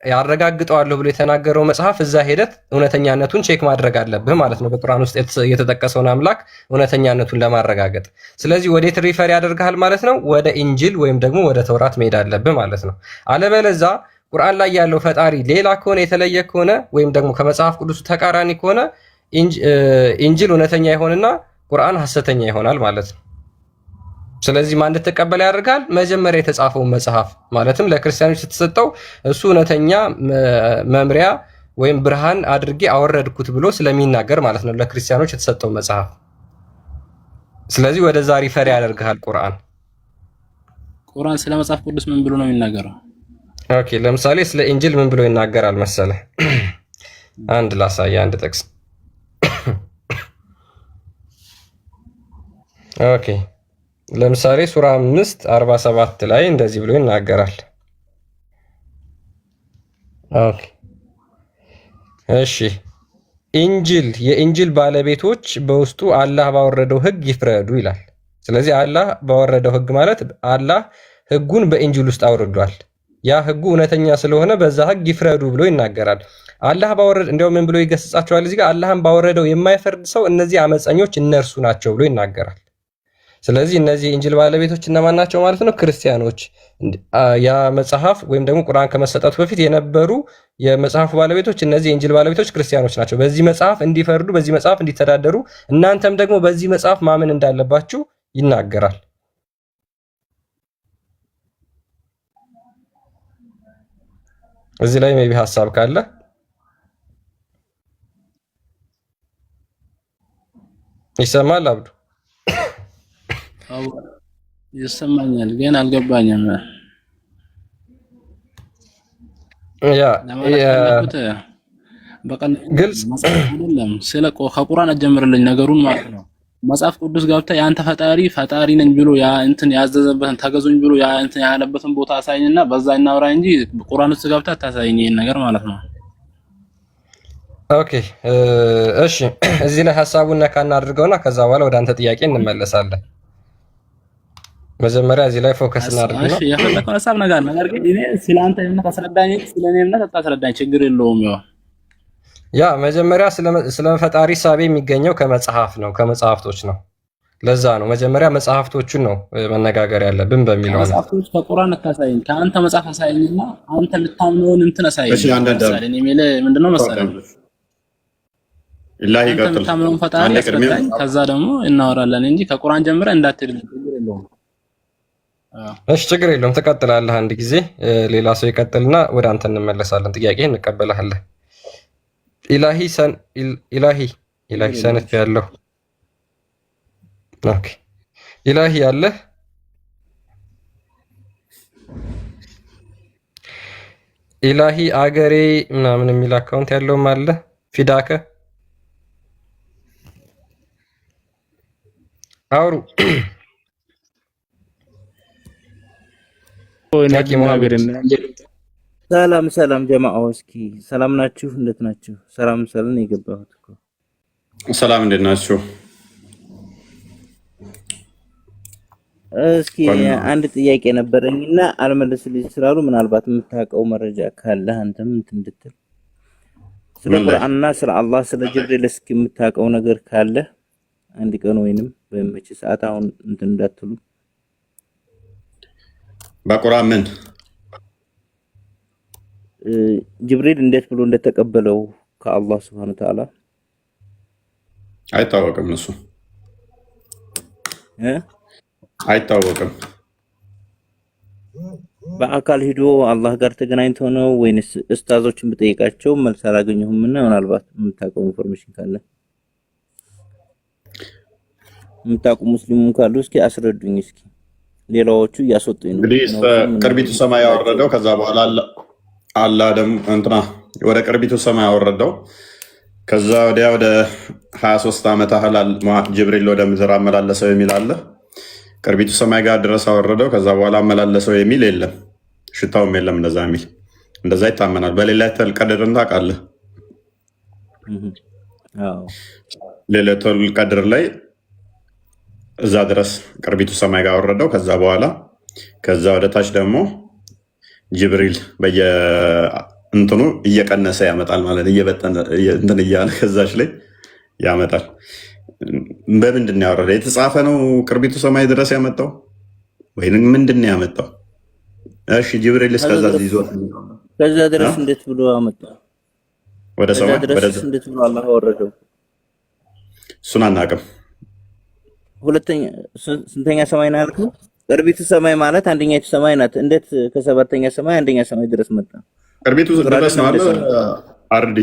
ያረጋግጠዋለሁ ብሎ የተናገረው መጽሐፍ እዛ ሄደት እውነተኛነቱን ቼክ ማድረግ አለብህ ማለት ነው፣ በቁርአን ውስጥ የተጠቀሰውን አምላክ እውነተኛነቱን ለማረጋገጥ። ስለዚህ ወዴት ሪፈር ያደርግሃል ማለት ነው? ወደ ኢንጂል ወይም ደግሞ ወደ ተውራት መሄድ አለብህ ማለት ነው። አለበለዛ ቁርአን ላይ ያለው ፈጣሪ ሌላ ከሆነ የተለየ ከሆነ ወይም ደግሞ ከመጽሐፍ ቅዱሱ ተቃራኒ ከሆነ ኢንጂል እውነተኛ ይሆንና ቁርአን ሐሰተኛ ይሆናል ማለት ነው። ስለዚህ ማን እንድትቀበል ያደርጋል? መጀመሪያ የተጻፈውን መጽሐፍ ማለትም ለክርስቲያኖች የተሰጠው እሱ እውነተኛ መምሪያ ወይም ብርሃን አድርጌ አወረድኩት ብሎ ስለሚናገር ማለት ነው፣ ለክርስቲያኖች የተሰጠው መጽሐፍ። ስለዚህ ወደዛ ሪፈር ያደርግሃል ቁርአን። ቁርአን ስለ መጽሐፍ ቅዱስ ምን ብሎ ነው የሚናገረው? ኦኬ ለምሳሌ ስለ ኢንጂል ምን ብሎ ይናገራል መሰለ? አንድ ላሳያ፣ አንድ ጥቅስ። ኦኬ ለምሳሌ ሱራ 5:47 ላይ እንደዚህ ብሎ ይናገራል። ኦኬ እሺ የኢንጂል ባለቤቶች በውስጡ አላህ ባወረደው ሕግ ይፍረዱ ይላል። ስለዚህ አላህ ባወረደው ሕግ ማለት አላህ ሕጉን በኢንጂል ውስጥ አውርዷል። ያ ሕጉ እውነተኛ ስለሆነ በዛ ሕግ ይፍረዱ ብሎ ይናገራል። አላህ እንዲያው ምን ብሎ ይገስጻቸዋል እዚህ ጋር? አላህን ባወረደው የማይፈርድ ሰው እነዚህ አመፀኞች እነርሱ ናቸው ብሎ ይናገራል። ስለዚህ እነዚህ ኢንጂል ባለቤቶች እነማን ናቸው ማለት ነው? ክርስቲያኖች። ያ መጽሐፍ ወይም ደግሞ ቁርአን ከመሰጠቱ በፊት የነበሩ የመጽሐፉ ባለቤቶች እነዚህ የኢንጂል ባለቤቶች ክርስቲያኖች ናቸው። በዚህ መጽሐፍ እንዲፈርዱ፣ በዚህ መጽሐፍ እንዲተዳደሩ፣ እናንተም ደግሞ በዚህ መጽሐፍ ማመን እንዳለባችሁ ይናገራል። እዚህ ላይ ሜቢ ሐሳብ ካለ ይሰማል አብዱ? ይሰማኛል ግን አልገባኝም። ግልጽ አይደለም። ስለ ከቁርአን አጀምርልኝ ነገሩን ማለት ነው። መጽሐፍ ቅዱስ ገብተህ ያንተ ፈጣሪ ነኝ ብሎ ያ እንትን ያዘዘበትን ተገዙኝ ብሎ ያ እንትን ያለበትን ቦታ አሳይኝና በዛ እናውራ እንጂ ቁርአን ውስጥ ገብተህ አታሳይኝ ይሄን ነገር ማለት ነው። ኦኬ እሺ፣ እዚህ ላይ ሐሳቡን ነካ እናድርገውና ከዛ በኋላ ወደ አንተ ጥያቄ እንመለሳለን። መጀመሪያ እዚህ ላይ ፎከስ እናድርግ ነው። እሺ የፈለከው ሐሳብ ነገር ግን እኔ ስለአንተ እምነት አስረዳኝ፣ ስለኔ እምነት አታስረዳኝ፣ ችግር የለውም። ያ መጀመሪያ ስለ ፈጣሪ ሐሳብ የሚገኘው ከመጽሐፍ ነው፣ ከመጽሐፍቶች ነው። ለዛ ነው መጀመሪያ መጽሐፍቶቹን ነው መነጋገር ያለብን በሚለው ነው። መጽሐፍቶች ከቁርአን አታሳይኝ፣ ከአንተ መጽሐፍ አሳይኝና አንተ ልታምነውን እንትን አሳይኝ። እሺ አንተ እኔ ምንድነው መሰለኝ ኢላሂ ቀጥል፣ የምታምነውን ፈጣሪ አስረዳኝ፣ ከዛ ደግሞ እናወራለን እንጂ ከቁርአን ጀምረህ እንዳትሄድ፣ ችግር የለውም። እሺ ችግር የለውም ትቀጥላለህ። አንድ ጊዜ ሌላ ሰው ይቀጥልና ወደ አንተ እንመለሳለን። ጥያቄ እንቀበልሃለን። ኢላሂ ሰነፍ ያለው ኦኬ። ኢላሂ ያለህ ኢላሂ አገሬ ምናምን የሚል አካውንት ያለውም አለ። ፊዳከ አውሩ ሰላም ሰላም ጀማዓው፣ እስኪ ሰላም ናችሁ? እንዴት ናችሁ? ሰላም ሰላም የገባሁት እኮ ሰላም፣ እንዴት ናችሁ? እስኪ አንድ ጥያቄ ነበረኝና አልመለስልኝ ስላሉ ምናልባት የምታውቀው መረጃ ካለ አንተም እንትን እንድትል ስለ ቁርአንና ስለ አላህ ስለ ጅብሪል እስኪ የምታውቀው ነገር ካለ አንድ ቀን ወይንም በመቼ ሰዓት አሁን እንትን እንዳትሉ። በቁርአን ምን ጅብሪል እንዴት ብሎ እንደተቀበለው ከአላህ Subhanahu Wa Ta'ala አይታወቅም። እሱ አይታወቅም። በአካል ሂዶ አላህ ጋር ተገናኝቶ ነው ወይንስ ኡስታዞችን ብጠይቃቸው መልስ አላገኘሁምና ምናልባት የምታውቀው ኢንፎርሜሽን ካለ የምታውቁ ሙስሊሙን ካሉ እስኪ አስረዱኝ። እስኪ ሌላዎቹ እያስወጡኝ ነው። እንግዲህ ቅርቢቱ ሰማይ ያወረደው ከዛ በኋላ አላህ ደግሞ እንትና ወደ ቅርቢቱ ሰማይ ያወረደው ከዛ ወዲያ ወደ 23 ዓመት ያህል ጅብሪል ወደ ምድር አመላለሰው የሚል አለ። ቅርቢቱ ሰማይ ጋር ድረስ አወረደው ከዛ በኋላ አመላለሰው የሚል የለም፣ ሽታውም የለም። እንደዛ የሚል እንደዛ ይታመናል። በሌሊቱል ቀድርን ታውቃለህ? ሌሊቱል ቀድር ላይ እዛ ድረስ ቅርቢቱ ሰማይ ጋር አወረደው። ከዛ በኋላ ከዛ ወደ ታች ደግሞ ጅብሪል በየእንትኑ እየቀነሰ ያመጣል ማለት እየበጠነ እንትን እያለ ከዛች ላይ ያመጣል። በምንድን ነው ያወረደ? የተጻፈ ነው ቅርቢቱ ሰማይ ድረስ ያመጣው ወይንም ምንድን ነው ያመጣው? እሺ ጅብሪል እስከዛ ይዞት ከዛ ድረስ እንዴት ብሎ አመጣው? ወደ ሰማይ ድረስ እንዴት ብሎ አላህ አወረደው? እሱን አናውቅም። ሁለተኛ ስንተኛ ሰማይ ነው ያልከው? ቅርቢቱ ሰማይ ማለት አንደኛይቱ ሰማይ ናት። እንዴት ከሰባተኛ ሰማይ አንደኛ ሰማይ ድረስ መጣ? ቅርቢቱ ድረስ ነው አለ አርዲ።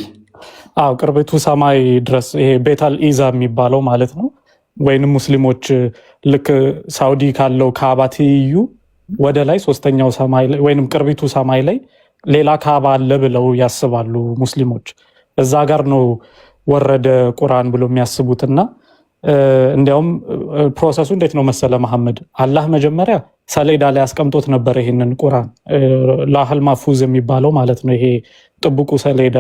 አዎ ቅርቢቱ ሰማይ ድረስ ይሄ ቤተል ኢዛ የሚባለው ማለት ነው። ወይንም ሙስሊሞች ልክ ሳውዲ ካለው ካባ ትይዩ ወደ ላይ ሶስተኛው ሰማይ ላይ ወይንም ቅርቢቱ ሰማይ ላይ ሌላ ካባ አለ ብለው ያስባሉ ሙስሊሞች። እዛ ጋር ነው ወረደ ቁርአን ብሎ የሚያስቡትና እንዲያውም ፕሮሰሱ እንዴት ነው መሰለ መሐመድ፣ አላህ መጀመሪያ ሰሌዳ ላይ አስቀምጦት ነበር ይሄንን ቁርአን ላህል ማፉዝ የሚባለው ማለት ነው። ይሄ ጥብቁ ሰሌዳ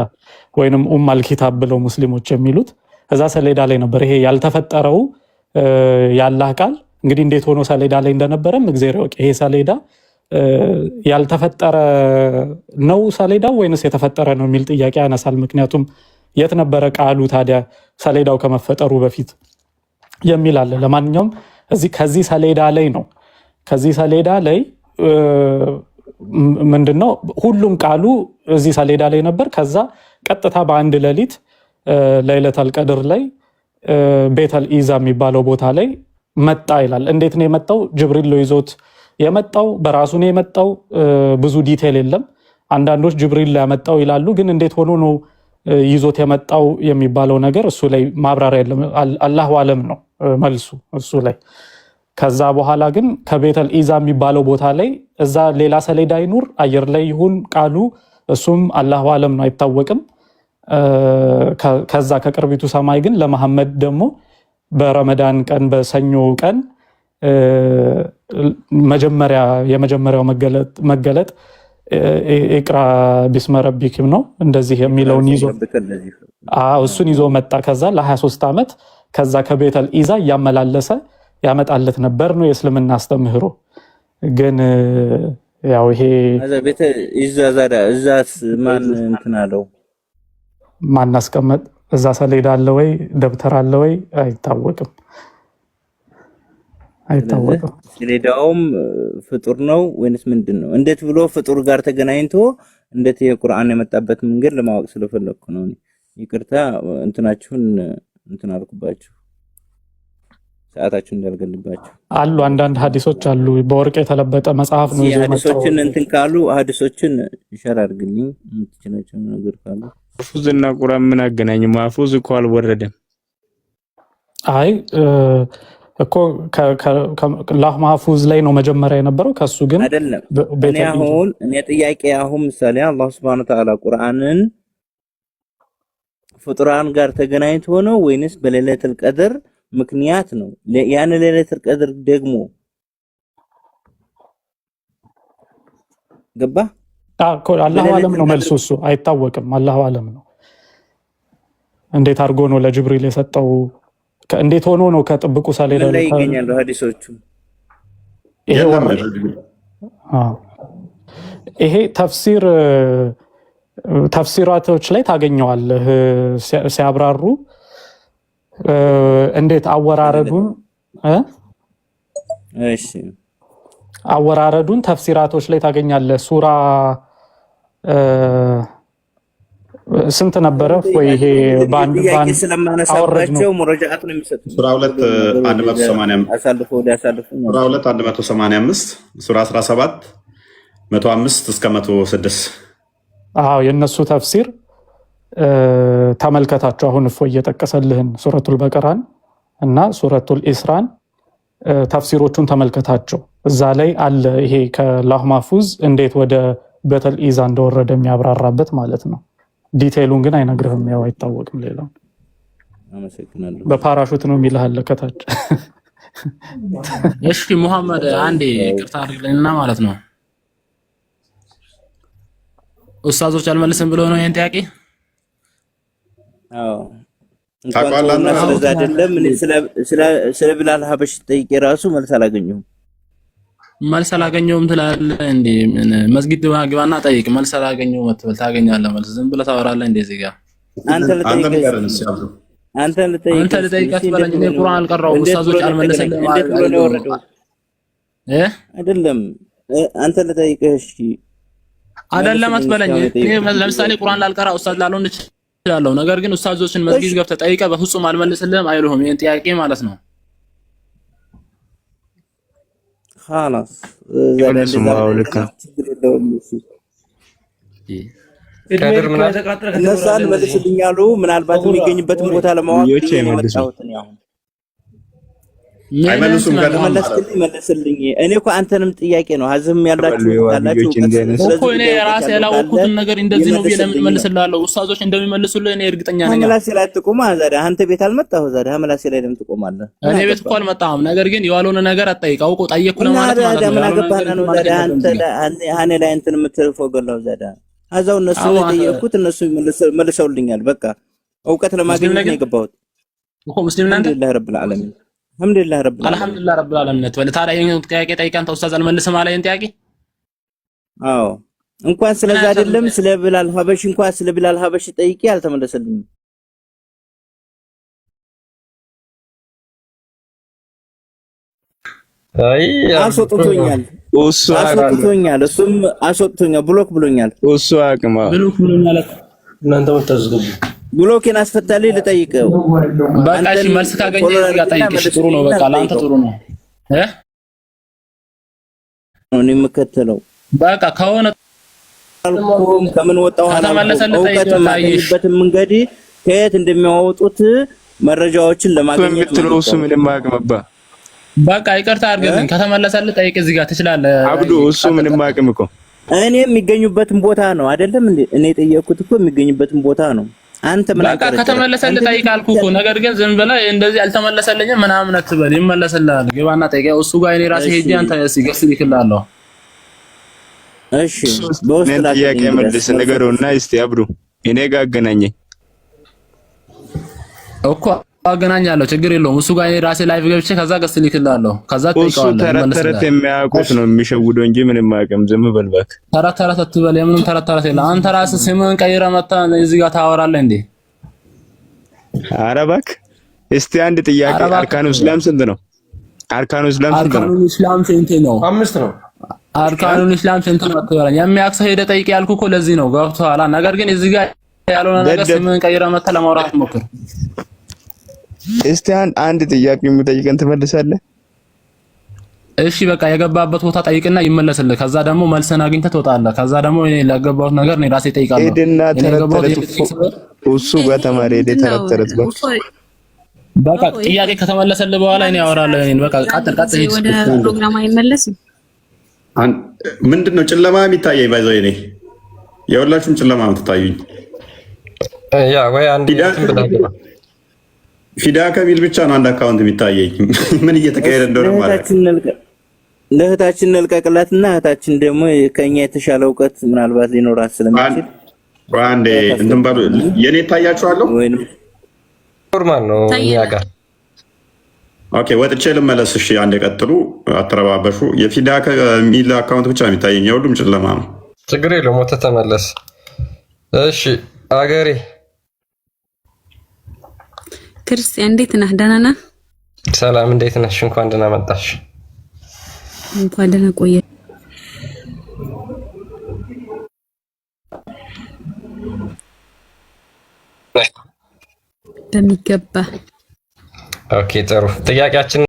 ወይንም ኡማል ኪታብ ብለው ሙስሊሞች የሚሉት እዛ ሰሌዳ ላይ ነበር። ይሄ ያልተፈጠረው ያላህ ቃል እንግዲህ እንዴት ሆኖ ሰሌዳ ላይ እንደነበረም እግዚአብሔር ያውቅ። ይሄ ሰሌዳ ያልተፈጠረ ነው ሰሌዳው ወይንስ የተፈጠረ ነው የሚል ጥያቄ ያነሳል። ምክንያቱም የት ነበረ ቃሉ ታዲያ ሰሌዳው ከመፈጠሩ በፊት የሚል አለ። ለማንኛውም ከዚህ ሰሌዳ ላይ ነው ከዚህ ሰሌዳ ላይ ምንድነው ሁሉም ቃሉ እዚህ ሰሌዳ ላይ ነበር። ከዛ ቀጥታ በአንድ ሌሊት ለይለቱል ቀድር ላይ ቤተል ኢዛ የሚባለው ቦታ ላይ መጣ ይላል። እንዴት ነው የመጣው? ጅብሪል ነው ይዞት የመጣው፣ በራሱ ነው የመጣው። ብዙ ዲቴል የለም። አንዳንዶች ጅብሪል ላይ ያመጣው ይላሉ። ግን እንዴት ሆኖ ነው ይዞት የመጣው የሚባለው ነገር እሱ ላይ ማብራሪያ የለም። አላሁ አለም ነው መልሱ እሱ ላይ። ከዛ በኋላ ግን ከቤተል ኢዛ የሚባለው ቦታ ላይ እዛ ሌላ ሰሌዳ ይኑር አየር ላይ ይሁን ቃሉ እሱም አላሁ አለም ነው አይታወቅም። ከዛ ከቅርቢቱ ሰማይ ግን ለመሐመድ ደግሞ በረመዳን ቀን በሰኞ ቀን የመጀመሪያው መገለጥ ኢቅራ ቢስመ ረቢክም ነው እንደዚህ የሚለውን ይዞ እሱን ይዞ መጣ። ከዛ ለ23 ዓመት ከዛ ከቤተል ኢዛ እያመላለሰ ያመጣለት ነበር ነው የእስልምና አስተምህሮ። ግን ያው ይሄ ቤተ ኢዛ ዛዳ እዛስ ማን እንትን አለው? ማን አስቀመጥ? እዛ ሰሌዳ አለ ወይ ደብተር አለ ወይ አይታወቅም። ሰሌዳውም ፍጡር ነው ወይንስ ምንድን ነው? እንዴት ብሎ ፍጡር ጋር ተገናኝቶ እንዴት የቁርአን የመጣበት መንገድ ለማወቅ ስለፈለኩ ነው። ይቅርታ እንትናችሁን እንትን አልኩባችሁ። ሰዓታችሁ እንዳልገልባችሁ አሉ አንዳንድ ሐዲሶች አሉ። በወርቅ የተለበጠ መጽሐፍ ነው ይዘው መጣው። ሐዲሶችን እንትን ካሉ ሐዲሶችን ሸር አድርግልኝ የምትችላቸው ነገር ካሉ። ማፉዝና ቁርአን ምን አገናኝ? ማፉዝ እኮ አልወረደም። አይ እኮ ከላህ ማፉዝ ላይ ነው መጀመሪያ የነበረው። ከሱ ግን አይደለም። እኔ ጥያቄ አሁን ምሳሌ አላህ Subhanahu Wa Ta'ala ቁርአንን ፍጡራን ጋር ተገናኝቶ ነው ወይንስ በሌሊቱል ቀድር ምክንያት ነው? ያን ሌሊቱል ቀድር ደግሞ ገባ? አላሁ አለም ነው መልሱ። እሱ አይታወቅም። አላሁ አለም ነው። እንዴት አድርጎ ነው ለጅብሪል የሰጠው? እንዴት ሆኖ ነው ከጥብቁ ሰሌዳ ላይ ይገኛሉ ሐዲሶቹ? ይሄ ተፍሲራቶች ላይ ታገኘዋለህ ሲያብራሩ እንዴት አወራረዱን ተፍሲራቶች ላይ ታገኛለህ። ሱራ ስንት ነበረ ወይ? ይሄ ባንድ ስለማነሳባቸው ሙረጃአቱን የሚሰጡ ሱራ 2 185 ሱራ 2 185 ሱራ 17 105 እስከ 106 የነሱ ተፍሲር ተመልከታቸው። አሁን እፎ እየጠቀሰልህን ሱረቱል በቀራን እና ሱረቱል ኢስራን ተፍሲሮቹን ተመልከታቸው። እዛ ላይ አለ ይሄ ከላህ ማፉዝ እንዴት ወደ በተል ኢዛ እንደወረደ የሚያብራራበት ማለት ነው። ዲቴይሉን ግን አይነግርህም። ያው አይታወቅም። ሌላው አመሰግናለሁ። በፓራሹት ነው የሚልሃል ከታች። እሺ ሙሐመድ አንዴ ይቅርታ አድርግልኝና ማለት ነው ኡስታዞች አልመልስም ብለው ነው ይሄን ጥያቄ? ታቋላና ስለዛ አይደለም። ስለ ቢላል ሀበሽ ጠይቄ ራሱ መልስ አላገኘሁም ትላለህ እንዴ? መስጊድ ግባና ጠይቅ። መልስ አላገኘሁም አትበል፣ ታገኛለህ መልስ። ዝም ብለህ ታወራለህ እንዴ? እዚህ ጋር አንተ ልጠይቅ አትበለኝ። እኔ ቁርአን አልቀራሁም ኡስታዞች አልመለሰልኝም ማለት ነው አይደለም። አንተ ልጠይቅህ እሺ አይደለም አትበለኝ። እኔ ለምሳሌ ቁርአን ላልቀራ ኡስታዝ ላልሆን እችላለሁ። ነገር ግን ኡስታዞችን መስጊድ ገብተህ ጠይቀህ በፍጹም አልመልስልህም አይሉህም ይሄን ጥያቄ ማለት ነው። خلاص እነሳን መልስልኝ አሉ። ምናልባት የሚገኝበትን ቦታ ለማወቅ አይመልሱም። መልስልኝ። እኔ እኮ አንተንም ጥያቄ ነው አዝም ያላችሁ እኮ እኔ ራሴ ያላወቅኩትን ነገር እንደዚህ ነው ብዬ ለምን መልስልሃለሁ? ኡስታዞች እንደሚመልሱልህ እኔ እርግጠኛ ነኝ። መላሴ ላይ ትቆማ ዛሬ አንተ ቤት አልመጣሁ። ዛሬ መላሴ ላይ ለምን ትቆማለህ? እኔ ቤት እኮ አልመጣሁም። ነገር ግን የዋለውን ነገር አጠይቅ። አውቆ ጠየቅኩ ለማለት ማለት ነው። ምን አገባህና ነው ዛሬ አንተ እኔ ላይ እንትን የምትፎገለው? ዛሬ አዛው እነሱ የጠየቅኩት እነሱ መልሰውልኛል። በቃ እውቀት ለማግኘት ነው የገባሁት እኮ ሙስሊም ነን። አልሐምዱሊላህ ረብል ዓለሚን አልሐምዱሊላህ ረብል ዓለሚን ተበለ። ታዲያ ይሄን ጥያቄ ጠይቀህ አንተ ኡስታዝ አልመልስም አለኝ ጥያቄ? አዎ እንኳን ስለዛ አይደለም ስለ ቢላል ሀበሽ እንኳን ስለ ቢላል ሀበሽ ጠይቄ አልተመለሰልኝም። አስወጥቶኛል። እሱም አስወጥቶኛል። ብሎክ ብሎኛል። ብሎክ ብሎኛል። እናንተ ወጣዝገቡ ብሎኬን አስፈታልኝ ልጠይቀው። በቃ እሺ መልስ ካገኘ እዚህ ጋር ጠይቅሽ። ጥሩ ነው። በቃ ለአንተ ጥሩ ነው እኔ የምከተለው በቃ ከሆነ ከምን ወጣው እውቀት የማገኝበትን መንገድ ከየት እንደሚያወጡት መረጃዎችን ለማግኘት ነው። እሱ ምንም አያውቅምባ። በቃ ይቅርታ አድርግልኝ። ከተመለሰልህ ጠይቅ። እዚህ ጋር ትችላለህ አብዱ። እሱ ምንም አያውቅም እኮ እኔ የሚገኙበትን ቦታ ነው አይደለም እንዴ? እኔ ጠየቅኩት እኮ የሚገኙበትን ቦታ ነው። አንተ ምን በቃ ከተመለሰልህ ጠይቅ አልኩህ እኮ። ነገር ግን ዝም ብለህ እንደዚህ አልተመለሰልኝም ምናምን አትበል። ይመለስልሃል። ግባና ጠይቅ። እሱ ጋር እኔ ራሴ ሄጄ አንተ ሲገስ ይልክልሃለሁ። እሺ በውስጥ ጥያቄ መልስ ነገሩና እስቲ አብዱ እኔ ጋር አገናኘኝ እኮ አገናኛለሁ። ችግር የለውም። እሱ ጋር እኔ ራሴ ላይቭ ገብቼ ከዛ ገስ ይልክልሃለሁ። ከዛ ትጠይቀዋለህ። ተረት የሚያውቁት ነው የሚሸውደው እንጂ ምንም አያውቅም። ዝም በል እባክህ። ተረት አትበል። የምንም ተረት የለም። አንተ ራስህ ስምህን ቀይረህ መጣህ እዚህ ጋር ታወራለህ እንዴ? ኧረ እባክህ እስቲ አንድ ጥያቄ። አርካኑ እስላም ስንት ነው? አርካኑ እስላም ስንት ነው? አርካኑ እስላም ስንት ነው? 5 ነው። አርካኑን እስላም ስንት ነው አትበለኝ። የሚያውቅ ሰው ሄደህ ጠይቅ ያልኩህ እኮ ለዚህ ነው። ገብቶሃል? ነገር ግን እዚህ ጋር ያልሆነ ነገር ስምህን ቀይረህ መጣህ ለማውራት ሞክር። እስቲ አንድ ጥያቄ የምጠይቀን ትመልሳለህ? እሺ በቃ የገባበት ቦታ ጠይቅና ይመለስልህ። ከዛ ደግሞ መልሰን አግኝተህ ትወጣለህ። ከዛ ደግሞ እኔ ለገባሁት ነገር እኔ ራሴ እጠይቃለሁ። ሄድና ተረት እሱ ጋር ተማሪ ሄደህ ተረት በቃ ጥያቄ ከተመለሰልህ በኋላ እኔ አወራለሁ። እኔ በቃ ቀጥል ሂድ። ወደ ፕሮግራም አይመለስም። ምንድነው ጨለማ የሚታየኝ? ባይዘው እኔ የሁላችሁም ጨለማ የምትታዩኝ ያ ወይ አንድ ፊዳ ከሚል ብቻ ነው አንድ አካውንት የሚታየኝ። ምን እየተካሄደ እንደሆነ ማለት ለእህታችን እንልቀቅላትና እህታችን ደግሞ ከኛ የተሻለ እውቀት ምናልባት ሊኖራት ስለሚችል አንዴ እንትን ባሉ የኔ ይታያችኋለሁ ወይንም ኖርማል ነው እኛ ጋር። ኦኬ ወጥቼ ልመለስ። እሺ አንዴ ቀጥሉ፣ አትረባበሹ። የፊዳ ከሚል አካውንት ብቻ የሚታየኝ፣ የሁሉም ጨለማ ነው። ችግር የለውም ወጥተህ ተመለስ። እሺ አገሬ ክርስቲያን እንዴት ነህ? ደህና ነህ? ሰላም እንዴት ነሽ? እንኳን ደህና መጣሽ። እንኳን ደህና ቆየ። በሚገባ ኦኬ ጥሩ ጥያቄያችን